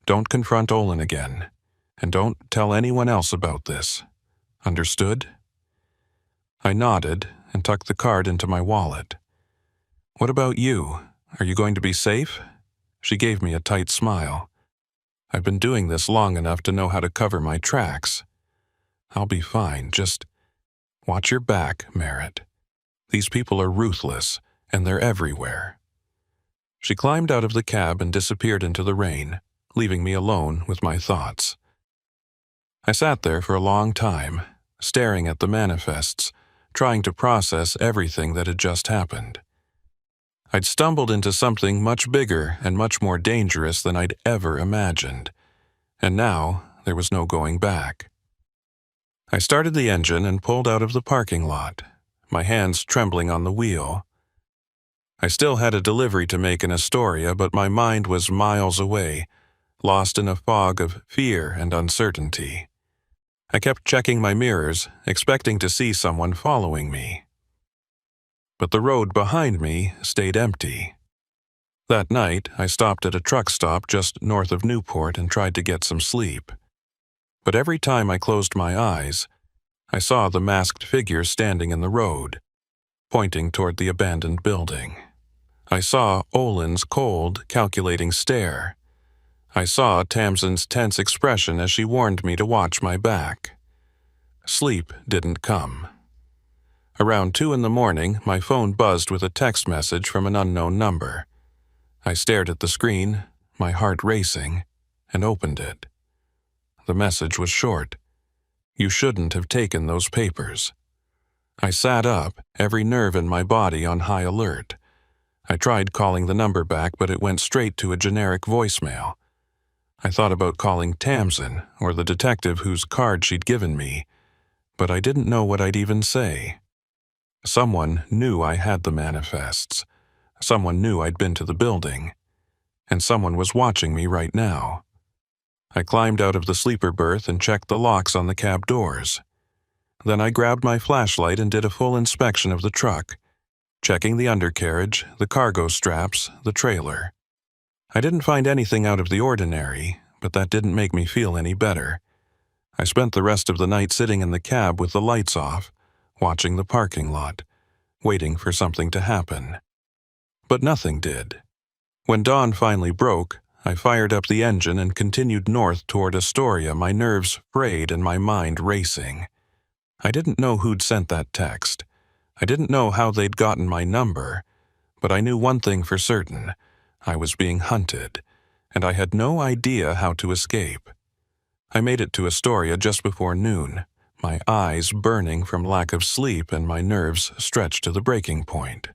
Don't confront Olin again. And don't tell anyone else about this. Understood?" I nodded and tucked the card into my wallet. "What about you? Are you going to be safe?" She gave me a tight smile. "I've been doing this long enough to know how to cover my tracks. I'll be fine, just watch your back, Merritt. These people are ruthless, and they're everywhere." She climbed out of the cab and disappeared into the rain, leaving me alone with my thoughts. I sat there for a long time, staring at the manifests, trying to process everything that had just happened. I'd stumbled into something much bigger and much more dangerous than I'd ever imagined, and now there was no going back. I started the engine and pulled out of the parking lot, my hands trembling on the wheel. I still had a delivery to make in Astoria, but my mind was miles away, lost in a fog of fear and uncertainty. I kept checking my mirrors, expecting to see someone following me. But the road behind me stayed empty. That night, I stopped at a truck stop just north of Newport and tried to get some sleep. But every time I closed my eyes, I saw the masked figure standing in the road, pointing toward the abandoned building. I saw Olin's cold, calculating stare. I saw Tamsin's tense expression as she warned me to watch my back. Sleep didn't come. Around 2 in the morning, my phone buzzed with a text message from an unknown number. I stared at the screen, my heart racing, and opened it. The message was short. "You shouldn't have taken those papers." I sat up, every nerve in my body on high alert. I tried calling the number back, but it went straight to a generic voicemail. I thought about calling Tamsin or the detective whose card she'd given me, but I didn't know what I'd even say. Someone knew I had the manifests. Someone knew I'd been to the building. And someone was watching me right now. I climbed out of the sleeper berth and checked the locks on the cab doors. Then I grabbed my flashlight and did a full inspection of the truck, checking the undercarriage, the cargo straps, the trailer. I didn't find anything out of the ordinary, but that didn't make me feel any better. I spent the rest of the night sitting in the cab with the lights off, watching the parking lot, waiting for something to happen. But nothing did. When dawn finally broke, I fired up the engine and continued north toward Astoria, my nerves frayed and my mind racing. I didn't know who'd sent that text. I didn't know how they'd gotten my number, But I knew one thing for certain. I was being hunted, and I had no idea how to escape. I made it to Astoria just before noon, my eyes burning from lack of sleep and my nerves stretched to the breaking point.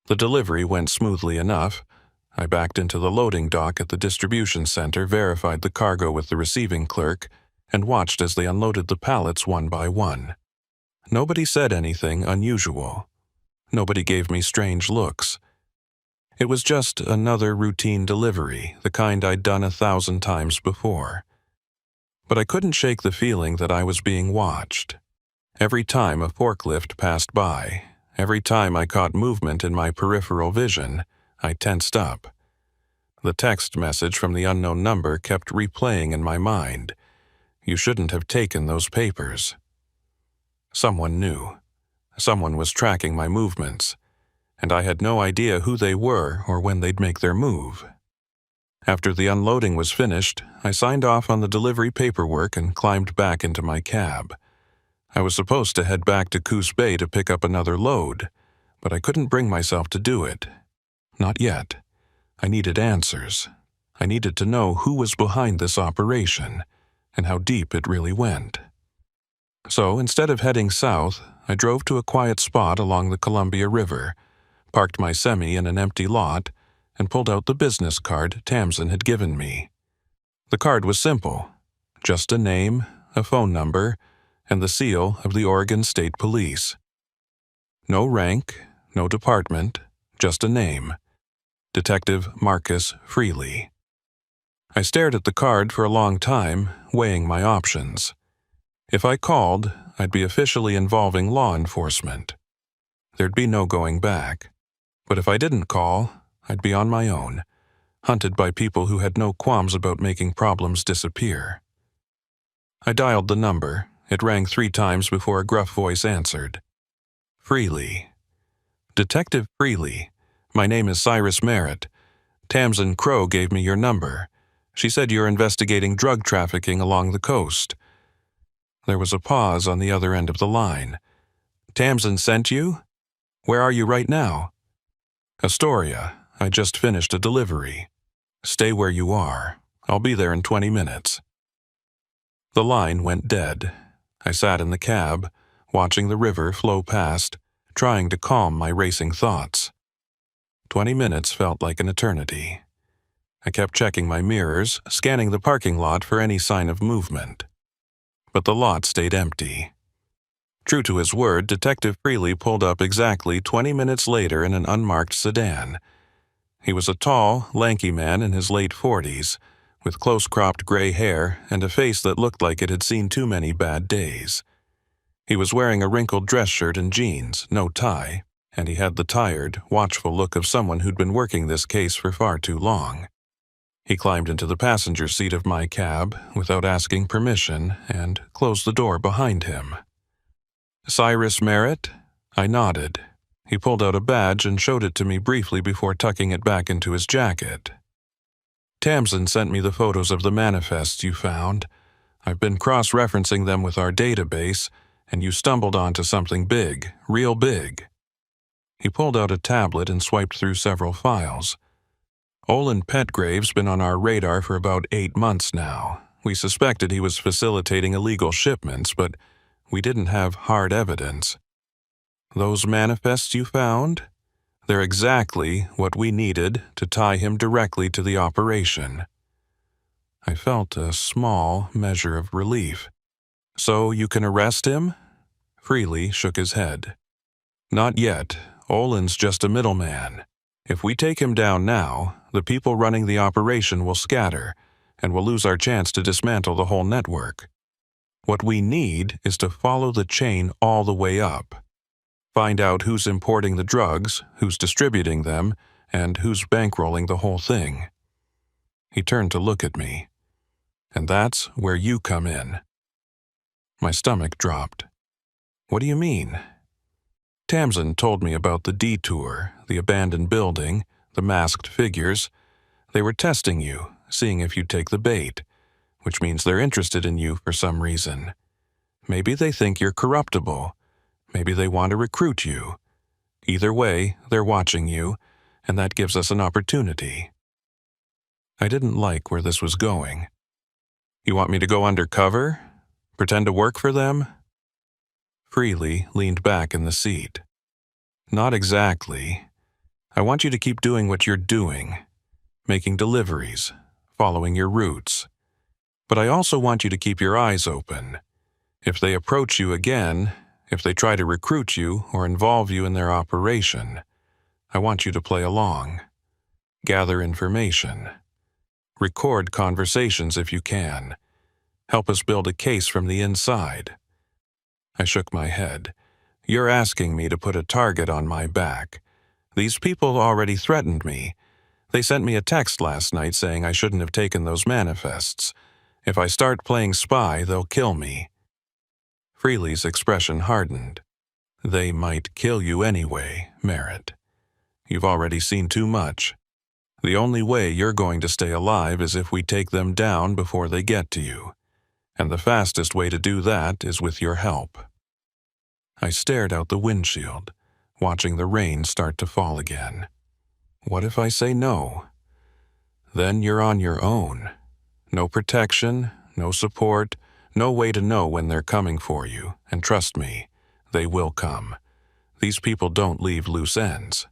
The delivery went smoothly enough. I backed into the loading dock at the distribution center, verified the cargo with the receiving clerk, and watched as they unloaded the pallets one by one. Nobody said anything unusual. Nobody gave me strange looks. It was just another routine delivery, the kind I'd done 1,000 times before. But I couldn't shake the feeling that I was being watched. Every time a forklift passed by, every time I caught movement in my peripheral vision, I tensed up. The text message from the unknown number kept replaying in my mind. You shouldn't have taken those papers. Someone knew. Someone was tracking my movements, and I had no idea who they were or when they'd make their move. After the unloading was finished, I signed off on the delivery paperwork and climbed back into my cab. I was supposed to head back to Coos Bay to pick up another load, but I couldn't bring myself to do it. Not yet. I needed answers. I needed to know who was behind this operation and how deep it really went. So instead of heading south, I drove to a quiet spot along the Columbia River, parked my semi in an empty lot, and pulled out the business card Tamsin had given me. The card was simple, just a name, a phone number, and the seal of the Oregon State Police. No rank, no department, just a name. Detective Marcus Freely. I stared at the card for a long time, weighing my options. If I called, I'd be officially involving law enforcement. There'd be no going back. But if I didn't call, I'd be on my own, hunted by people who had no qualms about making problems disappear. I dialed the number. It rang 3 times before a gruff voice answered. Freely. Detective Freely. My name is Cyrus Merritt. Tamsin Crow gave me your number. She said you're investigating drug trafficking along the coast. There was a pause on the other end of the line. Tamsin sent you? Where are you right now? Astoria. I just finished a delivery. Stay where you are. I'll be there in 20 minutes. The line went dead. I sat in the cab, watching the river flow past, trying to calm my racing thoughts. 20 minutes felt like an eternity. I kept checking my mirrors, scanning the parking lot for any sign of movement. But the lot stayed empty. True to his word, Detective Freely pulled up exactly 20 minutes later in an unmarked sedan. He was a tall, lanky man in his late 40s, with close-cropped gray hair and a face that looked like it had seen too many bad days. He was wearing a wrinkled dress shirt and jeans, no tie, and he had the tired, watchful look of someone who'd been working this case for far too long. He climbed into the passenger seat of my cab without asking permission and closed the door behind him. Cyrus Merritt? I nodded. He pulled out a badge and showed it to me briefly before tucking it back into his jacket. Tamsin sent me the photos of the manifests you found. I've been cross-referencing them with our database, and you stumbled onto something big, real big. He pulled out a tablet and swiped through several files. Olin Petgrave's been on our radar for about 8 months now. We suspected he was facilitating illegal shipments, but we didn't have hard evidence. Those manifests you found? They're exactly what we needed to tie him directly to the operation. I felt a small measure of relief. So you can arrest him? Freely shook his head. Not yet. Olin's just a middleman. If we take him down now, the people running the operation will scatter, and we'll lose our chance to dismantle the whole network. What we need is to follow the chain all the way up. Find out who's importing the drugs, who's distributing them, and who's bankrolling the whole thing. He turned to look at me. And that's where you come in. My stomach dropped. What do you mean? Tamsin told me about the detour, the abandoned building, the masked figures. They were testing you, seeing if you'd take the bait, which means they're interested in you for some reason. Maybe they think you're corruptible. Maybe they want to recruit you. Either way, they're watching you, and that gives us an opportunity. I didn't like where this was going. You want me to go undercover? Pretend to work for them? Freely leaned back in the seat. Not exactly. I want you to keep doing what you're doing, making deliveries, following your routes. But I also want you to keep your eyes open. If they approach you again, if they try to recruit you or involve you in their operation, I want you to play along. Gather information. Record conversations if you can. Help us build a case from the inside. I shook my head. You're asking me to put a target on my back. These people already threatened me. They sent me a text last night saying I shouldn't have taken those manifests. If I start playing spy, they'll kill me. Freely's expression hardened. They might kill you anyway, Merritt. You've already seen too much. The only way you're going to stay alive is if we take them down before they get to you. And the fastest way to do that is with your help. I stared out the windshield, watching the rain start to fall again. What if I say no? Then you're on your own. No protection, no support, no way to know when they're coming for you, and trust me, they will come. These people don't leave loose ends.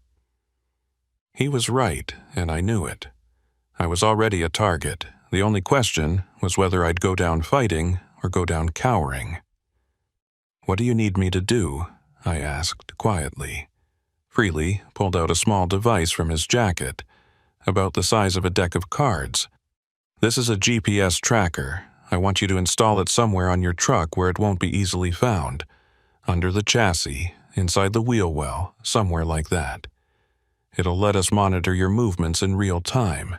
He was right, and I knew it. I was already a target. The only question was whether I'd go down fighting or go down cowering. What do you need me to do? I asked quietly. Freely pulled out a small device from his jacket, about the size of a deck of cards. This is a GPS tracker. I want you to install it somewhere on your truck where it won't be easily found. Under the chassis, inside the wheel well, somewhere like that. It'll let us monitor your movements in real time.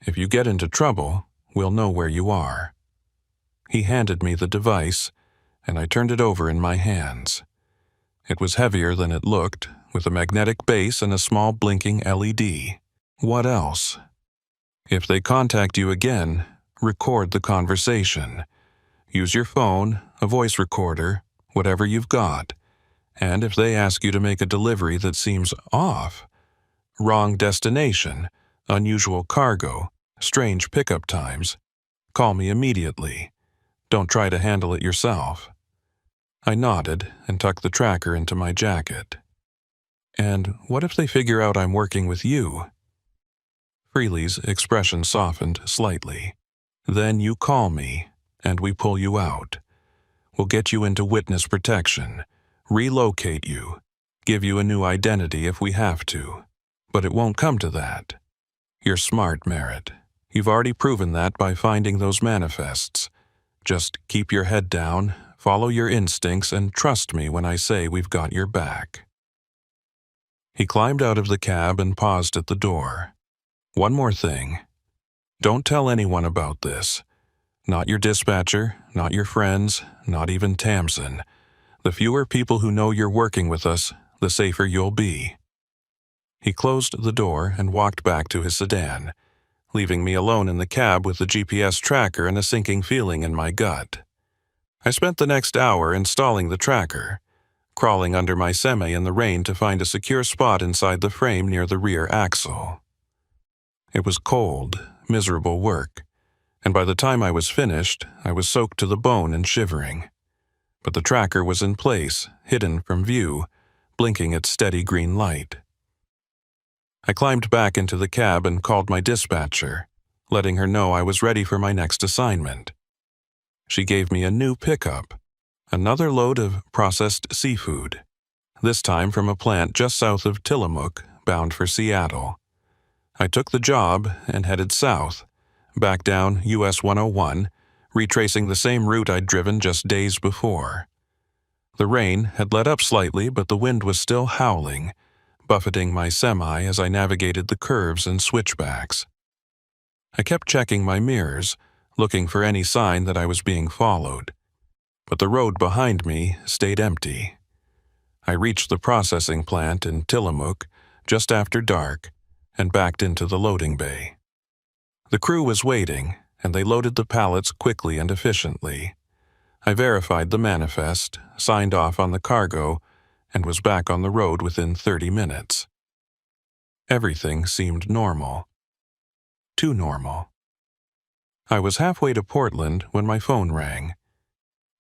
If you get into trouble, we'll know where you are. He handed me the device, and I turned it over in my hands. It was heavier than it looked, with a magnetic base and a small blinking LED. What else? If they contact you again, record the conversation. Use your phone, a voice recorder, whatever you've got. And if they ask you to make a delivery that seems off, wrong destination, unusual cargo, strange pickup times, call me immediately. Don't try to handle it yourself. I nodded and tucked the tracker into my jacket. And what if they figure out I'm working with you? Freely's expression softened slightly. Then you call me, and we pull you out. We'll get you into witness protection, relocate you, give you a new identity if we have to. But it won't come to that. You're smart, Merritt. You've already proven that by finding those manifests. Just keep your head down, follow your instincts, and trust me when I say we've got your back. He climbed out of the cab and paused at the door. One more thing. Don't tell anyone about this. Not your dispatcher, not your friends, not even Tamsin. The fewer people who know you're working with us, the safer you'll be. He closed the door and walked back to his sedan, leaving me alone in the cab with the GPS tracker and a sinking feeling in my gut. I spent the next hour installing the tracker, crawling under my semi in the rain to find a secure spot inside the frame near the rear axle. It was cold, miserable work, and by the time I was finished, I was soaked to the bone and shivering. But the tracker was in place, hidden from view, blinking its steady green light. I climbed back into the cab and called my dispatcher, letting her know I was ready for my next assignment. She gave me a new pickup, another load of processed seafood, this time from a plant just south of Tillamook, bound for Seattle. I took the job and headed south, back down US 101, retracing the same route I'd driven just days before. The rain had let up slightly, but the wind was still howling, buffeting my semi as I navigated the curves and switchbacks. I kept checking my mirrors, looking for any sign that I was being followed, but the road behind me stayed empty. I reached the processing plant in Tillamook just after dark and backed into the loading bay. The crew was waiting, and they loaded the pallets quickly and efficiently. I verified the manifest, signed off on the cargo, and was back on the road within 30 minutes. Everything seemed normal. Too normal. I was halfway to Portland when my phone rang.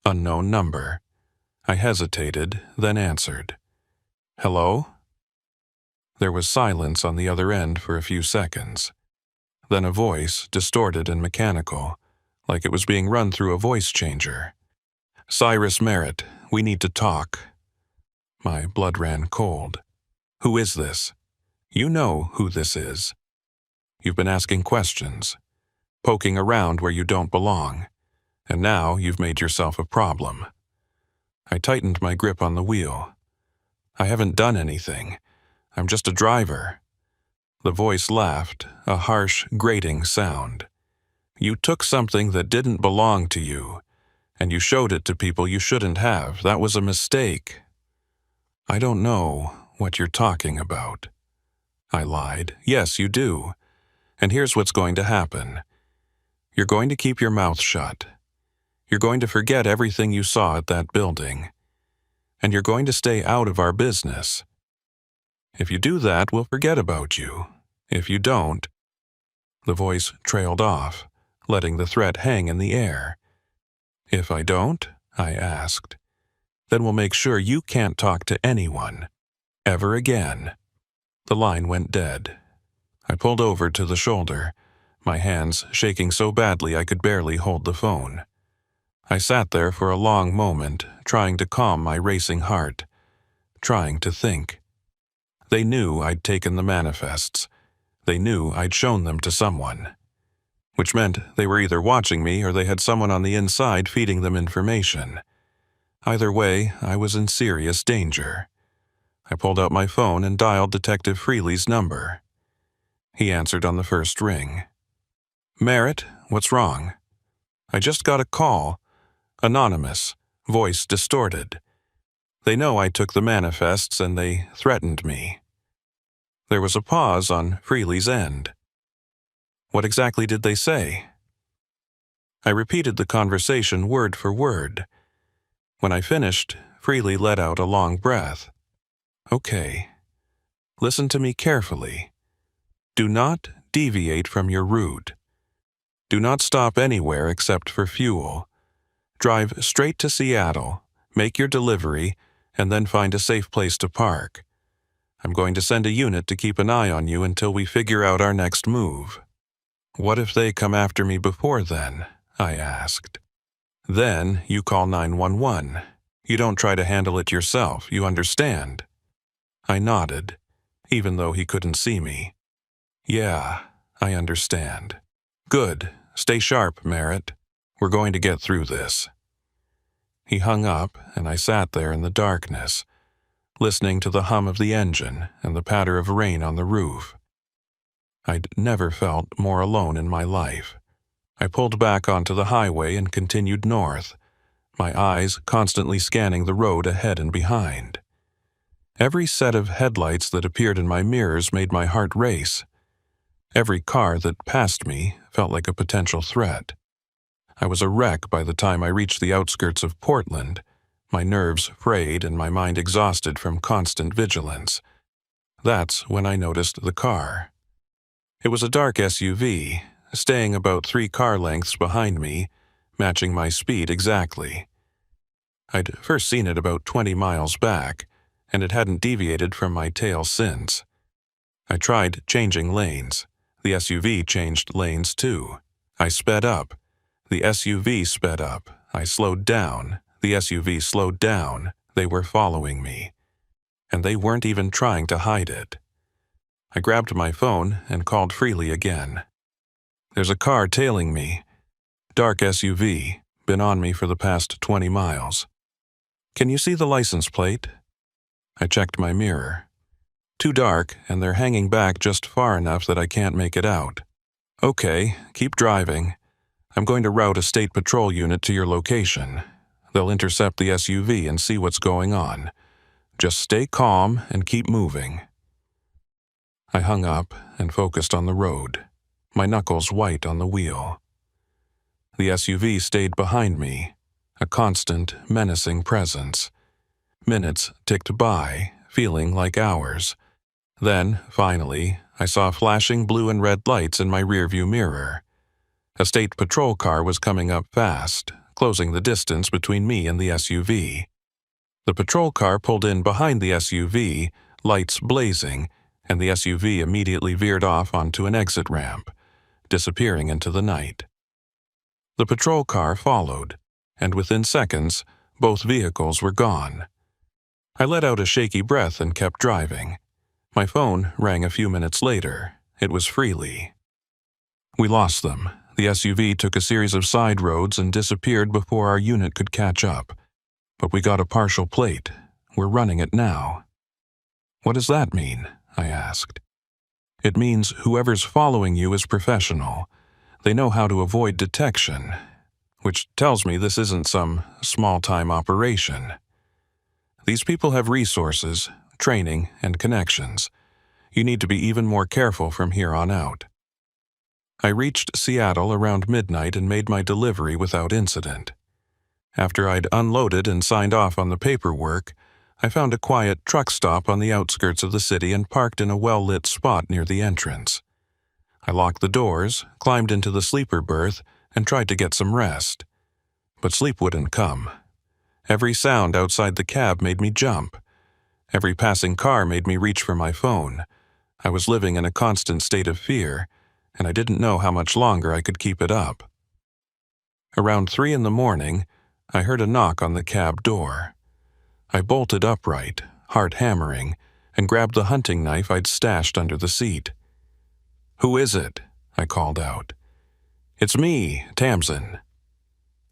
Unknown number. I hesitated, then answered. Hello? There was silence on the other end for a few seconds. Then a voice, distorted and mechanical, like it was being run through a voice changer. Cyrus Merritt, we need to talk. My blood ran cold. Who is this? You know who this is. You've been asking questions, poking around where you don't belong, and now you've made yourself a problem. I tightened my grip on the wheel. I haven't done anything. I'm just a driver. The voice laughed, a harsh, grating sound. You took something that didn't belong to you, and you showed it to people you shouldn't have. That was a mistake. I don't know what you're talking about. I lied. Yes, you do. And here's what's going to happen. You're going to keep your mouth shut. You're going to forget everything you saw at that building. And you're going to stay out of our business. If you do that, we'll forget about you. If you don't... The voice trailed off, letting the threat hang in the air. If I don't, I asked, then we'll make sure you can't talk to anyone, ever again. The line went dead. I pulled over to the shoulder, my hands shaking so badly I could barely hold the phone. I sat there for a long moment, trying to calm my racing heart, trying to think. They knew I'd taken the manifests. They knew I'd shown them to someone, which meant they were either watching me or they had someone on the inside feeding them information. Either way, I was in serious danger. I pulled out my phone and dialed Detective Freely's number. He answered on the first ring. Merritt, what's wrong? I just got a call. Anonymous, voice distorted. They know I took the manifests and they threatened me. There was a pause on Freely's end. What exactly did they say? I repeated the conversation word for word. When I finished, Freely let out a long breath. Okay. Listen to me carefully. Do not deviate from your route. Do not stop anywhere except for fuel. Drive straight to Seattle, make your delivery, and then find a safe place to park. I'm going to send a unit to keep an eye on you until we figure out our next move. What if they come after me before then? I asked. Then you call 911. You don't try to handle it yourself, you understand? I nodded, even though he couldn't see me. Yeah, I understand. Good. Stay sharp, Merritt. We're going to get through this. He hung up, and I sat there in the darkness, listening to the hum of the engine and the patter of rain on the roof. I'd never felt more alone in my life. I pulled back onto the highway and continued north, my eyes constantly scanning the road ahead and behind. Every set of headlights that appeared in my mirrors made my heart race. Every car that passed me felt like a potential threat. I was a wreck by the time I reached the outskirts of Portland, my nerves frayed and my mind exhausted from constant vigilance. That's when I noticed the car. It was a dark SUV, staying about 3 car lengths behind me, matching my speed exactly. I'd first seen it about 20 miles back, and it hadn't deviated from my tail since. I tried changing lanes. The SUV changed lanes too. I sped up. The SUV sped up. I slowed down. The SUV slowed down. They were following me. And they weren't even trying to hide it. I grabbed my phone and called Freely again. There's a car tailing me. Dark SUV. Been on me for the past 20 miles. Can you see the license plate? I checked my mirror. Too dark, and they're hanging back just far enough that I can't make it out. Okay, keep driving. I'm going to route a state patrol unit to your location. They'll intercept the SUV and see what's going on. Just stay calm and keep moving. I hung up and focused on the road, my knuckles white on the wheel. The SUV stayed behind me, a constant, menacing presence. Minutes ticked by, feeling like hours. Then, finally, I saw flashing blue and red lights in my rearview mirror. A state patrol car was coming up fast, closing the distance between me and the SUV. The patrol car pulled in behind the SUV, lights blazing, and the SUV immediately veered off onto an exit ramp, disappearing into the night. The patrol car followed, and within seconds, both vehicles were gone. I let out a shaky breath and kept driving. My phone rang a few minutes later. It was Freely. We lost them. The SUV took a series of side roads and disappeared before our unit could catch up. But we got a partial plate. We're running it now. What does that mean? I asked. It means whoever's following you is professional. They know how to avoid detection, which tells me this isn't some small-time operation. These people have resources, training, and connections. You need to be even more careful from here on out. I reached Seattle around midnight and made my delivery without incident. After I'd unloaded and signed off on the paperwork, I found a quiet truck stop on the outskirts of the city and parked in a well-lit spot near the entrance. I locked the doors, climbed into the sleeper berth, and tried to get some rest. But sleep wouldn't come. Every sound outside the cab made me jump. Every passing car made me reach for my phone. I was living in a constant state of fear, and I didn't know how much longer I could keep it up. Around 3 a.m, I heard a knock on the cab door. I bolted upright, heart hammering, and grabbed the hunting knife I'd stashed under the seat. "Who is it?" I called out. "It's me, Tamsin."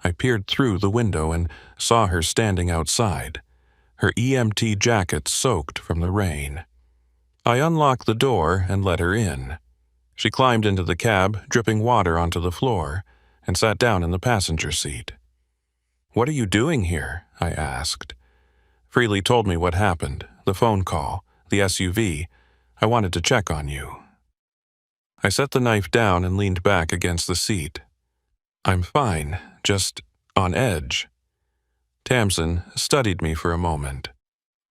I peered through the window and saw her standing outside, her EMT jacket soaked from the rain. I unlocked the door and let her in. She climbed into the cab, dripping water onto the floor, and sat down in the passenger seat. "What are you doing here?" I asked. Freely told me what happened, the phone call, the SUV. "I wanted to check on you." I set the knife down and leaned back against the seat. "I'm fine, just on edge." Tamsin studied me for a moment,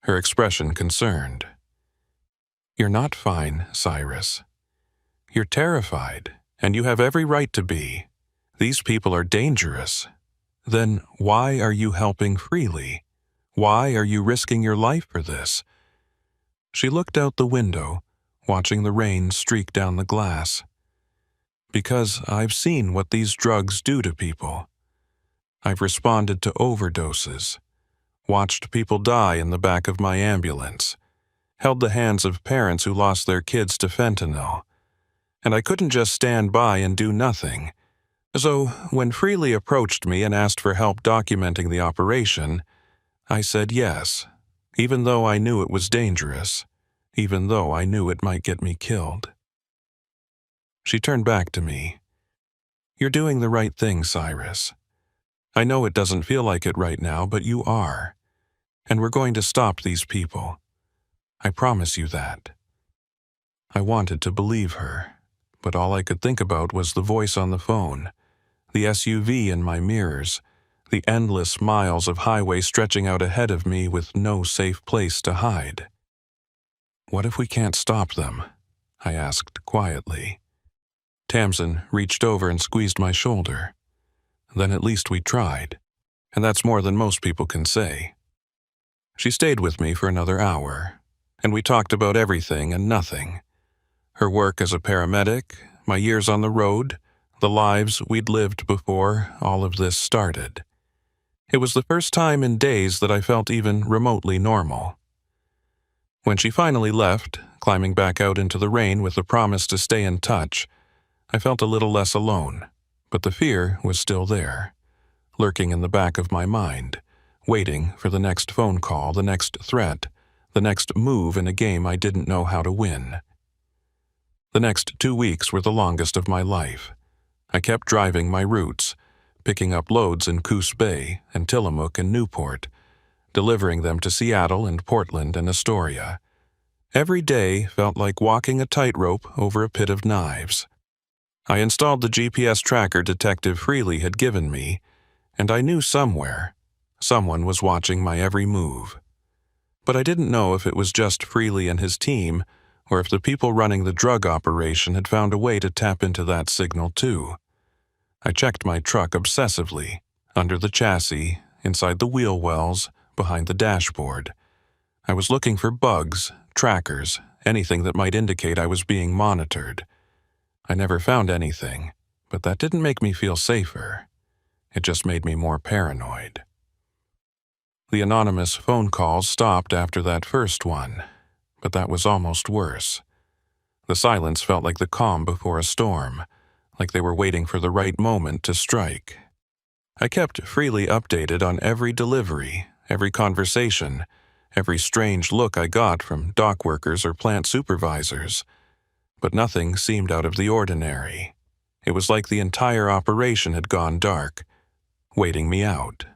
her expression concerned. "You're not fine, Cyrus. You're terrified, and you have every right to be. These people are dangerous. Then why are you helping Freely? Why are you risking your life for this?" She looked out the window, watching the rain streak down the glass. "Because I've seen what these drugs do to people. I've responded to overdoses, watched people die in the back of my ambulance, held the hands of parents who lost their kids to fentanyl, and I couldn't just stand by and do nothing. So when Freely approached me and asked for help documenting the operation, I said yes, even though I knew it was dangerous, even though I knew it might get me killed." She turned back to me. "You're doing the right thing, Cyrus. I know it doesn't feel like it right now, but you are. And we're going to stop these people. I promise you that." I wanted to believe her, but all I could think about was the voice on the phone, the SUV in my mirrors, the endless miles of highway stretching out ahead of me with no safe place to hide. "What if we can't stop them?" I asked quietly. Tamsin reached over and squeezed my shoulder. "Then at least we tried, and that's more than most people can say." She stayed with me for another hour, and we talked about everything and nothing. Her work as a paramedic, my years on the road, the lives we'd lived before all of this started. It was the first time in days that I felt even remotely normal. When she finally left, climbing back out into the rain with the promise to stay in touch, I felt a little less alone, but the fear was still there, lurking in the back of my mind, waiting for the next phone call, the next threat, the next move in a game I didn't know how to win. The next 2 weeks were the longest of my life. I kept driving my routes, picking up loads in Coos Bay and Tillamook and Newport, delivering them to Seattle and Portland and Astoria. Every day felt like walking a tightrope over a pit of knives. I installed the GPS tracker Detective Freely had given me, and I knew somewhere, someone was watching my every move. But I didn't know if it was just Freely and his team, or if the people running the drug operation had found a way to tap into that signal too. I checked my truck obsessively, under the chassis, inside the wheel wells, behind the dashboard. I was looking for bugs, trackers, anything that might indicate I was being monitored. I never found anything, but that didn't make me feel safer. It just made me more paranoid. The anonymous phone calls stopped after that first one, but that was almost worse. The silence felt like the calm before a storm, like they were waiting for the right moment to strike. I kept Freely updated on every delivery, every conversation, every strange look I got from dock workers or plant supervisors, but nothing seemed out of the ordinary. It was like the entire operation had gone dark, waiting me out.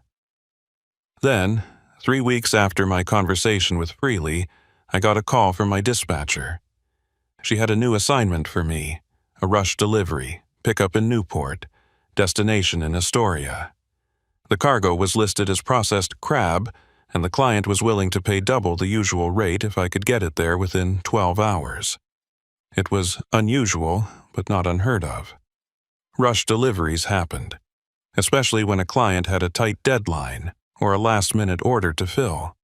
Then, 3 weeks after my conversation with Freely, I got a call from my dispatcher. She had a new assignment for me, a rush delivery, pickup in Newport, destination in Astoria. The cargo was listed as processed crab, and the client was willing to pay double the usual rate if I could get it there within 12 hours. It was unusual, but not unheard of. Rush deliveries happened, especially when a client had a tight deadline or a last-minute order to fill.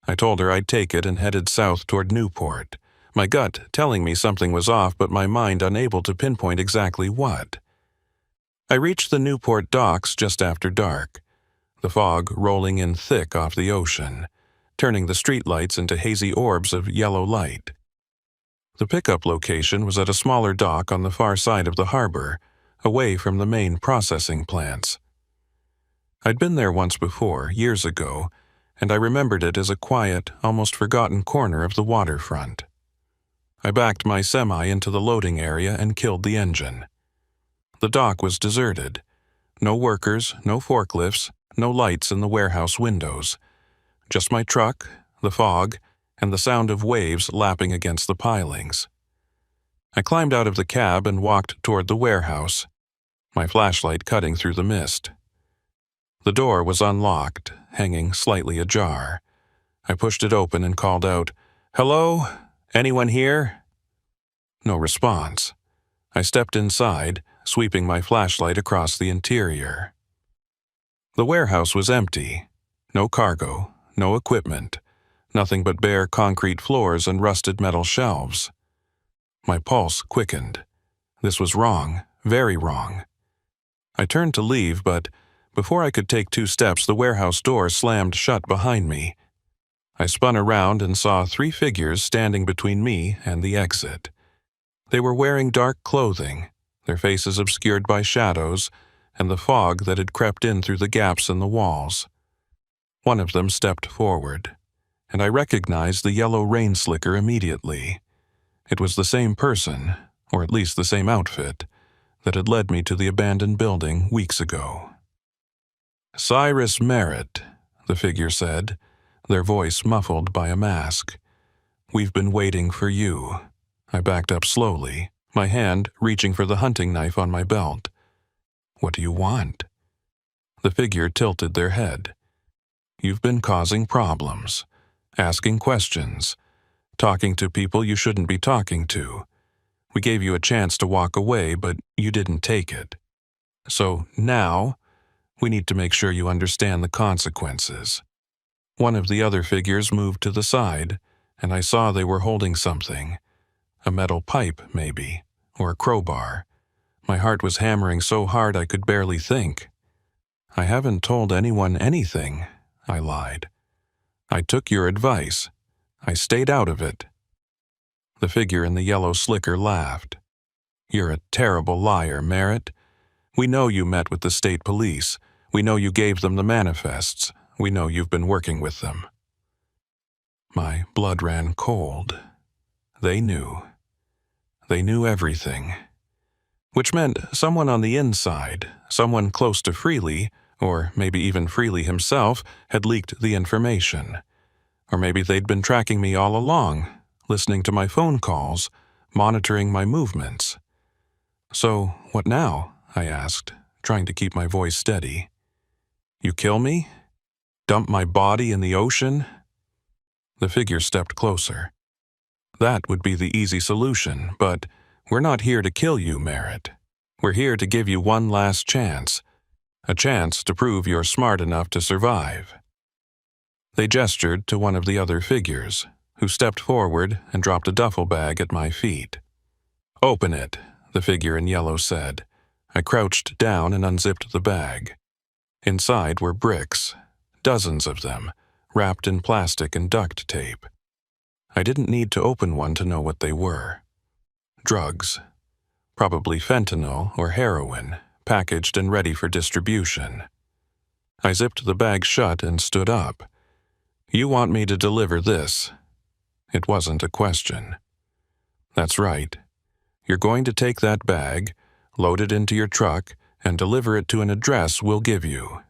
I told her I'd take it and headed south toward Newport, my gut telling me something was off but my mind unable to pinpoint exactly what. I reached the Newport docks just after dark, the fog rolling in thick off the ocean, turning the streetlights into hazy orbs of yellow light. The pickup location was at a smaller dock on the far side of the harbor, away from the main processing plants. I'd been there once before, years ago, and I remembered it as a quiet, almost forgotten corner of the waterfront. I backed my semi into the loading area and killed the engine. The dock was deserted. No workers, no forklifts, no lights in the warehouse windows. Just my truck, the fog, and the sound of waves lapping against the pilings. I climbed out of the cab and walked toward the warehouse, my flashlight cutting through the mist. The door was unlocked, hanging slightly ajar. I pushed it open and called out, "Hello? Anyone here?" No response. I stepped inside, sweeping my flashlight across the interior. The warehouse was empty. No cargo, no equipment, nothing but bare concrete floors and rusted metal shelves. My pulse quickened. This was wrong, very wrong. I turned to leave, but before I could take 2 steps, the warehouse door slammed shut behind me. I spun around and saw 3 figures standing between me and the exit. They were wearing dark clothing, their faces obscured by shadows and the fog that had crept in through the gaps in the walls. One of them stepped forward, and I recognized the yellow rain slicker immediately. It was the same person, or at least the same outfit, that had led me to the abandoned building weeks ago. "Cyrus Merritt," the figure said, their voice muffled by a mask. "We've been waiting for you." I backed up slowly, my hand reaching for the hunting knife on my belt. "What do you want?" The figure tilted their head. "You've been causing problems, asking questions, talking to people you shouldn't be talking to. We gave you a chance to walk away, but you didn't take it. So now, we need to make sure you understand the consequences." One of the other figures moved to the side, and I saw they were holding something. A metal pipe, maybe, or a crowbar. My heart was hammering so hard I could barely think. "I haven't told anyone anything," I lied. "I took your advice. I stayed out of it." The figure in the yellow slicker laughed. "You're a terrible liar, Merritt. We know you met with the state police. We know you gave them the manifests. We know you've been working with them." My blood ran cold. They knew. They knew everything. Which meant someone on the inside, someone close to Freely, or maybe even Freely himself, had leaked the information. Or maybe they'd been tracking me all along, listening to my phone calls, monitoring my movements. "So, what now?" I asked, trying to keep my voice steady. "You kill me? Dump my body in the ocean?" The figure stepped closer. That would be the easy solution, but we're not here to kill you, Merritt. We're here to give you one last chance, a chance to prove you're smart enough to survive. They gestured to one of the other figures, who stepped forward and dropped a duffel bag at my feet. "Open it," the figure in yellow said. I crouched down and unzipped the bag. Inside were bricks, dozens of them, wrapped in plastic and duct tape. I didn't need to open one to know what they were. Drugs. Probably fentanyl or heroin, packaged and ready for distribution. I zipped the bag shut and stood up. "You want me to deliver this?" It wasn't a question. "That's right. You're going to take that bag, load it into your truck, and deliver it to an address we'll give you.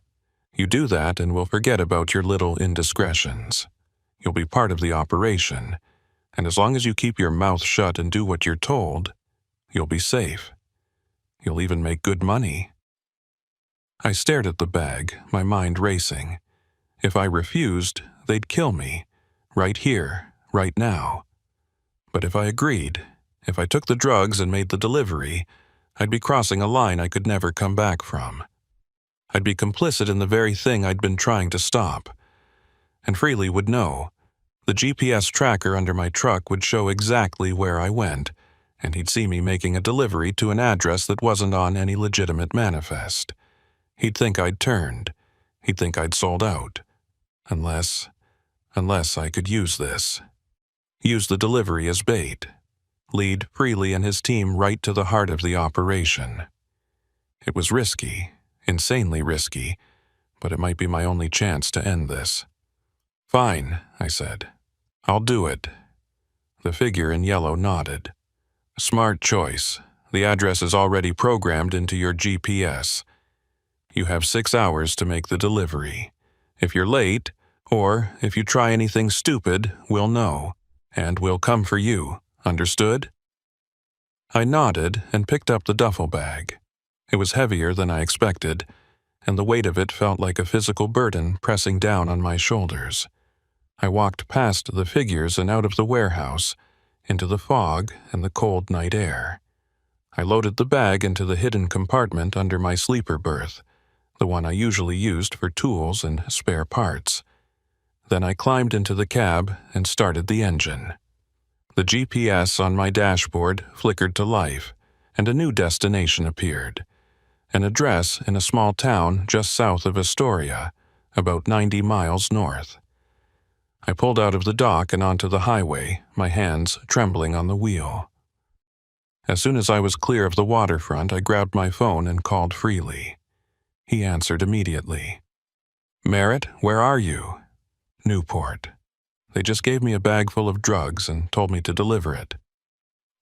You do that and we'll forget about your little indiscretions. You'll be part of the operation, and as long as you keep your mouth shut and do what you're told, you'll be safe. You'll even make good money." I stared at the bag, my mind racing. If I refused, they'd kill me, right here, right now. But if I agreed, if I took the drugs and made the delivery, I'd be crossing a line I could never come back from. I'd be complicit in the very thing I'd been trying to stop. And Freely would know. The GPS tracker under my truck would show exactly where I went, and he'd see me making a delivery to an address that wasn't on any legitimate manifest. He'd think I'd turned. He'd think I'd sold out. Unless I could use this. Use the delivery as bait. Lead Freely and his team right to the heart of the operation. It was risky, insanely risky, but it might be my only chance to end this. "Fine," I said. "I'll do it." The figure in yellow nodded. "Smart choice. The address is already programmed into your GPS. You have 6 hours to make the delivery. If you're late, or if you try anything stupid, we'll know, and we'll come for you. Understood?" I nodded and picked up the duffel bag. It was heavier than I expected, and the weight of it felt like a physical burden pressing down on my shoulders. I walked past the figures and out of the warehouse, into the fog and the cold night air. I loaded the bag into the hidden compartment under my sleeper berth, the one I usually used for tools and spare parts. Then I climbed into the cab and started the engine. The GPS on my dashboard flickered to life, and a new destination appeared. An address in a small town just south of Astoria, about 90 miles north. I pulled out of the dock and onto the highway, my hands trembling on the wheel. As soon as I was clear of the waterfront, I grabbed my phone and called Freely. He answered immediately. "Merritt, where are you?" "Newport. They just gave me a bag full of drugs and told me to deliver it.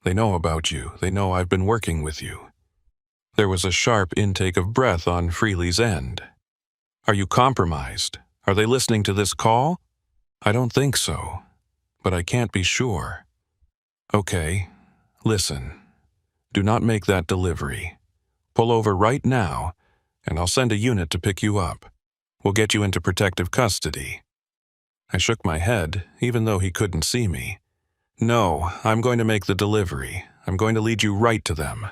They know about you. They know I've been working with you." There was a sharp intake of breath on Freely's end. "Are you compromised? Are they listening to this call?" "I don't think so, but I can't be sure." "Okay, listen. Do not make that delivery. Pull over right now, and I'll send a unit to pick you up. We'll get you into protective custody." I shook my head, even though he couldn't see me. "No, I'm going to make the delivery. I'm going to lead you right to them."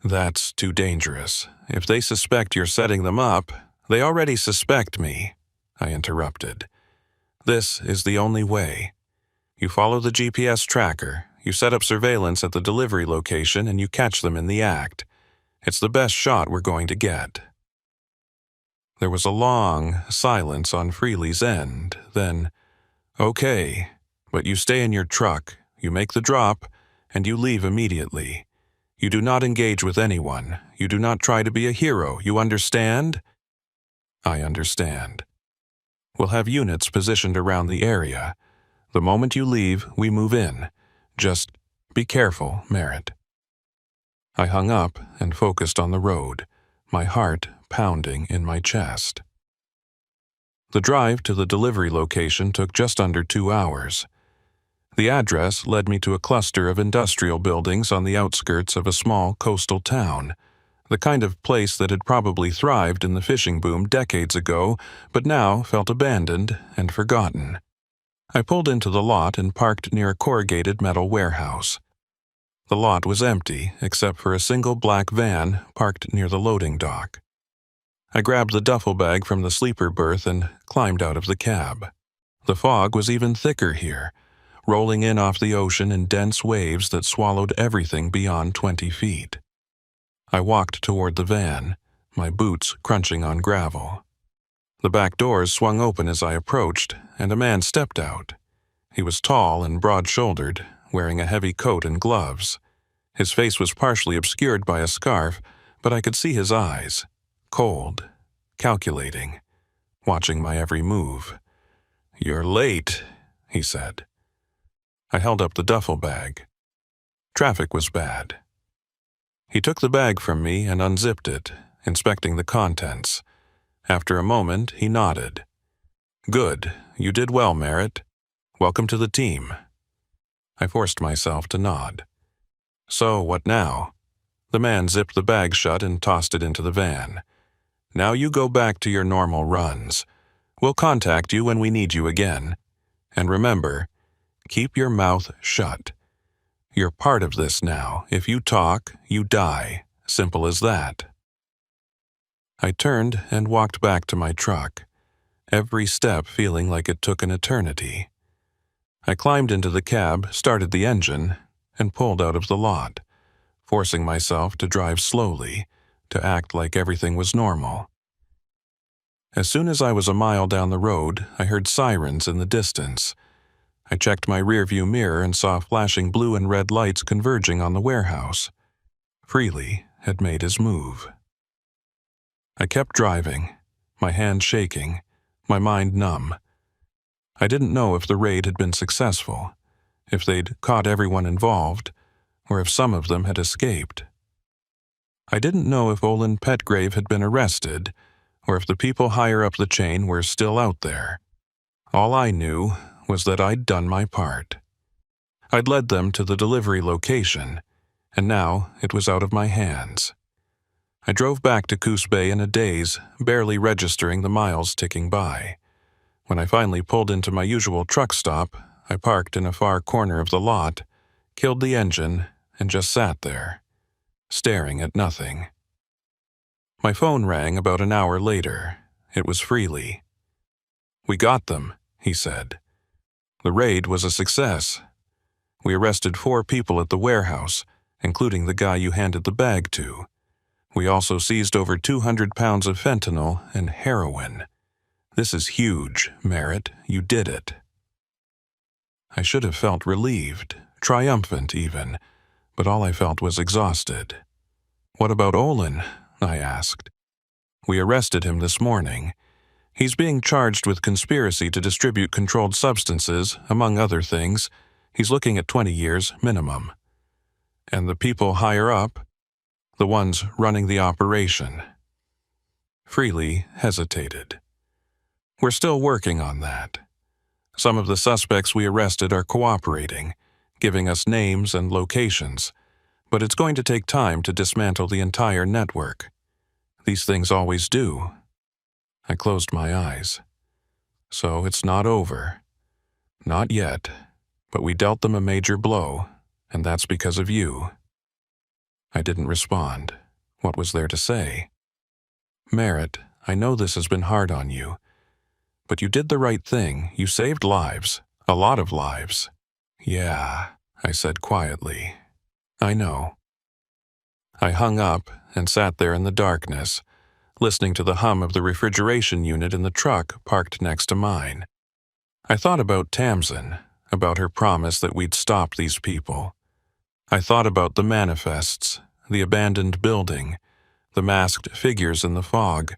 "That's too dangerous. If they suspect you're setting them up, they already suspect me," I interrupted. "This is the only way. You follow the GPS tracker, you set up surveillance at the delivery location, and you catch them in the act. It's the best shot we're going to get." There was a long silence on Freely's end, then, "Okay, but you stay in your truck, you make the drop, and you leave immediately. You do not engage with anyone. You do not try to be a hero. You understand?" "I understand." "We'll have units positioned around the area. The moment you leave, we move in. Just be careful, Merritt." I hung up and focused on the road, my heart pounding in my chest. The drive to the delivery location took just under 2 hours. The address led me to a cluster of industrial buildings on the outskirts of a small coastal town, the kind of place that had probably thrived in the fishing boom decades ago, but now felt abandoned and forgotten. I pulled into the lot and parked near a corrugated metal warehouse. The lot was empty except for a single black van parked near the loading dock. I grabbed the duffel bag from the sleeper berth and climbed out of the cab. The fog was even thicker here, rolling in off the ocean in dense waves that swallowed everything beyond 20 feet. I walked toward the van, my boots crunching on gravel. The back doors swung open as I approached, and a man stepped out. He was tall and broad-shouldered, wearing a heavy coat and gloves. His face was partially obscured by a scarf, but I could see his eyes, cold, calculating, watching my every move. "You're late," he said. I held up the duffel bag. Traffic was bad. He took the bag from me and unzipped it, inspecting the contents. After a moment, he nodded. "Good. You did well, Merritt. Welcome to the team." I forced myself to nod. "So, what now?" The man zipped the bag shut and tossed it into the van. "Now you go back to your normal runs. We'll contact you when we need you again. And remember, keep your mouth shut. You're part of this now. If you talk, you die. Simple as that." I turned and walked back to my truck, every step feeling like it took an eternity. I climbed into the cab, started the engine, and pulled out of the lot, forcing myself to drive slowly, to act like everything was normal. As soon as I was a mile down the road, I heard sirens in the distance. I checked my rearview mirror and saw flashing blue and red lights converging on the warehouse. Freely had made his move. I kept driving, my hands shaking, my mind numb. I didn't know if the raid had been successful, if they'd caught everyone involved, or if some of them had escaped. I didn't know if Olin Petgrave had been arrested, or if the people higher up the chain were still out there. All I knew was that I'd done my part. I'd led them to the delivery location, and now it was out of my hands. I drove back to Coos Bay in a daze, barely registering the miles ticking by. When I finally pulled into my usual truck stop, I parked in a far corner of the lot, killed the engine, and just sat there, staring at nothing. My phone rang about an hour later. It was Freely. "We got them," he said. "The raid was a success. We arrested 4 people at the warehouse, including the guy you handed the bag to. We also seized over 200 pounds of fentanyl and heroin. This is huge, Merritt. You did it." I should have felt relieved, triumphant even, but all I felt was exhausted. "What about Olin?" I asked. "We arrested him this morning. He's being charged with conspiracy to distribute controlled substances, among other things. He's looking at 20 years minimum." "And the people higher up?" "The ones running the operation." Freely hesitated. "We're still working on that. Some of the suspects we arrested are cooperating, giving us names and locations, but it's going to take time to dismantle the entire network. These things always do." I closed my eyes. "So it's not over." "Not yet, but we dealt them a major blow, and that's because of you." I didn't respond. What was there to say? "Merritt, I know this has been hard on you, but you did the right thing. You saved lives, a lot of lives." "Yeah," I said quietly. "I know." I hung up and sat there in the darkness, listening to the hum of the refrigeration unit in the truck parked next to mine. I thought about Tamsin, about her promise that we'd stop these people. I thought about the manifests, the abandoned building, the masked figures in the fog,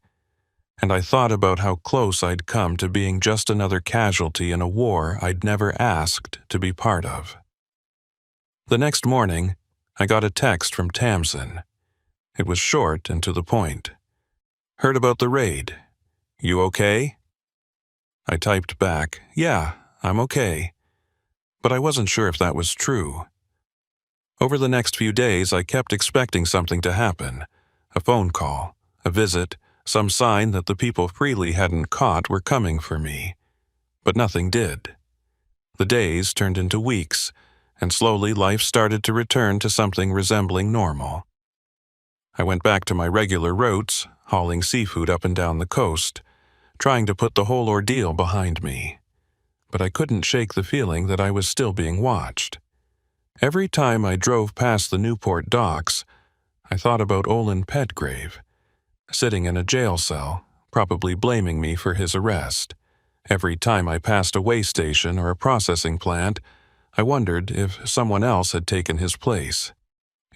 and I thought about how close I'd come to being just another casualty in a war I'd never asked to be part of. The next morning, I got a text from Tamsin. It was short and to the point. "Heard about the raid. You okay?" I typed back, "Yeah, I'm okay." But I wasn't sure if that was true. Over the next few days, I kept expecting something to happen. A phone call, a visit, some sign that the people Freely hadn't caught were coming for me. But nothing did. The days turned into weeks, and slowly life started to return to something resembling normal. I went back to my regular routes, hauling seafood up and down the coast, trying to put the whole ordeal behind me. But I couldn't shake the feeling that I was still being watched. Every time I drove past the Newport docks, I thought about Olin Petgrave, sitting in a jail cell, probably blaming me for his arrest. Every time I passed a way station or a processing plant, I wondered if someone else had taken his place,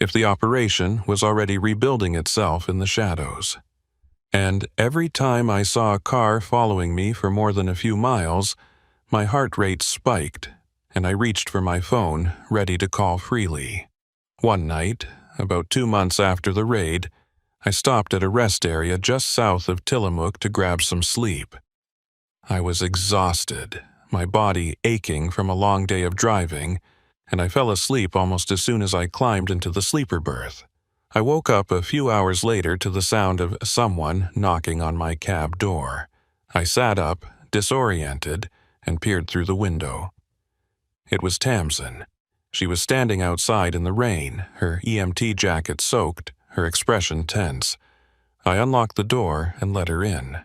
if the operation was already rebuilding itself in the shadows. And every time I saw a car following me for more than a few miles, my heart rate spiked, and I reached for my phone, ready to call freely. One night, about 2 months after the raid, I stopped at a rest area just south of Tillamook to grab some sleep. I was exhausted, my body aching from a long day of driving, and I fell asleep almost as soon as I climbed into the sleeper berth. I woke up a few hours later to the sound of someone knocking on my cab door. I sat up, disoriented, and peered through the window. It was Tamsin. She was standing outside in the rain, her EMT jacket soaked, her expression tense. I unlocked the door and let her in.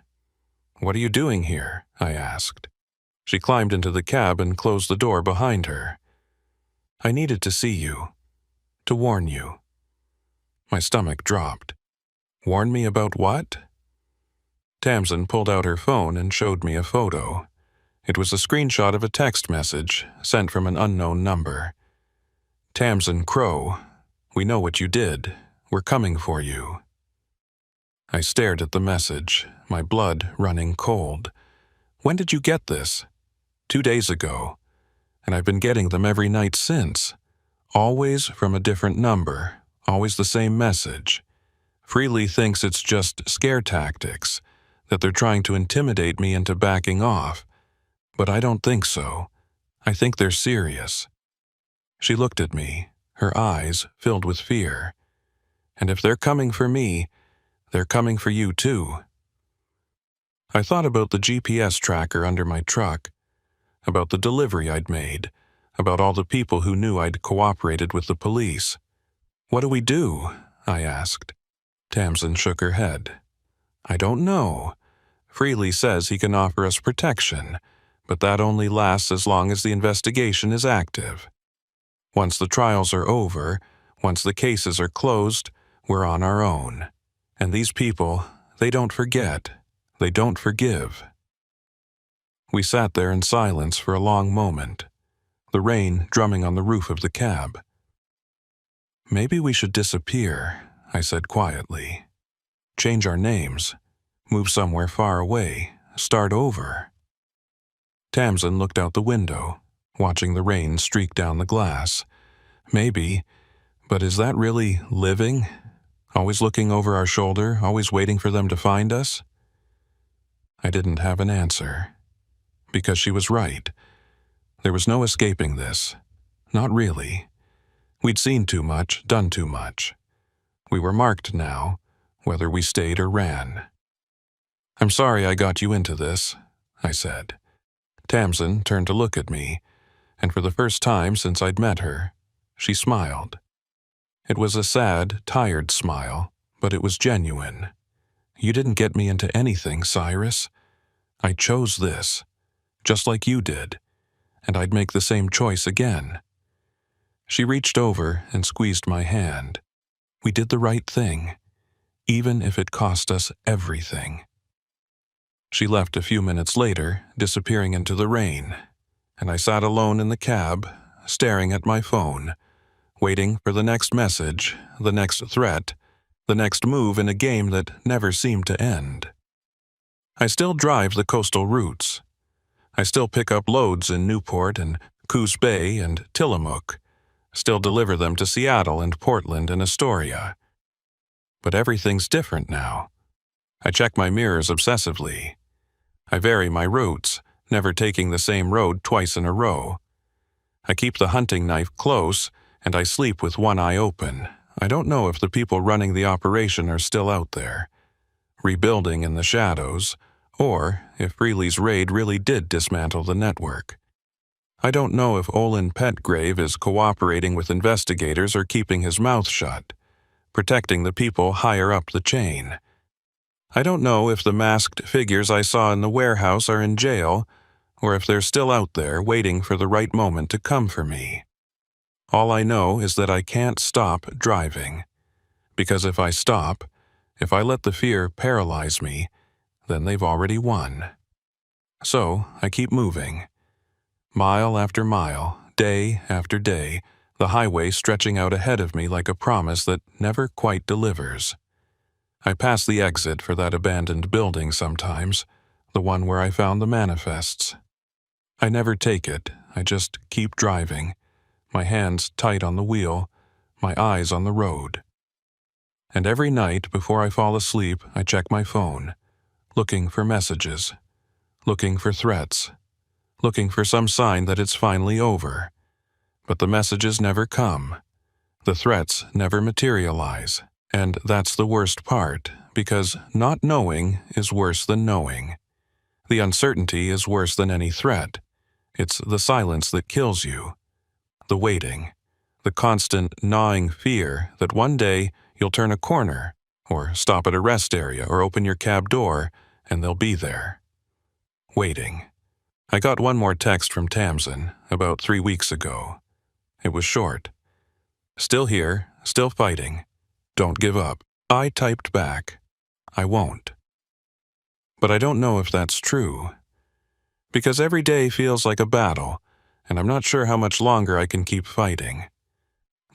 "What are you doing here?" I asked. She climbed into the cab and closed the door behind her. "I needed to see you. To warn you." My stomach dropped. "Warn me about what?" Tamsin pulled out her phone and showed me a photo. It was a screenshot of a text message sent from an unknown number. "Tamsin Crow, we know what you did. We're coming for you." I stared at the message, my blood running cold. "When did you get this?" "2 days ago. And I've been getting them every night since. Always from a different number, always the same message. Freely thinks it's just scare tactics, that they're trying to intimidate me into backing off. But I don't think so. I think they're serious." She looked at me, her eyes filled with fear. "And if they're coming for me, they're coming for you too." I thought about the GPS tracker under my truck, about the delivery I'd made, about all the people who knew I'd cooperated with the police. "What do we do?" I asked. Tamsin shook her head. "I don't know. Freely says he can offer us protection, but that only lasts as long as the investigation is active. Once the trials are over, once the cases are closed, we're on our own. And these people, they don't forget. They don't forgive." We sat there in silence for a long moment, the rain drumming on the roof of the cab. "Maybe we should disappear," I said quietly. "Change our names, move somewhere far away, start over." Tamsin looked out the window, watching the rain streak down the glass. "Maybe, but is that really living? Always looking over our shoulder, always waiting for them to find us?" I didn't have an answer. Because she was right. There was no escaping this. Not really. We'd seen too much, done too much. We were marked now, whether we stayed or ran. "I'm sorry I got you into this," I said. Tamsin turned to look at me, and for the first time since I'd met her, she smiled. It was a sad, tired smile, but it was genuine. "You didn't get me into anything, Cyrus. I chose this, just like you did, and I'd make the same choice again." She reached over and squeezed my hand. "We did the right thing, even if it cost us everything." She left a few minutes later, disappearing into the rain, and I sat alone in the cab, staring at my phone, waiting for the next message, the next threat, the next move in a game that never seemed to end. I still drive the coastal routes. I still pick up loads in Newport and Coos Bay and Tillamook, still deliver them to Seattle and Portland and Astoria. But everything's different now. I check my mirrors obsessively. I vary my routes, never taking the same road twice in a row. I keep the hunting knife close, and I sleep with one eye open. I don't know if the people running the operation are still out there, rebuilding in the shadows, or if Freely's raid really did dismantle the network. I don't know if Olin Petgrave is cooperating with investigators or keeping his mouth shut, protecting the people higher up the chain. I don't know if the masked figures I saw in the warehouse are in jail, or if they're still out there waiting for the right moment to come for me. All I know is that I can't stop driving, because if I stop, if I let the fear paralyze me, then they've already won. So I keep moving. Mile after mile, day after day, the highway stretching out ahead of me like a promise that never quite delivers. I pass the exit for that abandoned building sometimes, the one where I found the manifests. I never take it, I just keep driving, my hands tight on the wheel, my eyes on the road. And every night before I fall asleep, I check my phone, looking for messages, looking for threats, looking for some sign that it's finally over. But the messages never come. The threats never materialize. And that's the worst part, because not knowing is worse than knowing. The uncertainty is worse than any threat. It's the silence that kills you. The waiting. The constant gnawing fear that one day you'll turn a corner, or stop at a rest area, or open your cab door, and they'll be there. Waiting. I got one more text from Tamsin about 3 weeks ago. It was short. Still here, still fighting. Don't give up. I typed back, I won't. But I don't know if that's true. Because every day feels like a battle, and I'm not sure how much longer I can keep fighting.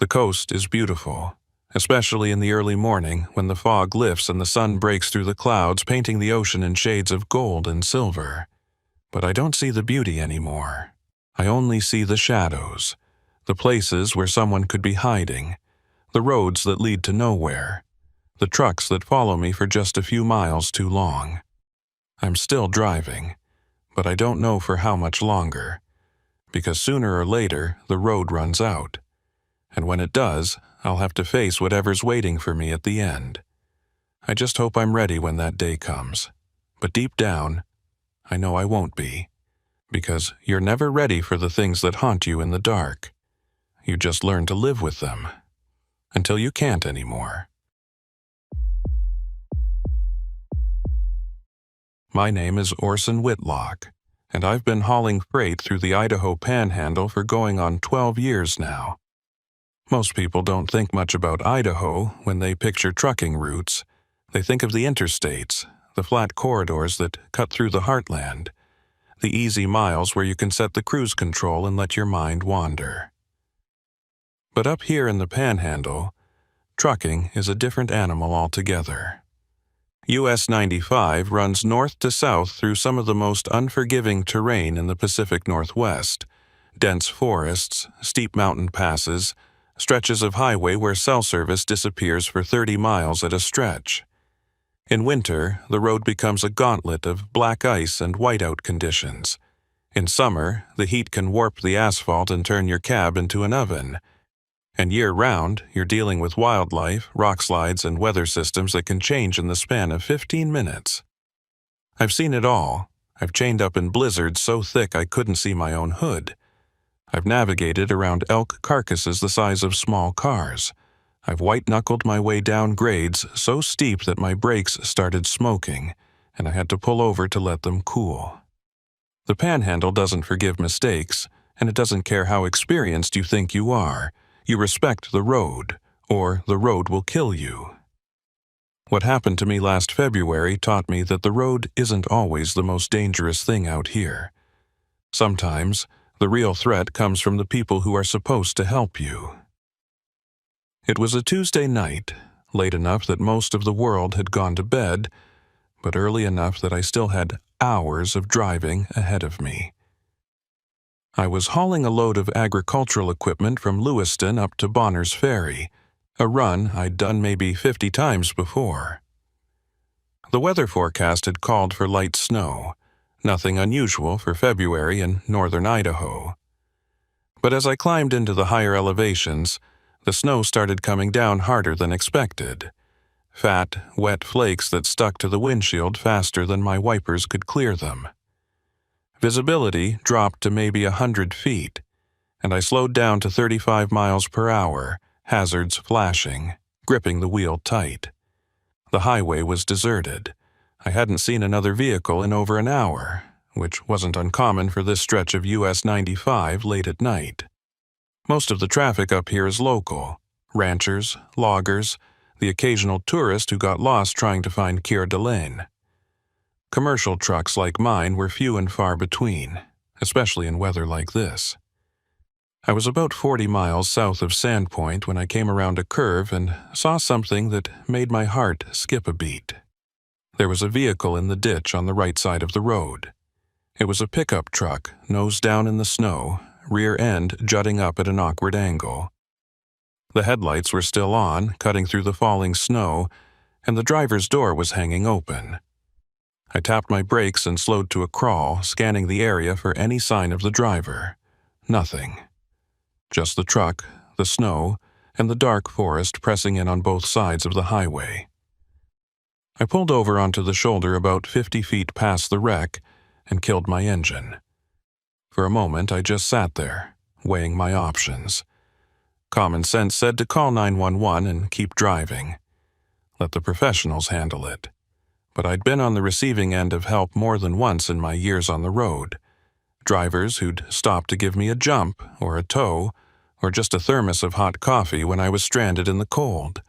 The coast is beautiful, especially in the early morning when the fog lifts and the sun breaks through the clouds, painting the ocean in shades of gold and silver. But I don't see the beauty anymore. I only see the shadows, the places where someone could be hiding, the roads that lead to nowhere, the trucks that follow me for just a few miles too long. I'm still driving, but I don't know for how much longer, because sooner or later the road runs out, and when it does, I'll have to face whatever's waiting for me at the end. I just hope I'm ready when that day comes, but deep down, I know I won't be, because you're never ready for the things that haunt you in the dark. You just learn to live with them, until you can't anymore. My name is Orson Whitlock, and I've been hauling freight through the Idaho Panhandle for going on 12 years now. Most people don't think much about Idaho when they picture trucking routes. They think of the interstates, the flat corridors that cut through the heartland, the easy miles where you can set the cruise control and let your mind wander. But up here in the Panhandle, trucking is a different animal altogether. US 95 runs north to south through some of the most unforgiving terrain in the Pacific Northwest, dense forests, steep mountain passes, stretches of highway where cell service disappears for 30 miles at a stretch. In winter, the road becomes a gauntlet of black ice and whiteout conditions. In summer, the heat can warp the asphalt and turn your cab into an oven. And year-round, you're dealing with wildlife, rock slides, and weather systems that can change in the span of 15 minutes. I've seen it all. I've chained up in blizzards so thick I couldn't see my own hood. I've navigated around elk carcasses the size of small cars. I've white-knuckled my way down grades so steep that my brakes started smoking, and I had to pull over to let them cool. The Panhandle doesn't forgive mistakes, and it doesn't care how experienced you think you are. You respect the road, or the road will kill you. What happened to me last February taught me that the road isn't always the most dangerous thing out here. Sometimes, the real threat comes from the people who are supposed to help you. It was a Tuesday night, late enough that most of the world had gone to bed, but early enough that I still had hours of driving ahead of me. I was hauling a load of agricultural equipment from Lewiston up to Bonner's Ferry, a run I'd done maybe 50 times before. The weather forecast had called for light snow, nothing unusual for February in northern Idaho. But as I climbed into the higher elevations, the snow started coming down harder than expected. Fat, wet flakes that stuck to the windshield faster than my wipers could clear them. Visibility dropped to maybe 100 feet, and I slowed down to 35 miles per hour, hazards flashing, gripping the wheel tight. The highway was deserted. I hadn't seen another vehicle in over an hour, which wasn't uncommon for this stretch of US 95 late at night. Most of the traffic up here is local: ranchers, loggers, the occasional tourist who got lost trying to find Coeur d'Alene. Commercial trucks like mine were few and far between, especially in weather like this. I was about 40 miles south of Sandpoint when I came around a curve and saw something that made my heart skip a beat. There was a vehicle in the ditch on the right side of the road. It was a pickup truck, nose down in the snow, rear end jutting up at an awkward angle. The headlights were still on, cutting through the falling snow, and the driver's door was hanging open. I tapped my brakes and slowed to a crawl, scanning the area for any sign of the driver. Nothing. Just the truck, the snow, and the dark forest pressing in on both sides of the highway. I pulled over onto the shoulder about 50 feet past the wreck and killed my engine. For a moment, I just sat there, weighing my options. Common sense said to call 911 and keep driving. Let the professionals handle it. But I'd been on the receiving end of help more than once in my years on the road. Drivers who'd stop to give me a jump or a tow or just a thermos of hot coffee when I was stranded in the cold.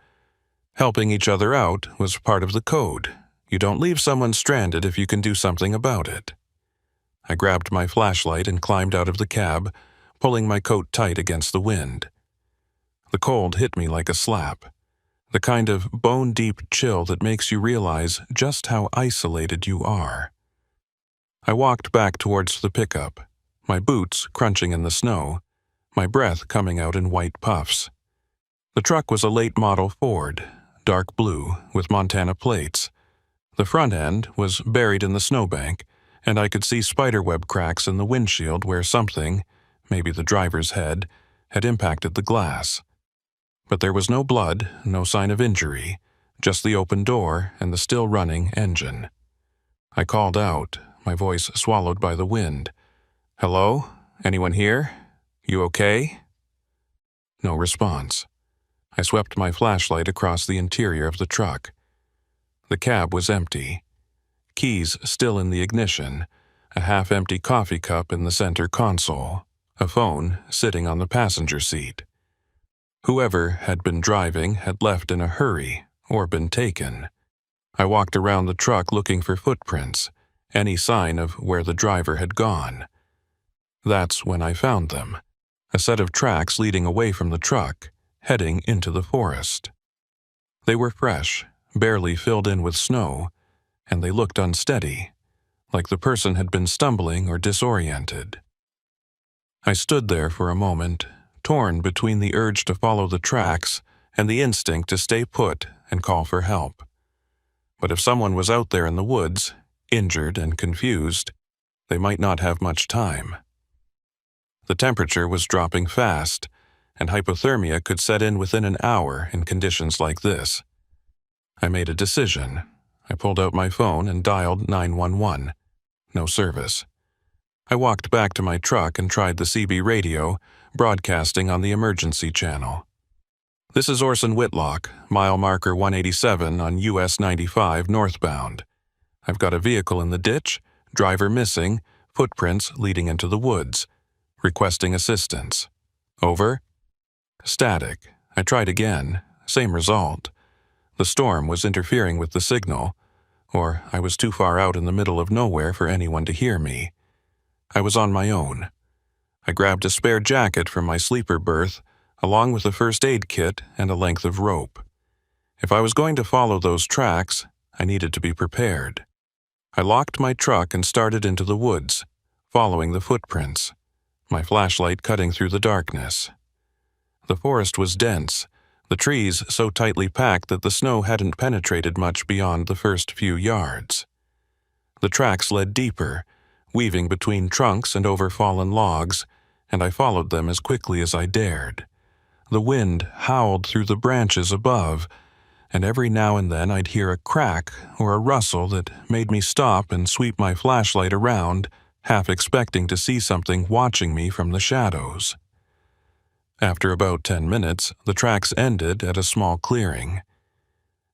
Helping each other out was part of the code. You don't leave someone stranded if you can do something about it. I grabbed my flashlight and climbed out of the cab, pulling my coat tight against the wind. The cold hit me like a slap. The kind of bone-deep chill that makes you realize just how isolated you are. I walked back towards the pickup, my boots crunching in the snow, my breath coming out in white puffs. The truck was a late-model Ford, dark blue, with Montana plates. The front end was buried in the snowbank, and I could see spiderweb cracks in the windshield where something, maybe the driver's head, had impacted the glass. But there was no blood, no sign of injury, just the open door and the still-running engine. I called out, my voice swallowed by the wind. "Hello? Anyone here? You okay?" No response. I swept my flashlight across the interior of the truck. The cab was empty. Keys still in the ignition, a half-empty coffee cup in the center console, a phone sitting on the passenger seat. Whoever had been driving had left in a hurry or been taken. I walked around the truck looking for footprints, any sign of where the driver had gone. That's when I found them, a set of tracks leading away from the truck, heading into the forest. They were fresh, barely filled in with snow, and they looked unsteady, like the person had been stumbling or disoriented. I stood there for a moment, torn between the urge to follow the tracks and the instinct to stay put and call for help. But if someone was out there in the woods, injured and confused, they might not have much time. The temperature was dropping fast, and hypothermia could set in within an hour in conditions like this. I made a decision. I pulled out my phone and dialed 911. No service. I walked back to my truck and tried the CB radio, broadcasting on the emergency channel. "This is Orson Whitlock, mile marker 187 on US 95 northbound. I've got a vehicle in the ditch, driver missing, footprints leading into the woods. Requesting assistance. Over." Static. I tried again. Same result. The storm was interfering with the signal, or I was too far out in the middle of nowhere for anyone to hear me. I was on my own. I grabbed a spare jacket from my sleeper berth, along with a first aid kit and a length of rope. If I was going to follow those tracks, I needed to be prepared. I locked my truck and started into the woods, following the footprints, my flashlight cutting through the darkness. The forest was dense, the trees so tightly packed that the snow hadn't penetrated much beyond the first few yards. The tracks led deeper, weaving between trunks and over fallen logs, and I followed them as quickly as I dared. The wind howled through the branches above, and every now and then I'd hear a crack or a rustle that made me stop and sweep my flashlight around, half expecting to see something watching me from the shadows. After about 10 minutes, the tracks ended at a small clearing.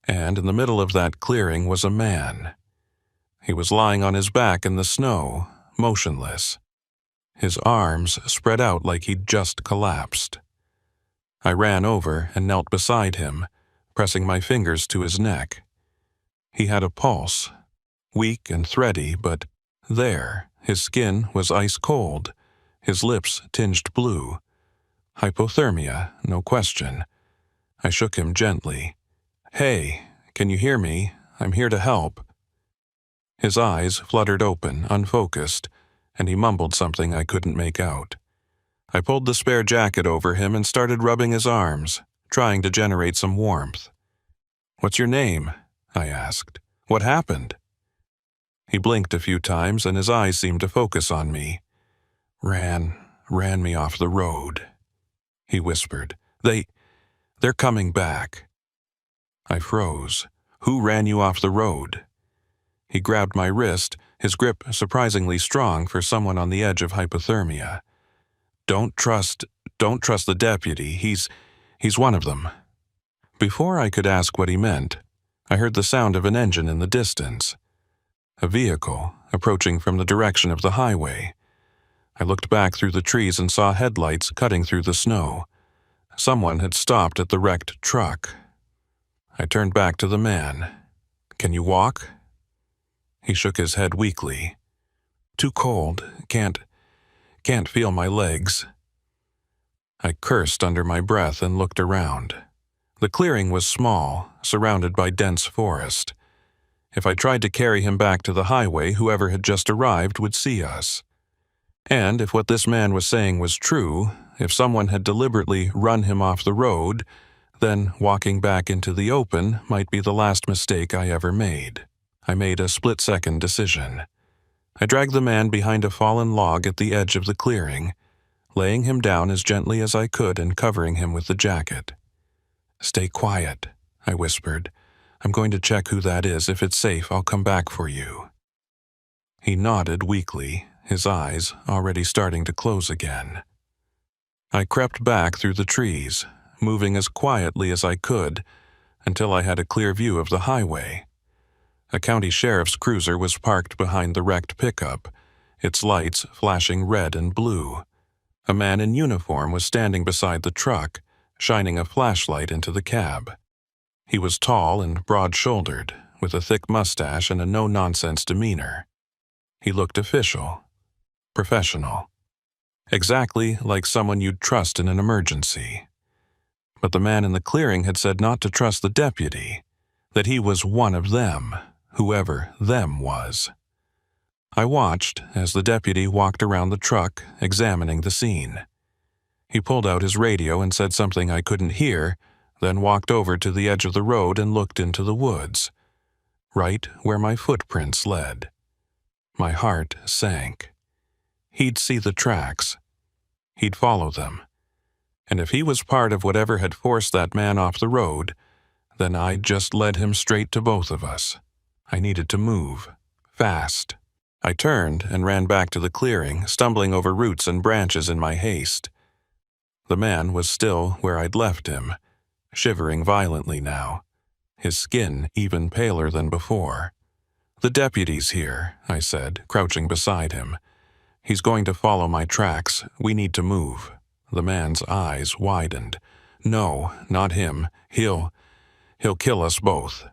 And in the middle of that clearing was a man. He was lying on his back in the snow, motionless. His arms spread out like he'd just collapsed. I ran over and knelt beside him, pressing my fingers to his neck. He had a pulse, weak and thready, but there, his skin was ice cold, his lips tinged blue. Hypothermia, no question. I shook him gently. "Hey, can you hear me? I'm here to help." His eyes fluttered open, unfocused, and he mumbled something I couldn't make out. I pulled the spare jacket over him and started rubbing his arms, trying to generate some warmth. "What's your name?" I asked. "What happened?" He blinked a few times and his eyes seemed to focus on me. Ran me off the road," he whispered. They're coming back." I froze. "Who ran you off the road?" He grabbed my wrist, his grip surprisingly strong for someone on the edge of hypothermia. Don't trust the deputy. He's one of them." Before I could ask what he meant, I heard the sound of an engine in the distance. A vehicle approaching from the direction of the highway. I looked back through the trees and saw headlights cutting through the snow. Someone had stopped at the wrecked truck. I turned back to the man. "Can you walk?" He shook his head weakly. "Too cold. Can't feel my legs." I cursed under my breath and looked around. The clearing was small, surrounded by dense forest. If I tried to carry him back to the highway, whoever had just arrived would see us. And if what this man was saying was true, if someone had deliberately run him off the road, then walking back into the open might be the last mistake I ever made. I made a split-second decision. I dragged the man behind a fallen log at the edge of the clearing, laying him down as gently as I could and covering him with the jacket. "Stay quiet," I whispered. "I'm going to check who that is. If it's safe, I'll come back for you." He nodded weakly, his eyes already starting to close again. I crept back through the trees, moving as quietly as I could until I had a clear view of the highway. A county sheriff's cruiser was parked behind the wrecked pickup, its lights flashing red and blue. A man in uniform was standing beside the truck, shining a flashlight into the cab. He was tall and broad-shouldered, with a thick mustache and a no-nonsense demeanor. He looked official, professional, exactly like someone you'd trust in an emergency. But the man in the clearing had said not to trust the deputy, that he was one of them, whoever them was. I watched as the deputy walked around the truck, examining the scene. He pulled out his radio and said something I couldn't hear, then walked over to the edge of the road and looked into the woods, right where my footprints led. My heart sank. He'd see the tracks. He'd follow them. And if he was part of whatever had forced that man off the road, then I'd just led him straight to both of us. I needed to move, fast. I turned and ran back to the clearing, stumbling over roots and branches in my haste. The man was still where I'd left him, shivering violently now, his skin even paler than before. "The deputy's here," I said, crouching beside him. "He's going to follow my tracks. We need to move." The man's eyes widened. "No, not him. He'll kill us both."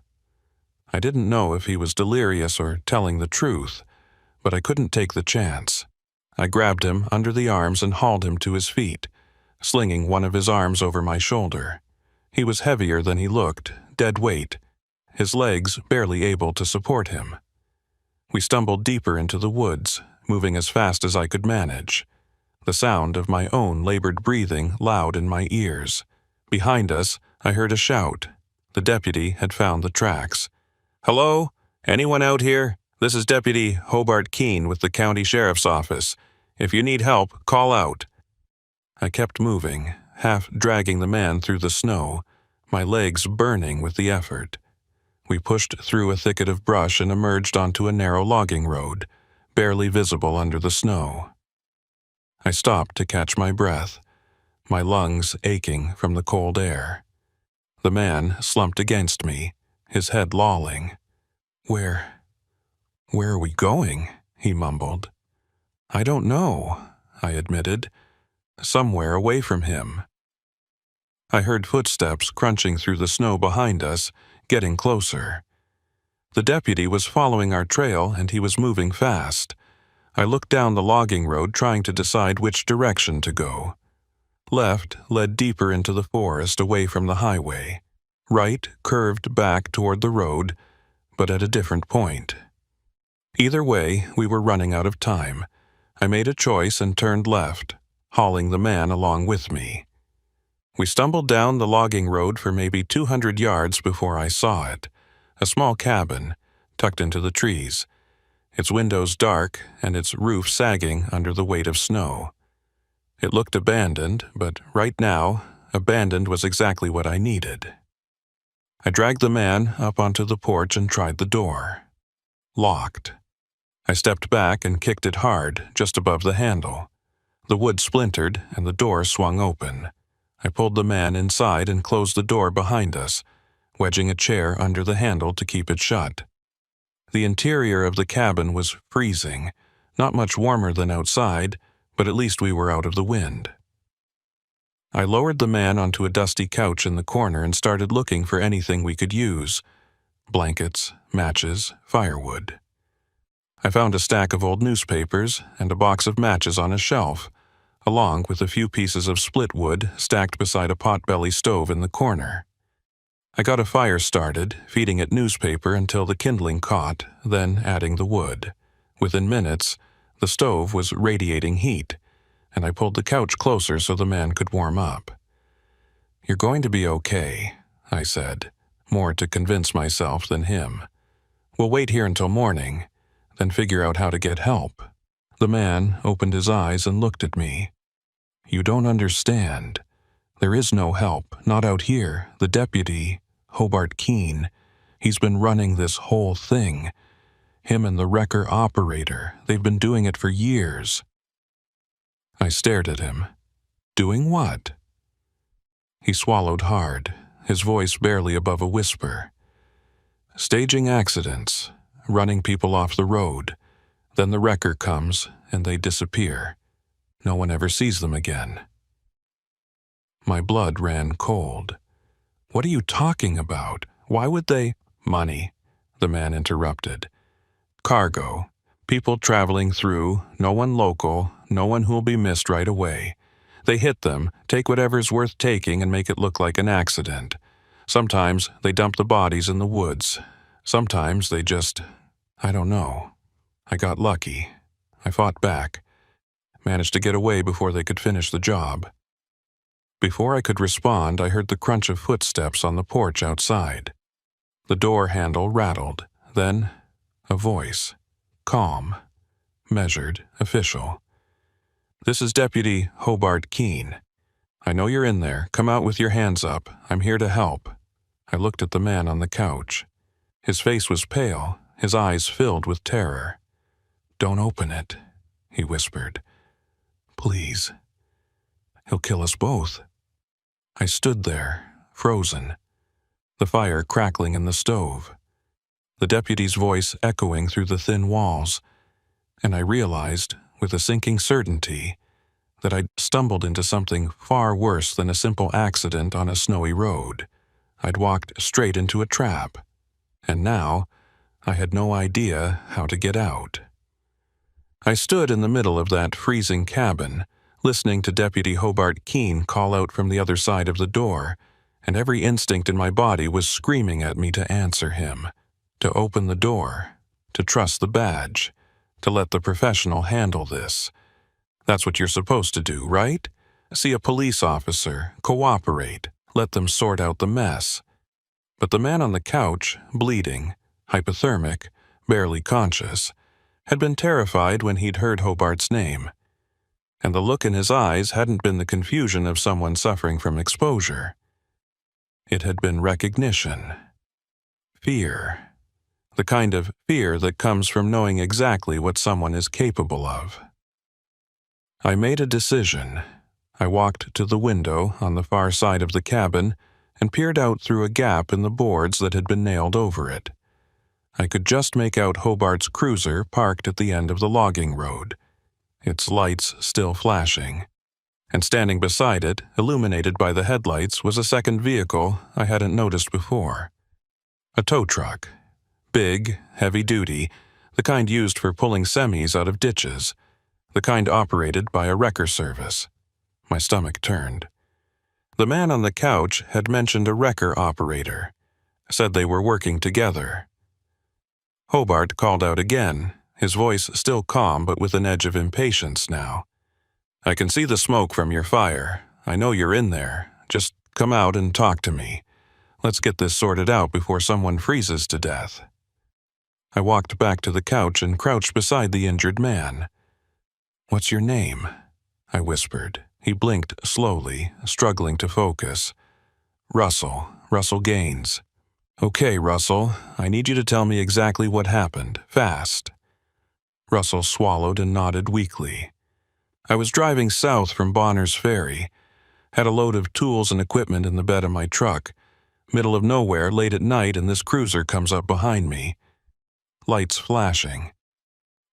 I didn't know if he was delirious or telling the truth, but I couldn't take the chance. I grabbed him under the arms and hauled him to his feet, slinging one of his arms over my shoulder. He was heavier than he looked, dead weight, his legs barely able to support him. We stumbled deeper into the woods, moving as fast as I could manage, the sound of my own labored breathing loud in my ears. Behind us, I heard a shout. The deputy had found the tracks. "Hello? Anyone out here? This is Deputy Hobart Keene with the County Sheriff's Office. If you need help, call out." I kept moving, half dragging the man through the snow, my legs burning with the effort. We pushed through a thicket of brush and emerged onto a narrow logging road, barely visible under the snow. I stopped to catch my breath, my lungs aching from the cold air. The man slumped against me, his head lolling. Where are we going?" he mumbled. "I don't know," I admitted. "Somewhere away from him." I heard footsteps crunching through the snow behind us, getting closer. The deputy was following our trail, and he was moving fast. I looked down the logging road, trying to decide which direction to go. Left led deeper into the forest, away from the highway. Right curved back toward the road, but at a different point. Either way, we were running out of time. I made a choice and turned left, hauling the man along with me. We stumbled down the logging road for maybe 200 yards before I saw it. A small cabin, tucked into the trees, its windows dark and its roof sagging under the weight of snow. It looked abandoned, but right now, abandoned was exactly what I needed. I dragged the man up onto the porch and tried the door. Locked. I stepped back and kicked it hard, just above the handle. The wood splintered and the door swung open. I pulled the man inside and closed the door behind us, wedging a chair under the handle to keep it shut. The interior of the cabin was freezing, not much warmer than outside, but at least we were out of the wind. I lowered the man onto a dusty couch in the corner and started looking for anything we could use: blankets, matches, firewood. I found a stack of old newspapers and a box of matches on a shelf, along with a few pieces of split wood stacked beside a potbelly stove in the corner. I got a fire started, feeding it newspaper until the kindling caught, then adding the wood. Within minutes, the stove was radiating heat, and I pulled the couch closer so the man could warm up. "You're going to be okay," I said, more to convince myself than him. "We'll wait here until morning, then figure out how to get help." The man opened his eyes and looked at me. "You don't understand. There is no help, not out here. The deputy, Hobart Keene, he's been running this whole thing. Him and the wrecker operator, they've been doing it for years." I stared at him. "Doing what?" He swallowed hard, his voice barely above a whisper. "Staging accidents, running people off the road. Then the wrecker comes, and they disappear. No one ever sees them again." My blood ran cold. "What are you talking about? Why would they—" "Money," the man interrupted. "Cargo. People traveling through, no one local, no one who'll be missed right away. They hit them, take whatever's worth taking and make it look like an accident. Sometimes they dump the bodies in the woods. Sometimes they just— I don't know. I got lucky. I fought back. Managed to get away before they could finish the job." Before I could respond, I heard the crunch of footsteps on the porch outside. The door handle rattled, then a voice. Calm, measured, official. "This is Deputy Hobart Keene. I know you're in there. Come out with your hands up. I'm here to help." I looked at the man on the couch. His face was pale, his eyes filled with terror. "Don't open it," he whispered. "Please. He'll kill us both." I stood there, frozen, the fire crackling in the stove, the deputy's voice echoing through the thin walls, and I realized, with a sinking certainty, that I'd stumbled into something far worse than a simple accident on a snowy road. I'd walked straight into a trap, and now I had no idea how to get out. I stood in the middle of that freezing cabin, listening to Deputy Hobart Keene call out from the other side of the door, and every instinct in my body was screaming at me to answer him, to open the door, to trust the badge, to let the professional handle this. That's what you're supposed to do, right? See a police officer, cooperate, let them sort out the mess. But the man on the couch, bleeding, hypothermic, barely conscious, had been terrified when he'd heard Hobart's name. And the look in his eyes hadn't been the confusion of someone suffering from exposure. It had been recognition. Fear. The kind of fear that comes from knowing exactly what someone is capable of. I made a decision. I walked to the window on the far side of the cabin and peered out through a gap in the boards that had been nailed over it. I could just make out Hobart's cruiser parked at the end of the logging road, its lights still flashing. And standing beside it, illuminated by the headlights, was a second vehicle I hadn't noticed before. A tow truck. Big, heavy-duty, the kind used for pulling semis out of ditches, the kind operated by a wrecker service. My stomach turned. The man on the couch had mentioned a wrecker operator, said they were working together. Hobart called out again, his voice still calm but with an edge of impatience now. "I can see the smoke from your fire. I know you're in there. Just come out and talk to me. Let's get this sorted out before someone freezes to death." I walked back to the couch and crouched beside the injured man. "What's your name?" I whispered. He blinked slowly, struggling to focus. Russell Gaines." "Okay, Russell, I need you to tell me exactly what happened, fast." Russell swallowed and nodded weakly. "I was driving south from Bonner's Ferry, had a load of tools and equipment in the bed of my truck, middle of nowhere late at night, and this cruiser comes up behind me. Lights flashing.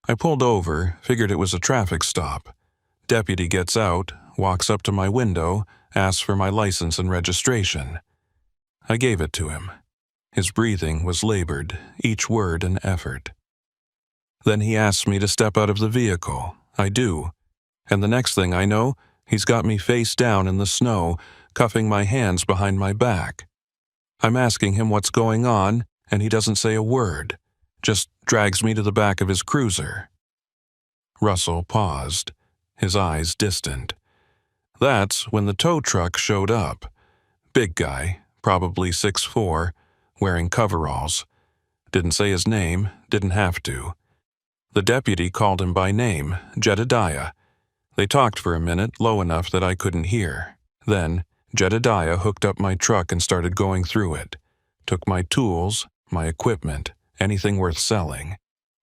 I pulled over, figured it was a traffic stop. Deputy gets out, walks up to my window, asks for my license and registration. I gave it to him. His breathing was labored, each word an effort. Then he asks me to step out of the vehicle. I do. And the next thing I know, he's got me face down in the snow, cuffing my hands behind my back. I'm asking him what's going on, and he doesn't say a word, just drags me to the back of his cruiser." Russell paused, his eyes distant. That's when the tow truck showed up. Big guy, probably 6'4", wearing coveralls. Didn't say his name, didn't have to. The deputy called him by name, Jedediah. They talked for a minute, low enough that I couldn't hear. Then, Jedediah hooked up my truck and started going through it. Took my tools, my equipment, anything worth selling.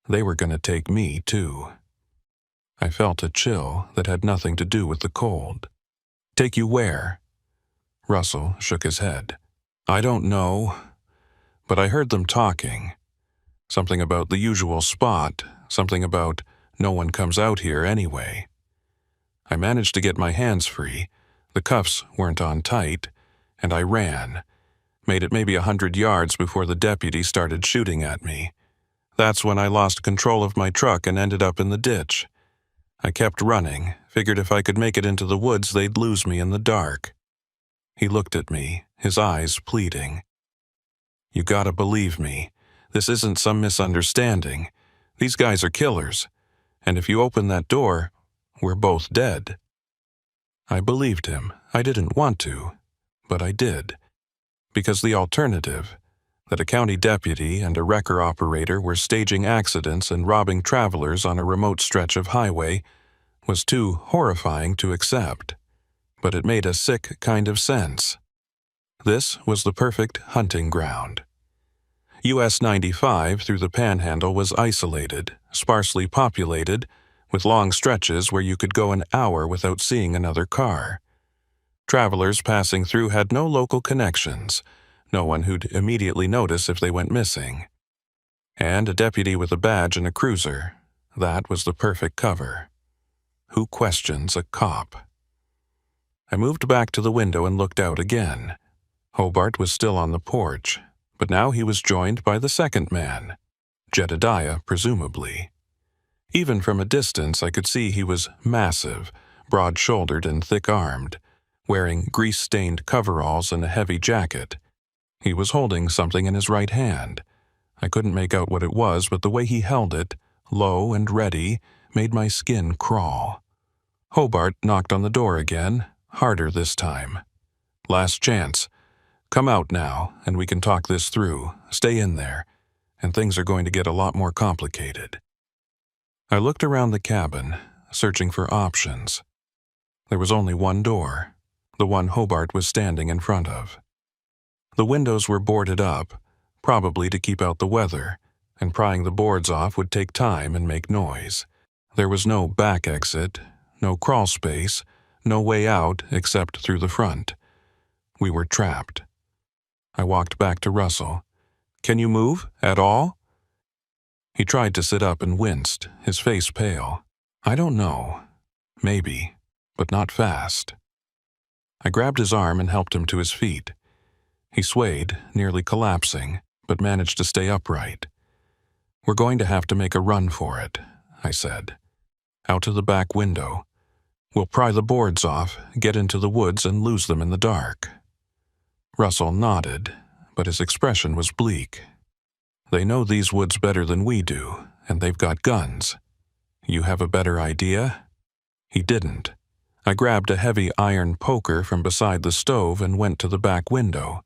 They were going to take me, too. I felt a chill that had nothing to do with the cold. "Take you where?" Russell shook his head. "I don't know, but I heard them talking. Something about the usual spot, something about no one comes out here anyway. I managed to get my hands free, the cuffs weren't on tight, and I ran. Made it maybe 100 yards before the deputy started shooting at me. That's when I lost control of my truck and ended up in the ditch. I kept running, figured if I could make it into the woods they'd lose me in the dark." He looked at me, his eyes pleading. "You gotta believe me. This isn't some misunderstanding. These guys are killers, and if you open that door, we're both dead." I believed him. I didn't want to, but I did. Because the alternative, that a county deputy and a wrecker operator were staging accidents and robbing travelers on a remote stretch of highway, was too horrifying to accept. But it made a sick kind of sense. This was the perfect hunting ground. US 95 through the Panhandle was isolated, sparsely populated, with long stretches where you could go an hour without seeing another car. Travelers passing through had no local connections, no one who'd immediately notice if they went missing. And a deputy with a badge and a cruiser, that was the perfect cover. Who questions a cop? I moved back to the window and looked out again. Hobart was still on the porch, but now he was joined by the second man, Jedediah, presumably. Even from a distance I could see he was massive, broad-shouldered and thick-armed, wearing grease-stained coveralls and a heavy jacket. He was holding something in his right hand. I couldn't make out what it was, but the way he held it, low and ready, made my skin crawl. Hobart knocked on the door again, harder this time. "Last chance. Come out now, and we can talk this through. Stay in there, and things are going to get a lot more complicated." I looked around the cabin, searching for options. There was only one door, the one Hobart was standing in front of. The windows were boarded up, probably to keep out the weather, and prying the boards off would take time and make noise. There was no back exit, no crawl space, no way out except through the front. We were trapped. I walked back to Russell. "Can you move, at all?" He tried to sit up and winced, his face pale. "I don't know. Maybe, but not fast." I grabbed his arm and helped him to his feet. He swayed, nearly collapsing, but managed to stay upright. "We're going to have to make a run for it," I said. "Out to the back window. We'll pry the boards off, get into the woods, and lose them in the dark." Russell nodded, but his expression was bleak. "They know these woods better than we do, and they've got guns. You have a better idea?" He didn't. I grabbed a heavy iron poker from beside the stove and went to the back window.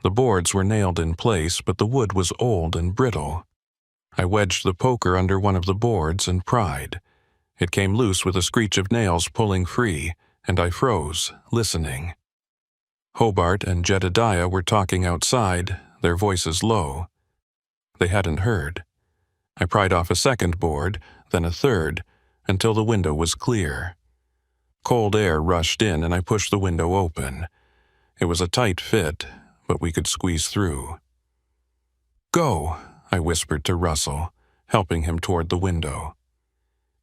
The boards were nailed in place, but the wood was old and brittle. I wedged the poker under one of the boards and pried. It came loose with a screech of nails pulling free, and I froze, listening. Hobart and Jedediah were talking outside, their voices low. They hadn't heard. I pried off a second board, then a third, until the window was clear. Cold air rushed in and I pushed the window open. It was a tight fit, but we could squeeze through. "Go," I whispered to Russell, helping him toward the window.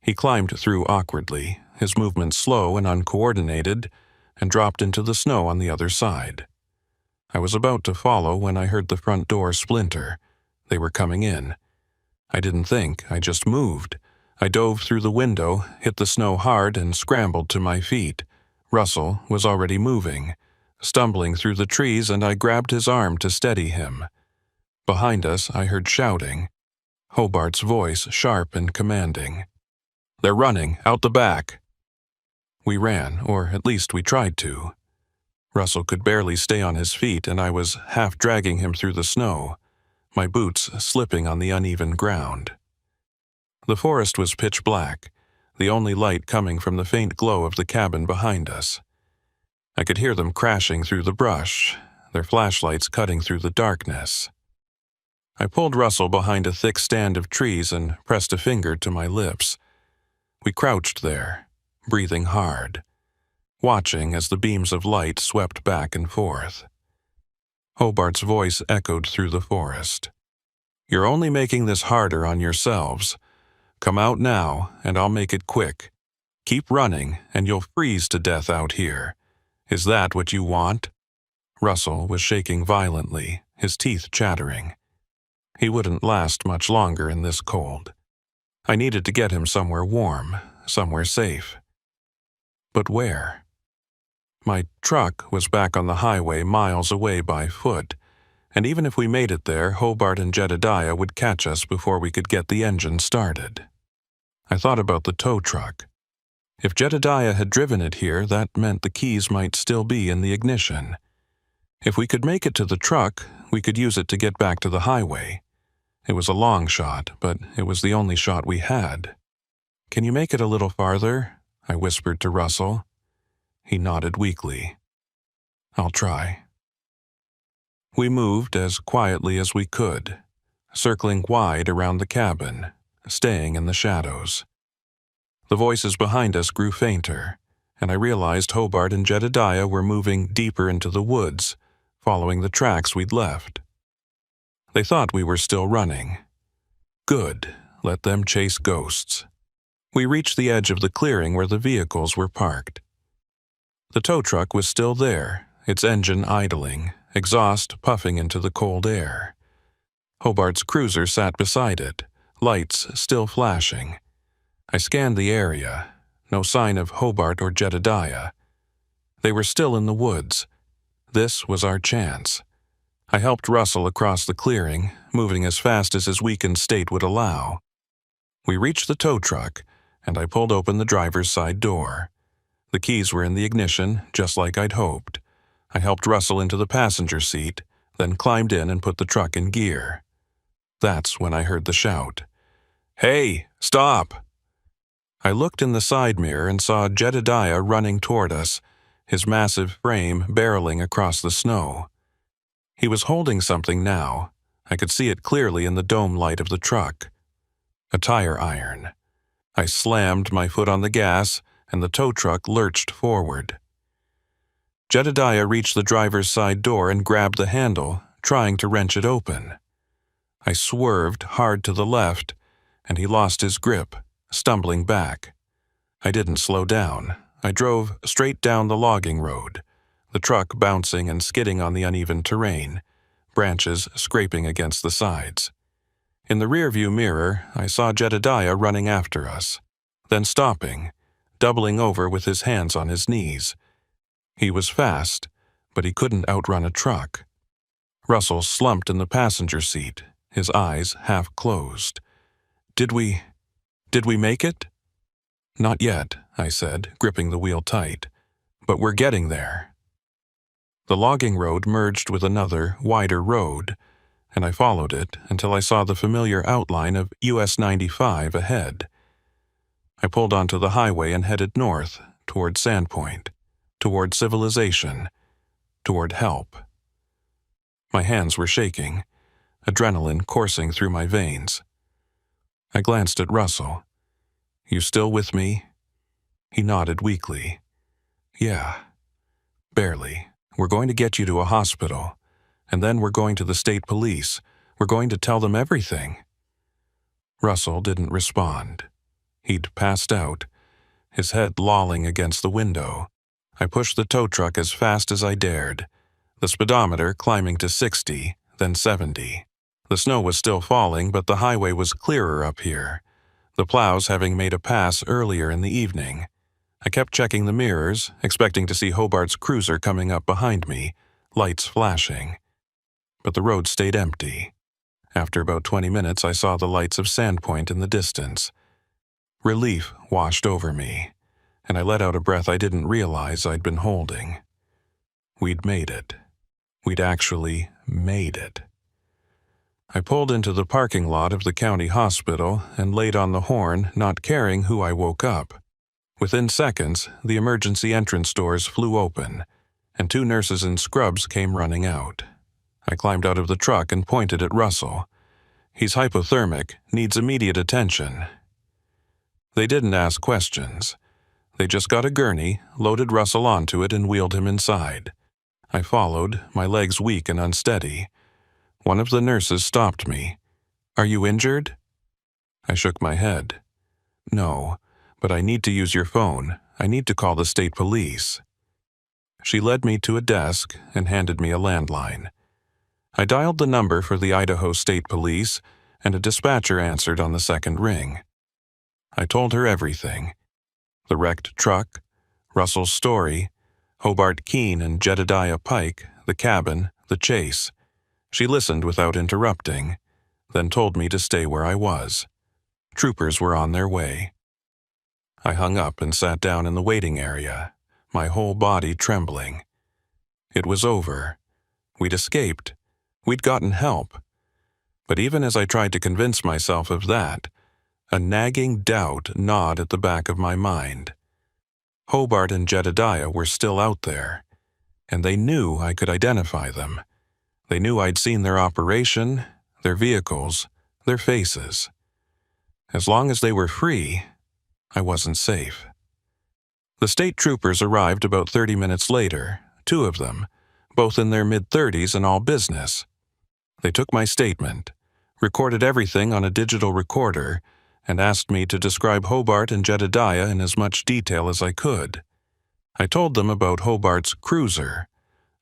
He climbed through awkwardly, his movements slow and uncoordinated, and dropped into the snow on the other side. I was about to follow when I heard the front door splinter. They were coming in. I didn't think, I just moved. I dove through the window, hit the snow hard, and scrambled to my feet. Russell was already moving, stumbling through the trees, and I grabbed his arm to steady him. Behind us, I heard shouting. Hobart's voice sharp and commanding. "They're running, out the back." We ran, or at least we tried to. Russell could barely stay on his feet, and I was half dragging him through the snow, my boots slipping on the uneven ground. The forest was pitch black, the only light coming from the faint glow of the cabin behind us. I could hear them crashing through the brush, their flashlights cutting through the darkness. I pulled Russell behind a thick stand of trees and pressed a finger to my lips. We crouched there, breathing hard, watching as the beams of light swept back and forth. Hobart's voice echoed through the forest. "You're only making this harder on yourselves. Come out now, and I'll make it quick. Keep running, and you'll freeze to death out here. Is that what you want?" Russell was shaking violently, his teeth chattering. He wouldn't last much longer in this cold. I needed to get him somewhere warm, somewhere safe. But where? My truck was back on the highway miles away by foot, and even if we made it there, Hobart and Jedediah would catch us before we could get the engine started. I thought about the tow truck. If Jedediah had driven it here, that meant the keys might still be in the ignition. If we could make it to the truck, we could use it to get back to the highway. It was a long shot, but it was the only shot we had. "Can you make it a little farther?" I whispered to Russell. He nodded weakly. "I'll try." We moved as quietly as we could, circling wide around the cabin, staying in the shadows. The voices behind us grew fainter, and I realized Hobart and Jedediah were moving deeper into the woods, following the tracks we'd left. They thought we were still running. Good, let them chase ghosts. We reached the edge of the clearing where the vehicles were parked. The tow truck was still there, its engine idling, exhaust puffing into the cold air. Hobart's cruiser sat beside it, lights still flashing. I scanned the area, no sign of Hobart or Jedediah. They were still in the woods. This was our chance. I helped Russell across the clearing, moving as fast as his weakened state would allow. We reached the tow truck, and I pulled open the driver's side door. The keys were in the ignition, just like I'd hoped. I helped Russell into the passenger seat, then climbed in and put the truck in gear. That's when I heard the shout. "Hey, stop!" I looked in the side mirror and saw Jedediah running toward us, his massive frame barreling across the snow. He was holding something now, I could see it clearly in the dome light of the truck. A tire iron. I slammed my foot on the gas, and the tow truck lurched forward. Jedediah reached the driver's side door and grabbed the handle, trying to wrench it open. I swerved hard to the left, and he lost his grip, stumbling back. I didn't slow down. I drove straight down the logging road, the truck bouncing and skidding on the uneven terrain, branches scraping against the sides. In the rearview mirror, I saw Jedediah running after us, then stopping, doubling over with his hands on his knees. He was fast, but he couldn't outrun a truck. Russell slumped in the passenger seat, his eyes half closed. Did we make it?" "Not yet," I said, gripping the wheel tight. "But we're getting there." The logging road merged with another, wider road, and I followed it until I saw the familiar outline of US 95 ahead. I pulled onto the highway and headed north, toward Sandpoint, toward civilization, toward help. My hands were shaking, adrenaline coursing through my veins. I glanced at Russell. "You still with me?" He nodded weakly. "Yeah. Barely. We're going to get you to a hospital, and then we're going to the state police. We're going to tell them everything." Russell didn't respond. He'd passed out, his head lolling against the window. I pushed the tow truck as fast as I dared, the speedometer climbing to 60, then 70. The snow was still falling, but the highway was clearer up here, the plows having made a pass earlier in the evening. I kept checking the mirrors, expecting to see Hobart's cruiser coming up behind me, lights flashing. But the road stayed empty. After about 20 minutes, I saw the lights of Sandpoint in the distance. Relief washed over me, and I let out a breath I didn't realize I'd been holding. We'd made it. We'd actually made it. I pulled into the parking lot of the county hospital and laid on the horn, not caring who I woke up. Within seconds, the emergency entrance doors flew open, and 2 nurses in scrubs came running out. I climbed out of the truck and pointed at Russell. "He's hypothermic, needs immediate attention." They didn't ask questions. They just got a gurney, loaded Russell onto it, and wheeled him inside. I followed, my legs weak and unsteady. One of the nurses stopped me. "Are you injured?" I shook my head. "No, but I need to use your phone. I need to call the state police." She led me to a desk and handed me a landline. I dialed the number for the Idaho State Police, and a dispatcher answered on the second ring. I told her everything. The wrecked truck, Russell's story, Hobart Keene and Jedediah Pike, the cabin, the chase. She listened without interrupting, then told me to stay where I was. Troopers were on their way. I hung up and sat down in the waiting area, my whole body trembling. It was over. We'd escaped. We'd gotten help. But even as I tried to convince myself of that, a nagging doubt gnawed at the back of my mind. Hobart and Jedediah were still out there, and they knew I could identify them. They knew I'd seen their operation, their vehicles, their faces. As long as they were free, I wasn't safe. The state troopers arrived about 30 minutes later, 2 of them, both in their mid-30s and all business. They took my statement, recorded everything on a digital recorder, and asked me to describe Hobart and Jedediah in as much detail as I could. I told them about Hobart's cruiser,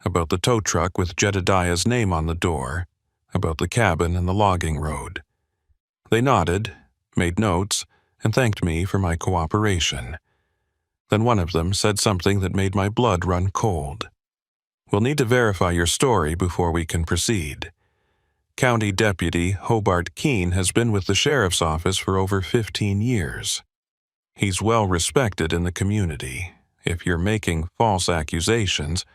about the tow truck with Jedediah's name on the door, about the cabin and the logging road. They nodded, made notes, and thanked me for my cooperation. Then one of them said something that made my blood run cold. "We'll need to verify your story before we can proceed. County Deputy Hobart Keene has been with the sheriff's office for over 15 years. He's well respected in the community. If you're making false accusations—"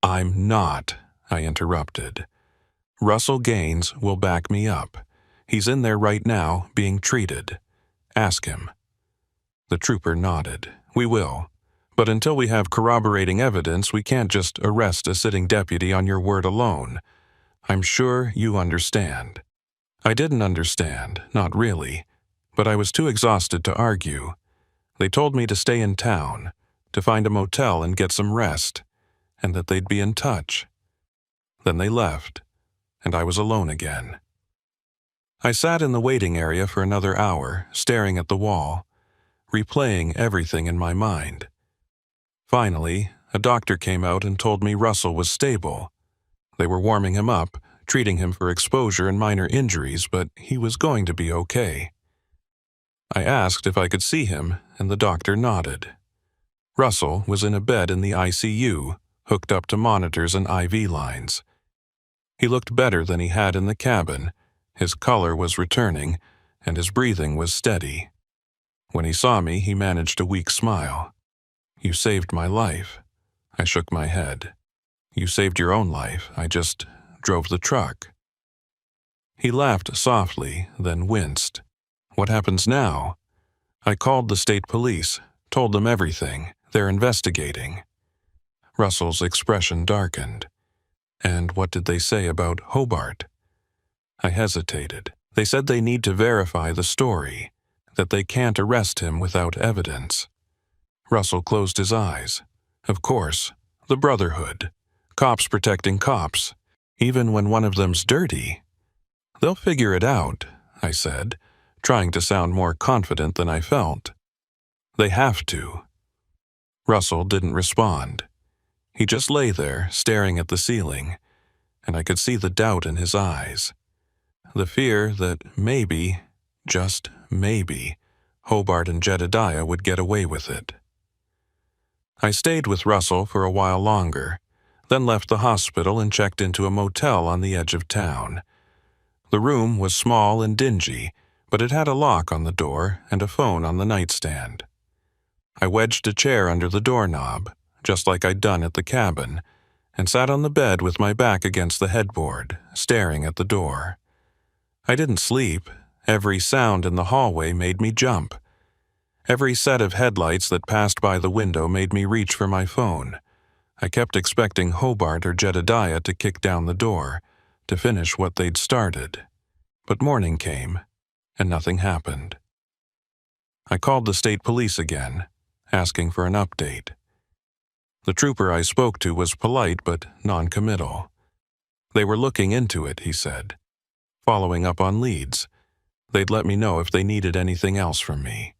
"I'm not," I interrupted. "Russell Gaines will back me up. He's in there right now, being treated. Ask him." The trooper nodded. "We will. But until we have corroborating evidence, we can't just arrest a sitting deputy on your word alone. I'm sure you understand." I didn't understand, not really, but I was too exhausted to argue. They told me to stay in town, to find a motel and get some rest, and that they'd be in touch. Then they left, and I was alone again. I sat in the waiting area for another hour, staring at the wall, replaying everything in my mind. Finally, a doctor came out and told me Russell was stable. They were warming him up, treating him for exposure and minor injuries, but he was going to be okay. I asked if I could see him, and the doctor nodded. Russell was in a bed in the ICU, hooked up to monitors and IV lines. He looked better than he had in the cabin. His color was returning, and his breathing was steady. When he saw me, he managed a weak smile. "You saved my life." I shook my head. "You saved your own life. I just drove the truck." He laughed softly, then winced. "What happens now?" I called the state police, told them everything. They're investigating. Russell's expression darkened. "And what did they say about Hobart?" I hesitated. "They said they need to verify the story, that they can't arrest him without evidence." Russell closed his eyes. "Of course, the Brotherhood. Cops protecting cops, even when one of them's dirty. They'll figure it out," I said, trying to sound more confident than I felt. "They have to." Russell didn't respond. He just lay there, staring at the ceiling, and I could see the doubt in his eyes. The fear that maybe, just maybe, Hobart and Jedediah would get away with it. I stayed with Russell for a while longer, then left the hospital and checked into a motel on the edge of town. The room was small and dingy, but it had a lock on the door and a phone on the nightstand. I wedged a chair under the doorknob, just like I'd done at the cabin, and sat on the bed with my back against the headboard, staring at the door. I didn't sleep. Every sound in the hallway made me jump. Every set of headlights that passed by the window made me reach for my phone. I kept expecting Hobart or Jedediah to kick down the door, to finish what they'd started. But morning came, and nothing happened. I called the state police again, asking for an update. The trooper I spoke to was polite but non-committal. They were looking into it, he said, following up on leads. They'd let me know if they needed anything else from me.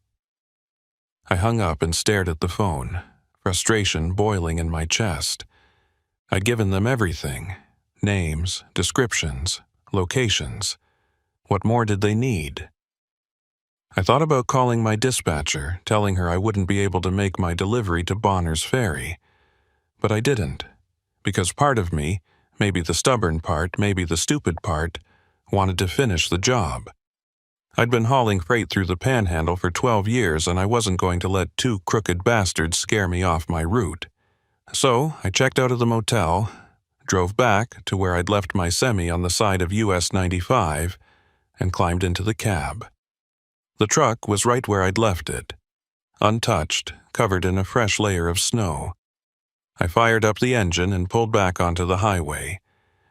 I hung up and stared at the phone, frustration boiling in my chest. I'd given them everything: names, descriptions, locations. What more did they need? I thought about calling my dispatcher, telling her I wouldn't be able to make my delivery to Bonner's Ferry. But I didn't, because part of me, maybe the stubborn part, maybe the stupid part, wanted to finish the job. I'd been hauling freight through the Panhandle for 12 years, and I wasn't going to let two crooked bastards scare me off my route. So I checked out of the motel, drove back to where I'd left my semi on the side of US 95, and climbed into the cab. The truck was right where I'd left it, untouched, covered in a fresh layer of snow. I fired up the engine and pulled back onto the highway,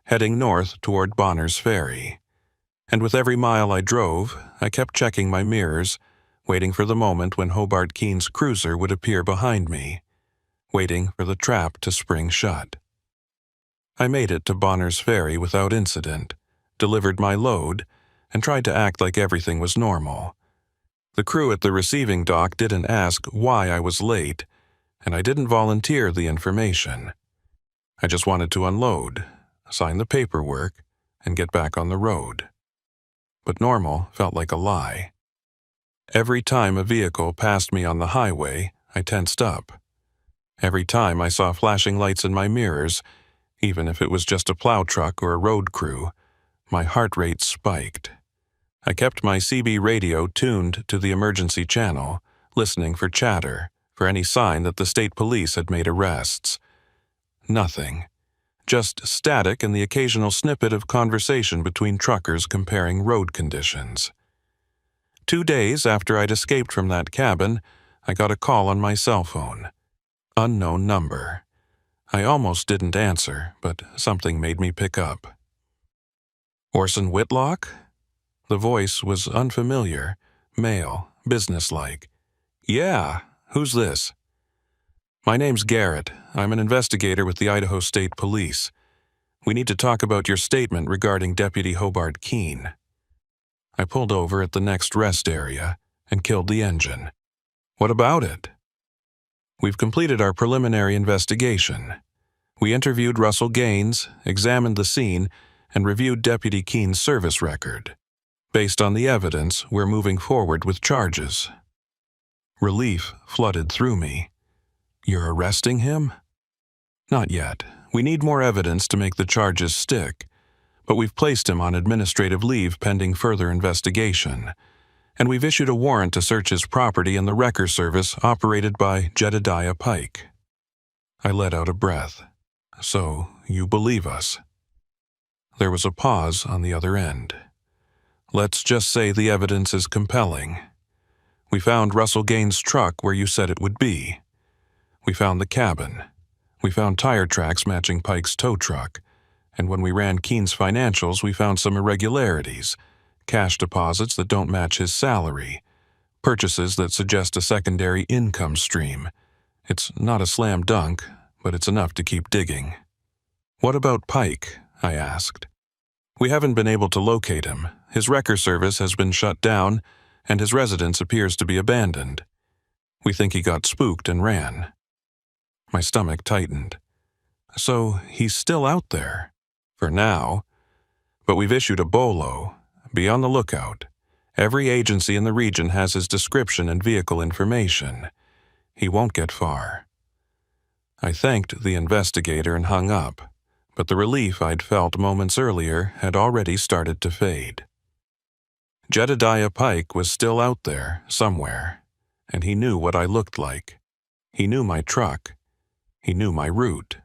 heading north toward Bonner's Ferry. And with every mile I drove, I kept checking my mirrors, waiting for the moment when Hobart Keene's cruiser would appear behind me, waiting for the trap to spring shut. I made it to Bonner's Ferry without incident, delivered my load, and tried to act like everything was normal. The crew at the receiving dock didn't ask why I was late, and I didn't volunteer the information. I just wanted to unload, sign the paperwork, and get back on the road. But normal felt like a lie. Every time a vehicle passed me on the highway, I tensed up. Every time I saw flashing lights in my mirrors, even if it was just a plow truck or a road crew, my heart rate spiked. I kept my CB radio tuned to the emergency channel, listening for chatter, for any sign that the state police had made arrests. Nothing. Just static and the occasional snippet of conversation between truckers comparing road conditions. 2 days after I'd escaped from that cabin, I got a call on my cell phone. Unknown number. I almost didn't answer, but something made me pick up. Orson Whitlock? The voice was unfamiliar, male, businesslike. Yeah, who's this? My name's Garrett. I'm an investigator with the Idaho State Police. We need to talk about your statement regarding Deputy Hobart Keene. I pulled over at the next rest area and killed the engine. What about it? We've completed our preliminary investigation. We interviewed Russell Gaines, examined the scene, and reviewed Deputy Keene's service record. Based on the evidence, we're moving forward with charges. Relief flooded through me. You're arresting him? Not yet. We need more evidence to make the charges stick, but we've placed him on administrative leave pending further investigation, and we've issued a warrant to search his property in the wrecker service operated by Jedediah Pike. I let out a breath. So, you believe us? There was a pause on the other end. Let's just say the evidence is compelling. We found Russell Gaines' truck where you said it would be. We found the cabin. We found tire tracks matching Pike's tow truck, and when we ran Keene's financials, we found some irregularities, cash deposits that don't match his salary, purchases that suggest a secondary income stream. It's not a slam dunk, but it's enough to keep digging. What about Pike? I asked. We haven't been able to locate him. His wrecker service has been shut down, and his residence appears to be abandoned. We think he got spooked and ran. My stomach tightened. So he's still out there. For now. But we've issued a BOLO. Be on the lookout. Every agency in the region has his description and vehicle information. He won't get far. I thanked the investigator and hung up, but the relief I'd felt moments earlier had already started to fade. Jedediah Pike was still out there, somewhere, and he knew what I looked like. He knew my truck. He knew my route.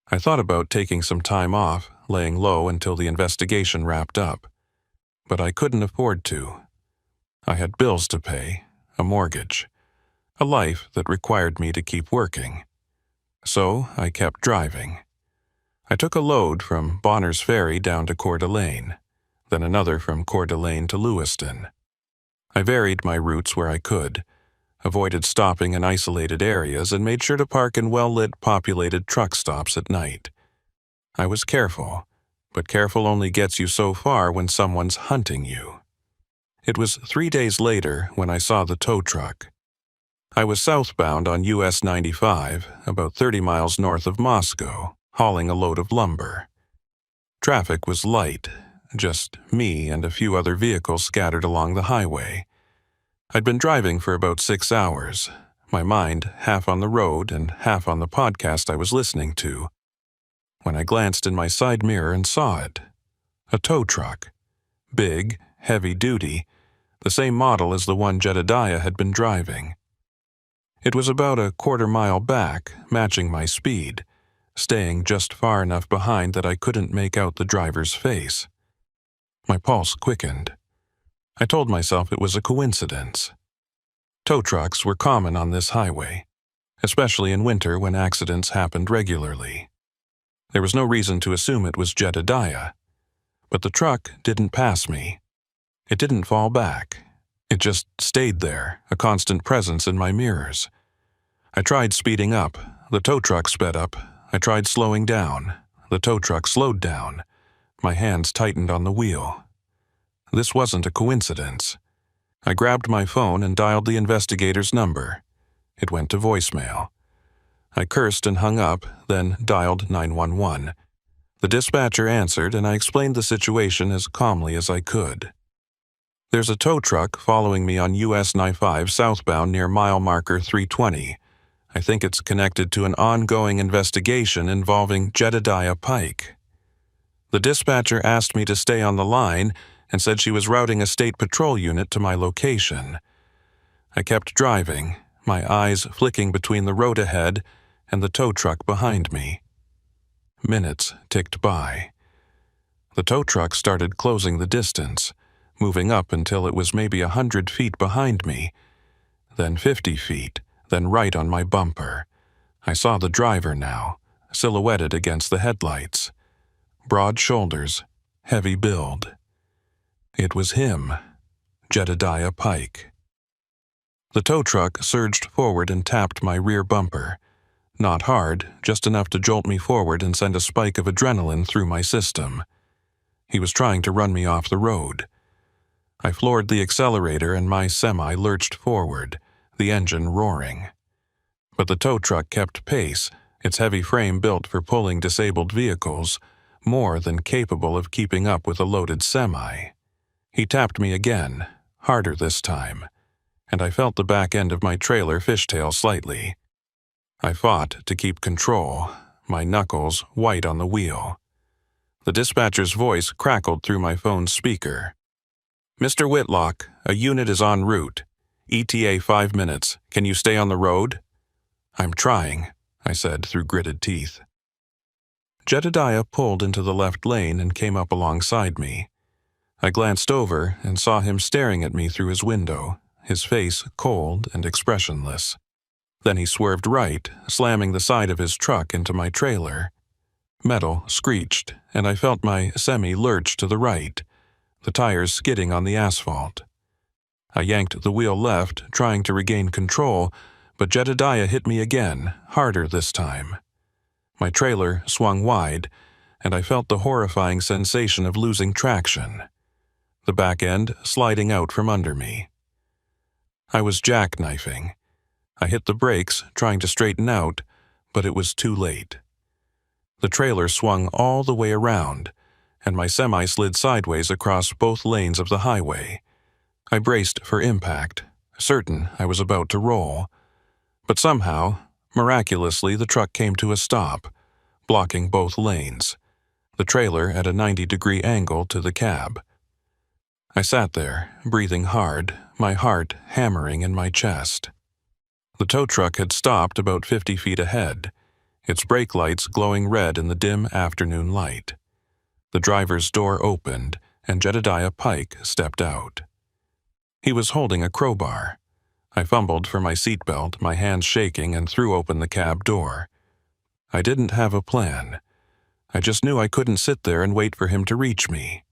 I thought about taking some time off, laying low until the investigation wrapped up, but I couldn't afford to. I had bills to pay, a mortgage, a life that required me to keep working. So I kept driving. I took a load from Bonner's Ferry down to Coeur d'Alene, then another from Coeur d'Alene to Lewiston. I varied my routes where I could, avoided stopping in isolated areas, and made sure to park in well-lit, populated truck stops at night. I was careful, but careful only gets you so far when someone's hunting you. It was 3 days later when I saw the tow truck. I was southbound on US 95, about 30 miles north of Moscow, hauling a load of lumber. Traffic was light, just me and a few other vehicles scattered along the highway. I'd been driving for about 6 hours, my mind half on the road and half on the podcast I was listening to, when I glanced in my side mirror and saw it. A tow truck. Big, heavy-duty, the same model as the one Jedediah had been driving. It was about a quarter-mile back, matching my speed, staying just far enough behind that I couldn't make out the driver's face. My pulse quickened. I told myself it was a coincidence. Tow trucks were common on this highway, especially in winter when accidents happened regularly. There was no reason to assume it was Jedediah, but the truck didn't pass me. It didn't fall back. It just stayed there, a constant presence in my mirrors. I tried speeding up. The tow truck sped up. I tried slowing down. The tow truck slowed down. My hands tightened on the wheel. This wasn't a coincidence. I grabbed my phone and dialed the investigator's number. It went to voicemail. I cursed and hung up, then dialed 911. The dispatcher answered, and I explained the situation as calmly as I could. There's a tow truck following me on US 95 southbound near mile marker 320. I think it's connected to an ongoing investigation involving Jedediah Pike. The dispatcher asked me to stay on the line and said she was routing a state patrol unit to my location. I kept driving, my eyes flicking between the road ahead and the tow truck behind me. Minutes ticked by. The tow truck started closing the distance, moving up until it was maybe 100 feet behind me, then 50 feet, then right on my bumper. I saw the driver now, silhouetted against the headlights. Broad shoulders, heavy build. It was him, Jedediah Pike. The tow truck surged forward and tapped my rear bumper. Not hard, just enough to jolt me forward and send a spike of adrenaline through my system. He was trying to run me off the road. I floored the accelerator and my semi lurched forward, the engine roaring. But the tow truck kept pace, its heavy frame built for pulling disabled vehicles, more than capable of keeping up with a loaded semi. He tapped me again, harder this time, and I felt the back end of my trailer fishtail slightly. I fought to keep control, my knuckles white on the wheel. The dispatcher's voice crackled through my phone's speaker. "Mr. Whitlock, a unit is en route. ETA 5 minutes. Can you stay on the road?" "I'm trying," I said through gritted teeth. Jedediah pulled into the left lane and came up alongside me. I glanced over and saw him staring at me through his window, his face cold and expressionless. Then he swerved right, slamming the side of his truck into my trailer. Metal screeched, and I felt my semi lurch to the right, the tires skidding on the asphalt. I yanked the wheel left, trying to regain control, but Jedediah hit me again, harder this time. My trailer swung wide, and I felt the horrifying sensation of losing traction, the back end sliding out from under me. I was jackknifing. I hit the brakes, trying to straighten out, but it was too late. The trailer swung all the way around, and my semi slid sideways across both lanes of the highway. I braced for impact, certain I was about to roll. But somehow, miraculously, the truck came to a stop, blocking both lanes, the trailer at a 90-degree angle to the cab. I sat there, breathing hard, my heart hammering in my chest. The tow truck had stopped about 50 feet ahead, its brake lights glowing red in the dim afternoon light. The driver's door opened, and Jedediah Pike stepped out. He was holding a crowbar. I fumbled for my seatbelt, my hands shaking, and threw open the cab door. I didn't have a plan. I just knew I couldn't sit there and wait for him to reach me.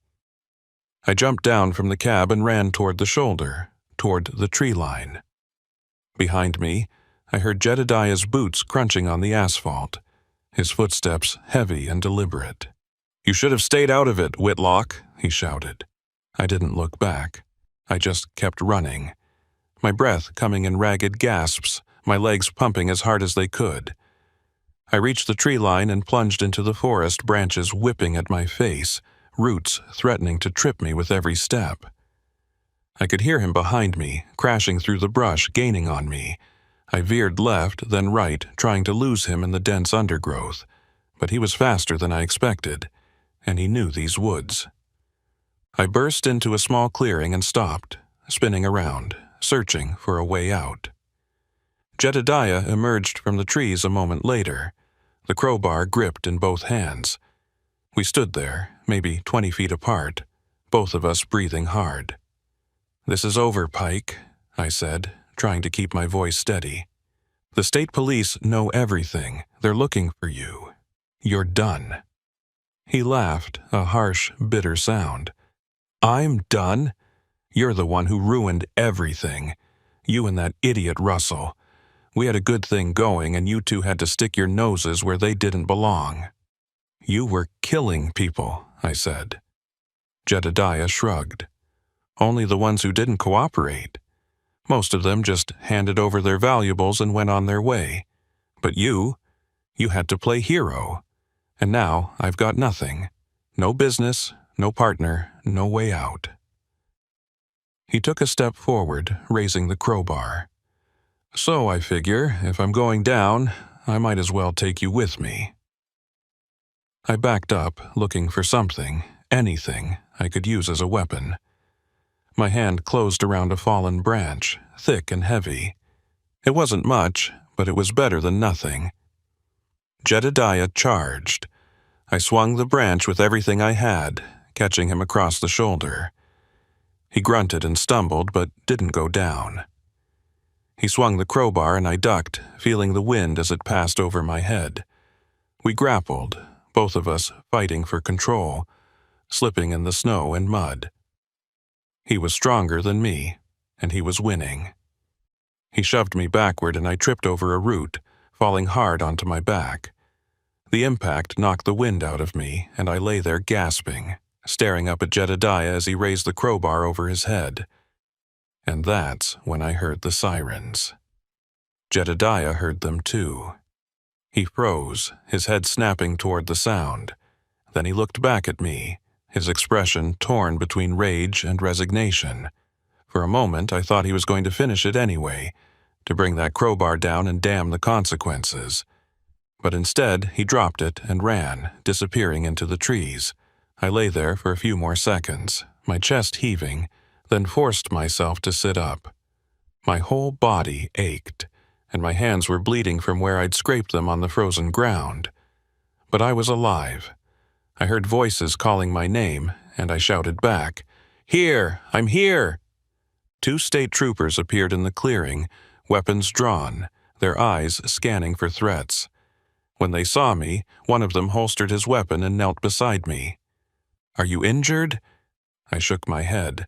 I jumped down from the cab and ran toward the shoulder, toward the tree line. Behind me, I heard Jedediah's boots crunching on the asphalt, his footsteps heavy and deliberate. "You should have stayed out of it, Whitlock," he shouted. I didn't look back. I just kept running, my breath coming in ragged gasps, my legs pumping as hard as they could. I reached the tree line and plunged into the forest, branches whipping at my face, roots threatening to trip me with every step. I could hear him behind me, crashing through the brush, gaining on me. I veered left, then right, trying to lose him in the dense undergrowth, but he was faster than I expected, and he knew these woods. I burst into a small clearing and stopped, spinning around, searching for a way out. Jedediah emerged from the trees a moment later, the crowbar gripped in both hands. We stood there, maybe 20 feet apart, both of us breathing hard. "This is over, Pike," I said, trying to keep my voice steady. "The state police know everything. They're looking for you. You're done." He laughed, a harsh, bitter sound. "I'm done? You're the one who ruined everything. You and that idiot Russell. We had a good thing going, and you two had to stick your noses where they didn't belong." "You were killing people," I said. Jedediah shrugged. "Only the ones who didn't cooperate. Most of them just handed over their valuables and went on their way. But you had to play hero. And now I've got nothing. No business, no partner, no way out." He took a step forward, raising the crowbar. "So I figure, if I'm going down, I might as well take you with me." I backed up, looking for something, anything, I could use as a weapon. My hand closed around a fallen branch, thick and heavy. It wasn't much, but it was better than nothing. Jedediah charged. I swung the branch with everything I had, catching him across the shoulder. He grunted and stumbled, but didn't go down. He swung the crowbar and I ducked, feeling the wind as it passed over my head. We grappled, both of us fighting for control. slipping in the snow and mud. He was stronger than me, and he was winning. He shoved me backward and I tripped over a root, falling hard onto my back. The impact knocked the wind out of me, and I lay there gasping, staring up at Jedediah as he raised the crowbar over his head. And that's when I heard the sirens. Jedediah heard them too. He froze, his head snapping toward the sound. Then he looked back at me, his expression torn between rage and resignation. For a moment, I thought he was going to finish it anyway, to bring that crowbar down and damn the consequences. But instead, he dropped it and ran, disappearing into the trees. I lay there for a few more seconds, my chest heaving, then forced myself to sit up. My whole body ached, and my hands were bleeding from where I'd scraped them on the frozen ground. But I was alive. I heard voices calling my name, and I shouted back, "Here! I'm here!" 2 state troopers appeared in the clearing, weapons drawn, their eyes scanning for threats. When they saw me, one of them holstered his weapon and knelt beside me. "Are you injured?" I shook my head.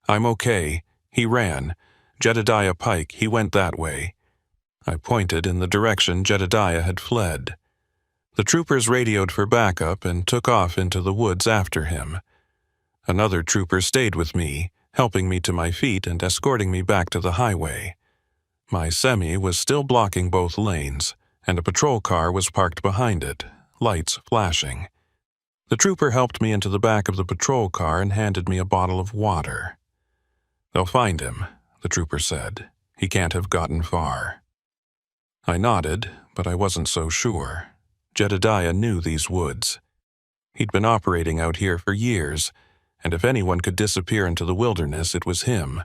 "I'm okay. He ran. Jedediah Pike, he went that way." I pointed in the direction Jedediah had fled. The troopers radioed for backup and took off into the woods after him. Another trooper stayed with me, helping me to my feet and escorting me back to the highway. My semi was still blocking both lanes, and a patrol car was parked behind it, lights flashing. The trooper helped me into the back of the patrol car and handed me a bottle of water. "They'll find him," the trooper said. "He can't have gotten far." I nodded, but I wasn't so sure. Jedediah knew these woods. He'd been operating out here for years, and if anyone could disappear into the wilderness, it was him.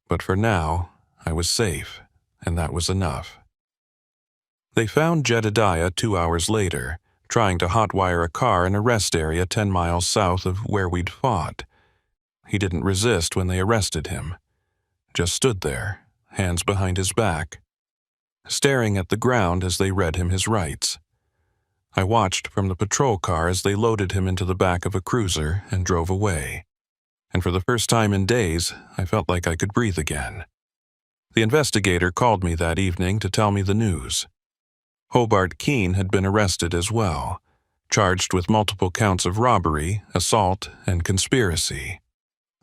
But for now, I was safe, and that was enough. They found Jedediah 2 hours later, trying to hotwire a car in a rest area 10 miles south of where we'd fought. He didn't resist when they arrested him. Just stood there, hands behind his back, staring at the ground as they read him his rights. I watched from the patrol car as they loaded him into the back of a cruiser and drove away. And for the first time in days, I felt like I could breathe again. The investigator called me that evening to tell me the news. Hobart Keene had been arrested as well, charged with multiple counts of robbery, assault, and conspiracy.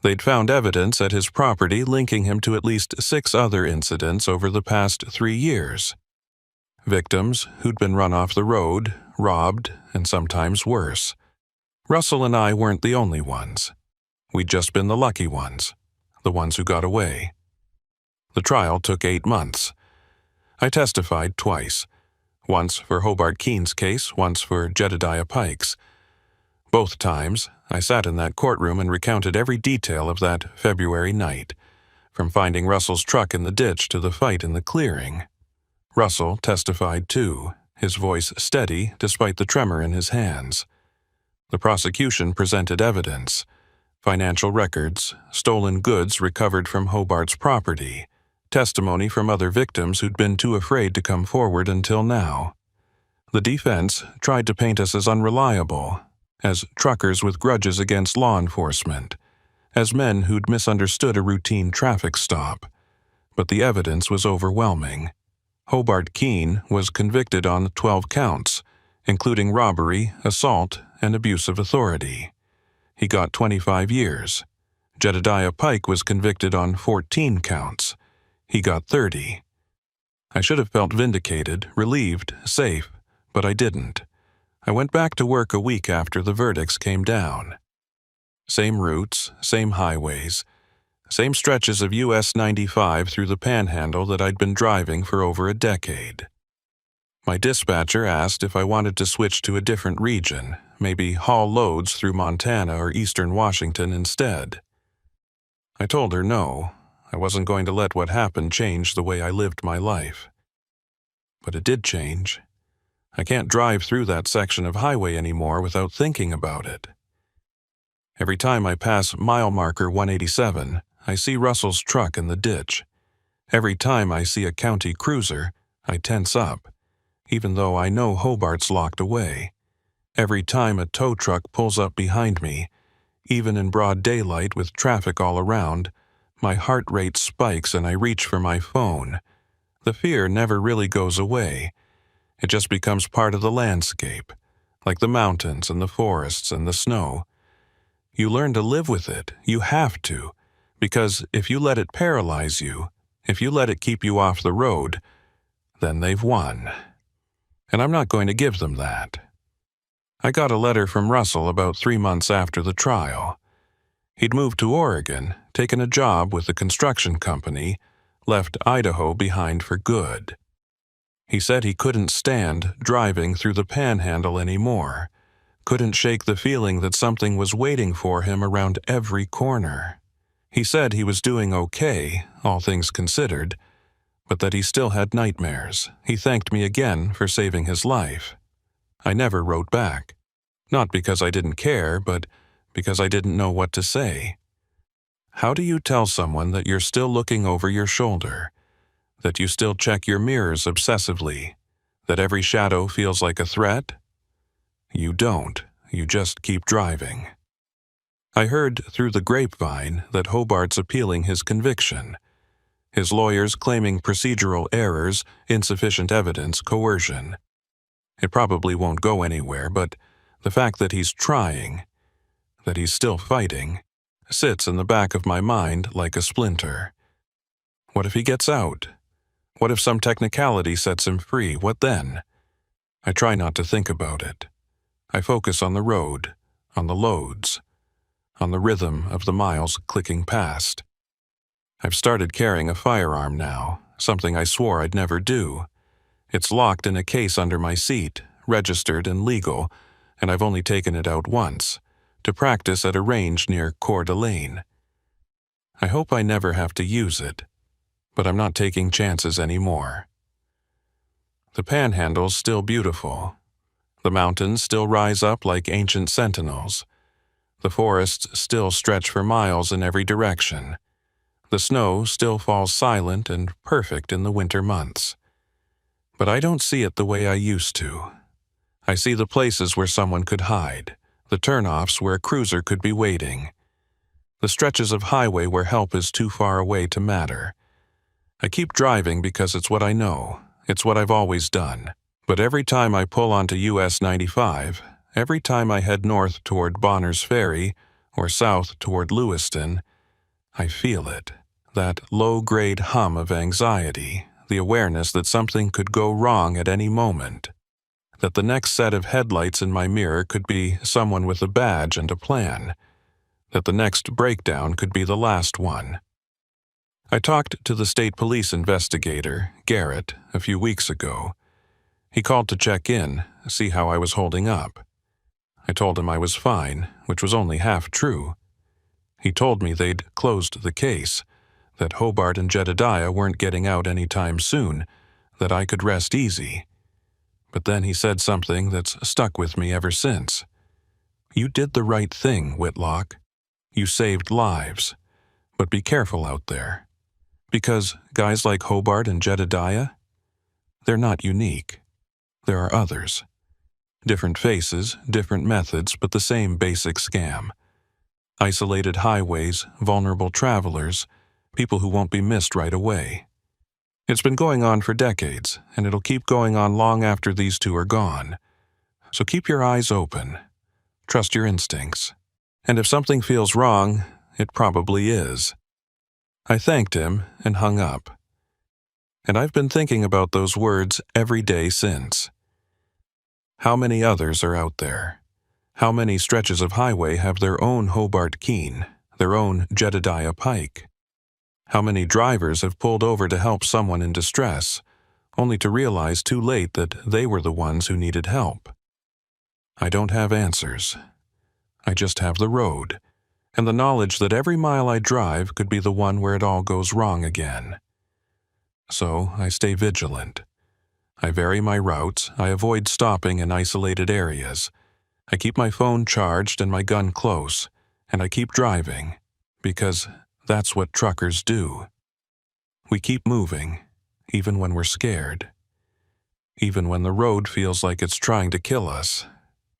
They'd found evidence at his property linking him to at least 6 other incidents over the past 3 years. Victims who'd been run off the road, robbed, and sometimes worse. Russell and I weren't the only ones. We'd just been the lucky ones, the ones who got away. The trial took 8 months. I testified twice, once for Hobart Keene's case, once for Jedediah Pike's. Both times, I sat in that courtroom and recounted every detail of that February night, from finding Russell's truck in the ditch to the fight in the clearing. Russell testified too, his voice steady despite the tremor in his hands. The prosecution presented evidence, financial records, stolen goods recovered from Hobart's property, testimony from other victims who'd been too afraid to come forward until now. The defense tried to paint us as unreliable, as truckers with grudges against law enforcement, as men who'd misunderstood a routine traffic stop. But the evidence was overwhelming. Hobart Keene was convicted on 12 counts, including robbery, assault, and abuse of authority. He got 25 years. Jedediah Pike was convicted on 14 counts. He got 30. I should have felt vindicated, relieved, safe, but I didn't. I went back to work a week after the verdicts came down. Same routes, same highways, same stretches of US 95 through the Panhandle that I'd been driving for over a decade. My dispatcher asked if I wanted to switch to a different region, maybe haul loads through Montana or eastern Washington instead. I told her no, I wasn't going to let what happened change the way I lived my life. But it did change. I can't drive through that section of highway anymore without thinking about it. Every time I pass mile marker 187, I see Russell's truck in the ditch. Every time I see a county cruiser, I tense up, even though I know Hobart's locked away. Every time a tow truck pulls up behind me, Even in broad daylight with traffic all around, my heart rate spikes and I reach for my phone. The fear never really goes away. It just becomes part of the landscape, like the mountains and the forests and the snow. You learn to live with it. You have to. Because if you let it paralyze you, if you let it keep you off the road, then they've won. And I'm not going to give them that. I got a letter from Russell about 3 months after the trial. He'd moved to Oregon, taken a job with a construction company, left Idaho behind for good. He said he couldn't stand driving through the Panhandle anymore, couldn't shake the feeling that something was waiting for him around every corner. He said he was doing okay, all things considered, but that he still had nightmares. He thanked me again for saving his life. I never wrote back. Not because I didn't care, but because I didn't know what to say. How do you tell someone that you're still looking over your shoulder, that you still check your mirrors obsessively, that every shadow feels like a threat? You don't. You just keep driving. I heard through the grapevine that Hobart's appealing his conviction. His lawyers claiming procedural errors, insufficient evidence, coercion. It probably won't go anywhere, but the fact that he's trying, that he's still fighting, sits in the back of my mind like a splinter. What if he gets out? What if some technicality sets him free? What then? I try not to think about it. I focus on the road, on the loads, on the rhythm of the miles clicking past. I've started carrying a firearm now, something I swore I'd never do. It's locked in a case under my seat, registered and legal, and I've only taken it out once, to practice at a range near Coeur d'Alene. I hope I never have to use it, but I'm not taking chances anymore. The Panhandle's still beautiful. The mountains still rise up like ancient sentinels. The forests still stretch for miles in every direction. The snow still falls silent and perfect in the winter months. But I don't see it the way I used to. I see the places where someone could hide, the turnoffs where a cruiser could be waiting, the stretches of highway where help is too far away to matter. I keep driving because it's what I know, it's what I've always done. But every time I pull onto US 95, every time I head north toward Bonner's Ferry or south toward Lewiston, I feel it, that low-grade hum of anxiety, the awareness that something could go wrong at any moment, that the next set of headlights in my mirror could be someone with a badge and a plan, that the next breakdown could be the last one. I talked to the state police investigator, Garrett, a few weeks ago. He called to check in, see how I was holding up. I told him I was fine, which was only half true. He told me they'd closed the case, that Hobart and Jedediah weren't getting out any time soon, that I could rest easy. But then he said something that's stuck with me ever since. You did the right thing, Whitlock. You saved lives. But be careful out there. Because guys like Hobart and Jedediah, they're not unique. There are others. Different faces, different methods, but the same basic scam. Isolated highways, vulnerable travelers, people who won't be missed right away. It's been going on for decades, and it'll keep going on long after these two are gone. So keep your eyes open. Trust your instincts. And if something feels wrong, it probably is. I thanked him and hung up. And I've been thinking about those words every day since. How many others are out there? How many stretches of highway have their own Hobart Keene, their own Jedediah Pike? How many drivers have pulled over to help someone in distress, only to realize too late that they were the ones who needed help? I don't have answers. I just have the road, and the knowledge that every mile I drive could be the one where it all goes wrong again. So I stay vigilant. I vary my routes, I avoid stopping in isolated areas. I keep my phone charged and my gun close, and I keep driving, because that's what truckers do. We keep moving, even when we're scared. Even when the road feels like it's trying to kill us.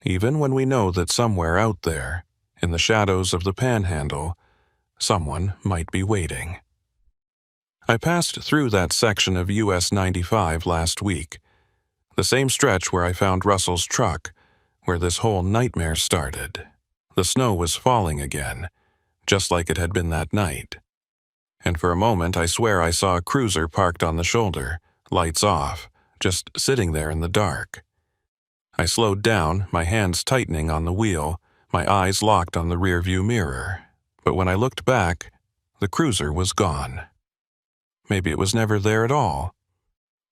Even when we know that somewhere out there, In the shadows of the Panhandle, someone might be waiting. I passed through that section of US 95 last week, the same stretch where I found Russell's truck, where this whole nightmare started. The snow was falling again, just like it had been that night. And for a moment I swear I saw a cruiser parked on the shoulder, lights off, just sitting there in the dark. I slowed down, my hands tightening on the wheel, my eyes locked on the rearview mirror. But when I looked back, the cruiser was gone. Maybe it was never there at all.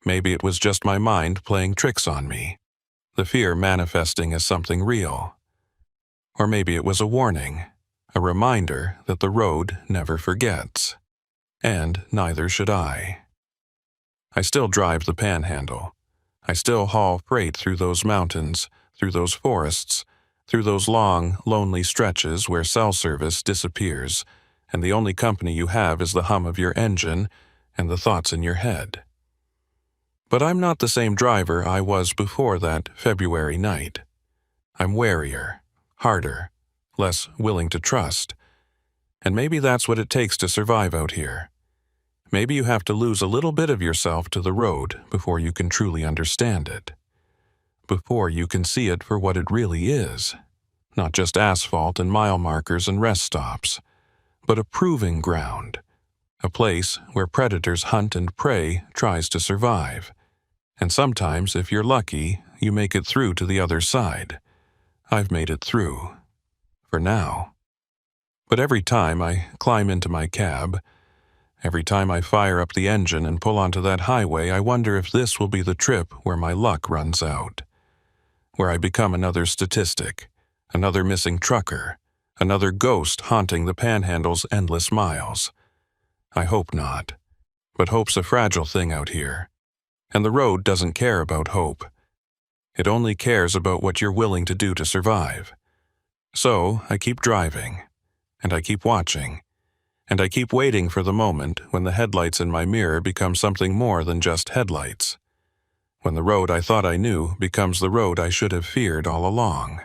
Maybe it was just my mind playing tricks on me, the fear manifesting as something real. Or maybe it was a warning, a reminder that the road never forgets. And neither should I. I still drive the Panhandle. I still haul freight through those mountains, through those forests, through those long, lonely stretches where cell service disappears, and the only company you have is the hum of your engine and the thoughts in your head. But I'm not the same driver I was before that February night. I'm warier, harder, less willing to trust. And maybe that's what it takes to survive out here. Maybe you have to lose a little bit of yourself to the road before you can truly understand it. Before you can see it for what it really is. Not just asphalt and mile markers and rest stops, but a proving ground. A place where predators hunt and prey tries to survive. And sometimes, if you're lucky, you make it through to the other side. I've made it through. For now. But every time I climb into my cab, every time I fire up the engine and pull onto that highway, I wonder if this will be the trip where my luck runs out. Where I become another statistic, another missing trucker, another ghost haunting the Panhandle's endless miles. I hope not. But hope's a fragile thing out here. And the road doesn't care about hope. It only cares about what you're willing to do to survive. So I keep driving, and I keep watching, and I keep waiting for the moment when the headlights in my mirror become something more than just headlights. When the road I thought I knew becomes the road I should have feared all along.